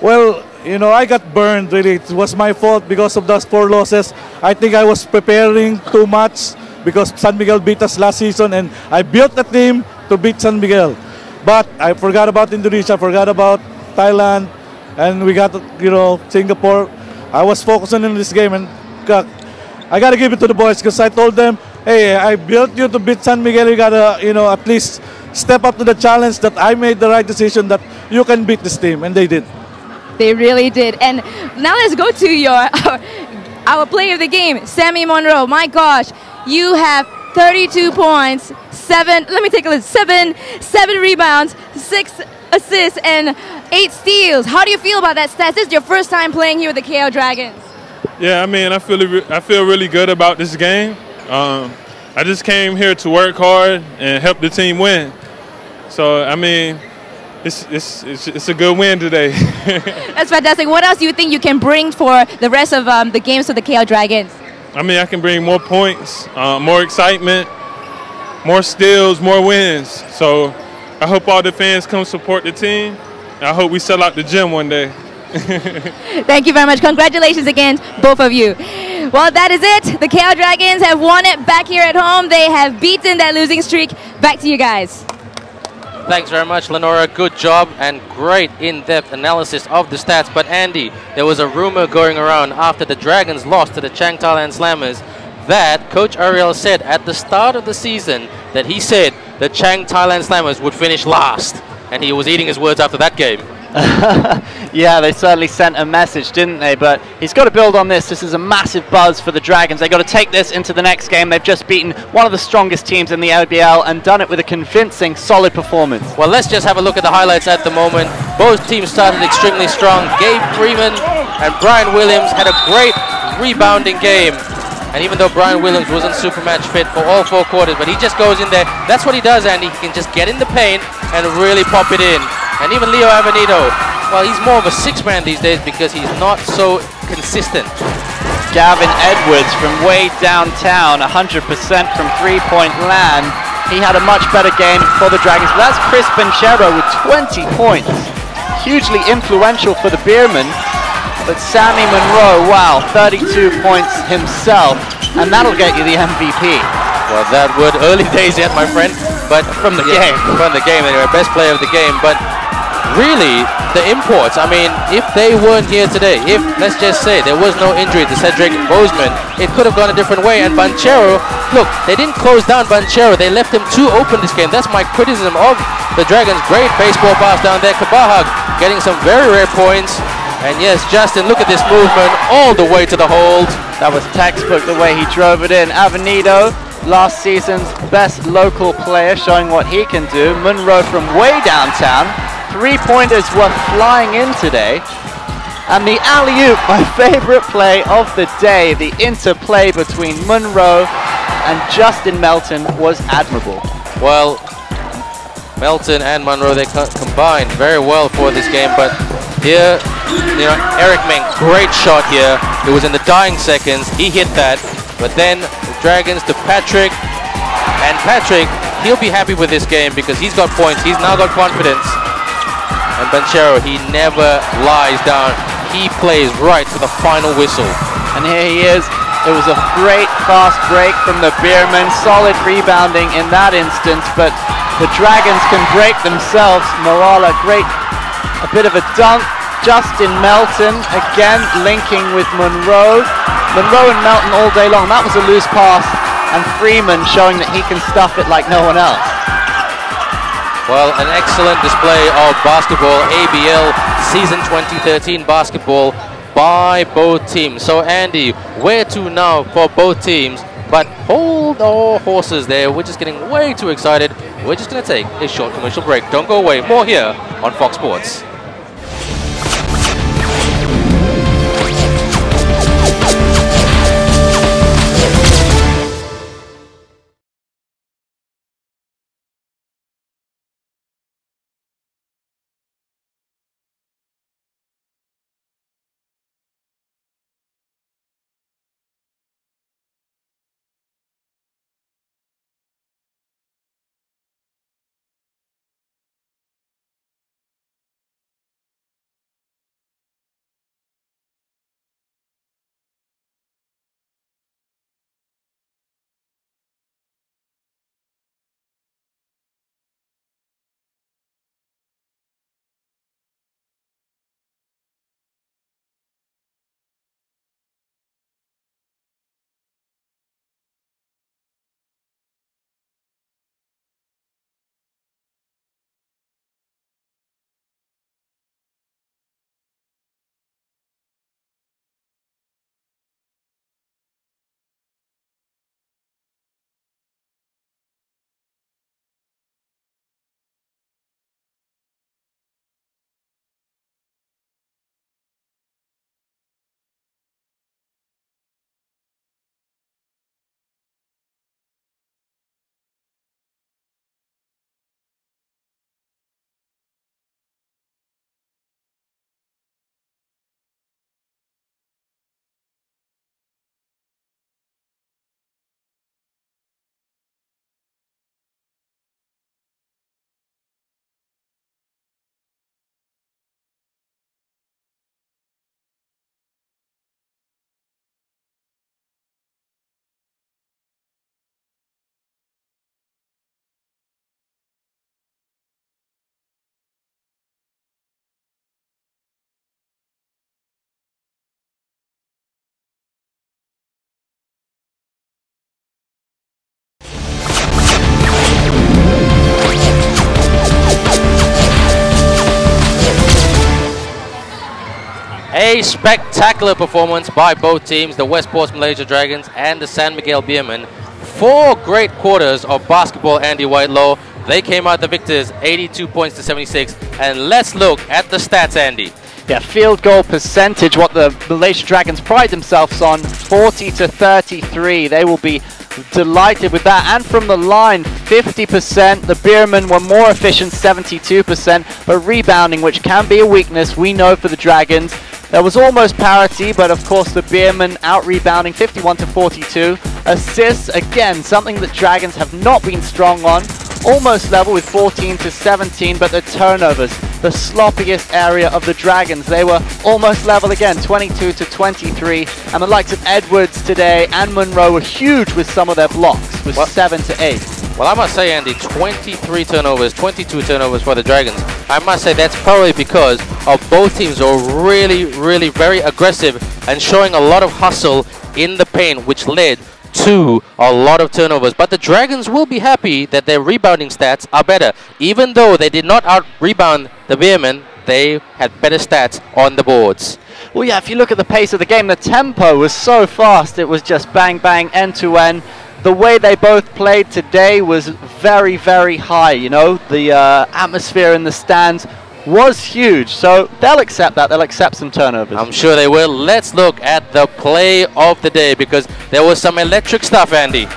Well, you know, I got burned, really. It was my fault because of those 4 losses. I think I was preparing too much because San Miguel beat us last season, and I built the team to beat San Miguel. But I forgot about Indonesia, forgot about Thailand, and we got, you know, Singapore. I was focusing on this game, and I got to give it to the boys because I told them, hey, I built you to beat San Miguel. You got to, you know, at least step up to the challenge that I made the right decision that you can beat this team, and they did. They really did. And now let's go to your our player of the game, Sammy Monroe. My gosh, you have 32 points, 7 rebounds, 6 assists, and 8 steals. How do you feel about that stats? This is your first time playing here with the KL Dragons. Yeah, I mean, I feel really good about this game. I just came here to work hard and help the team win. So, I mean, it's a good win today. That's fantastic. What else do you think you can bring for the rest of the games of the KL Dragons? I mean, I can bring more points, more excitement, more steals, more wins. So I hope all the fans come support the team. I hope we sell out the gym one day. Thank you very much. Congratulations again, both of you. Well, that is it. The KL Dragons have won it back here at home. They have beaten that losing streak. Back to you guys. Thanks very much, Lenora. Good job and great in-depth analysis of the stats. But Andy, there was a rumor going around after the Dragons lost to the Chang Thailand Slammers that Coach Ariel said at the start of the season that he said the Chang Thailand Slammers would finish last. And he was eating his words after that game. Yeah, they certainly sent a message, didn't they? But he's got to build on this. This is a massive buzz for the Dragons. They've got to take this into the next game. They've just beaten one of the strongest teams in the ABL and done it with a convincing, solid performance. Well, let's just have a look at the highlights at the moment. Both teams started extremely strong. Gabe Beermen and Brian Williams had a great rebounding game. And even though Brian Williams wasn't super match fit for all 4 quarters, but he just goes in there. That's what he does, Andy. He can just get in the paint and really pop it in. And even Leo Avenito, well, he's more of a 6-man these days because he's not so consistent. Gavin Edwards from way downtown, 100% from three-point land. He had a much better game for the Dragons. But that's Chris Benchero with 20 points. Hugely influential for the Beermen. But Sammy Monroe, wow, 32 points himself. And that'll get you the MVP. Well, that would. Early days yet, my friend. But from the game. From the game, anyway. Best player of the game. But really, the imports, I mean, if they weren't here today, if, let's just say, there was no injury to Cedric Bozeman, it could have gone a different way. And Banchero, look, they didn't close down Banchero. They left him too open this game. That's my criticism of the Dragons. Great baseball pass down there. Kabahag getting some very rare points. And yes, Justin, look at this movement all the way to the hold. That was textbook the way he drove it in. Avenito, last season's best local player, showing what he can do. Monroe from way downtown. 3-pointers were flying in today. And the alley-oop, my favorite play of the day, the interplay between Monroe and Justin Melton was admirable. Well, Melton and Monroe, they combined very well for this game, but here, you know, Eric Meng, great shot here. It was in the dying seconds. He hit that. But then the Dragons to Patrick. And Patrick, he'll be happy with this game because he's got points. He's now got confidence. And Banchero, he never lies down. He plays right to the final whistle. And here he is. It was a great fast break from the Beermen. Solid rebounding in that instance. But the Dragons can break themselves. Moala, a bit of a dunk. Justin Melton again linking with Monroe. Monroe and Melton all day long. That was a loose pass. And Freeman showing that he can stuff it like no one else. Well, an excellent display of basketball, ABL Season 2013 basketball by both teams. So Andy, where to now for both teams? But hold our horses there. We're just getting way too excited. We're just going to take a short commercial break. Don't go away. More here on Fox Sports. A spectacular performance by both teams, the Westports Malaysia Dragons and the San Miguel Beermen. 4 great quarters of basketball, Andy Whitelaw. They came out the victors, 82 points to 76. And let's look at the stats, Andy. Yeah, field goal percentage, what the Malaysia Dragons pride themselves on, 40 to 33. They will be delighted with that. And from the line, 50%. The Beermen were more efficient, 72%. But rebounding, which can be a weakness, we know for the Dragons. There was almost parity, but of course the Beermen out-rebounding 51 to 42. Assists, again, something that Dragons have not been strong on. Almost level with 14 to 17, but the turnovers, the sloppiest area of the Dragons. They were almost level again, 22 to 23. And the likes of Edwards today and Monroe were huge with some of their blocks, with 7 to 8. Well, I must say, Andy, 23 turnovers, 22 turnovers for the Dragons. I must say that's probably because of both teams are really very aggressive and showing a lot of hustle in the paint, which led to a lot of turnovers. But the Dragons will be happy that their rebounding stats are better. Even though they did not out-rebound the Beermen, they had better stats on the boards. Well, yeah, if you look at the pace of the game, the tempo was so fast. It was just bang, bang, end to end. The way they both played today was very high, you know. The atmosphere in the stands was huge, so they'll accept that. They'll accept some turnovers. I'm sure they will. Let's look at the play of the day, because there was some electric stuff, Andy.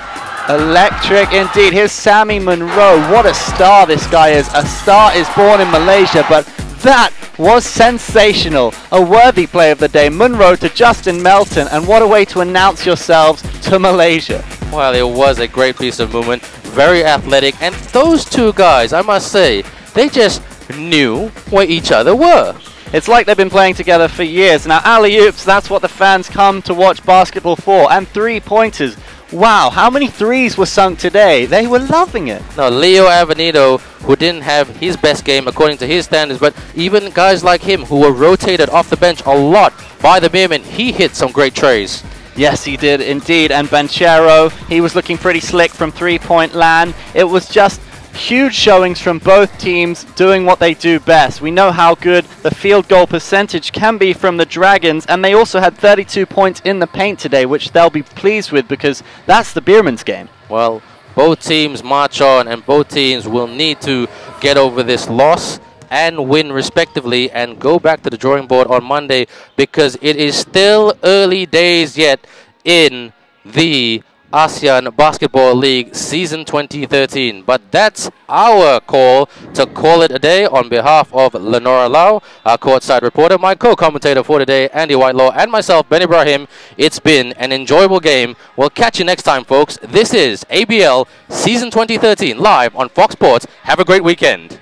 Electric indeed. Here's Sammy Monroe. What a star this guy is. A star is born in Malaysia, but that was sensational. A worthy play of the day. Monroe to Justin Melton, and what a way to announce yourselves to Malaysia. Well, it was a great piece of movement. Very athletic, and those two guys, I must say, they just knew where each other were. It's like they've been playing together for years. Now, alley-oops, that's what the fans come to watch basketball for. And 3-pointers. Wow, how many threes were sunk today? They were loving it. Now, Leo Avenido, who didn't have his best game according to his standards, but even guys like him who were rotated off the bench a lot by the Beermen, he hit some great trays. Yes, he did indeed. And Banchero, he was looking pretty slick from 3-point land. It was just Huge showings from both teams doing what they do best. We know how good the field goal percentage can be from the Dragons, and they also had 32 points in the paint today, which they'll be pleased with because that's the Beermen's game. Well, both teams march on, and both teams will need to get over this loss and win respectively and go back to the drawing board on Monday, because it is still early days yet in the ASEAN Basketball League Season 2013. But that's our call to call it a day on behalf of Lenora Lau, our courtside reporter, my co-commentator for today, Andy Whitelaw, and myself, Ben Ibrahim. It's been an enjoyable game. We'll catch you next time, folks. This is ABL Season 2013 live on Fox Sports. Have a great weekend.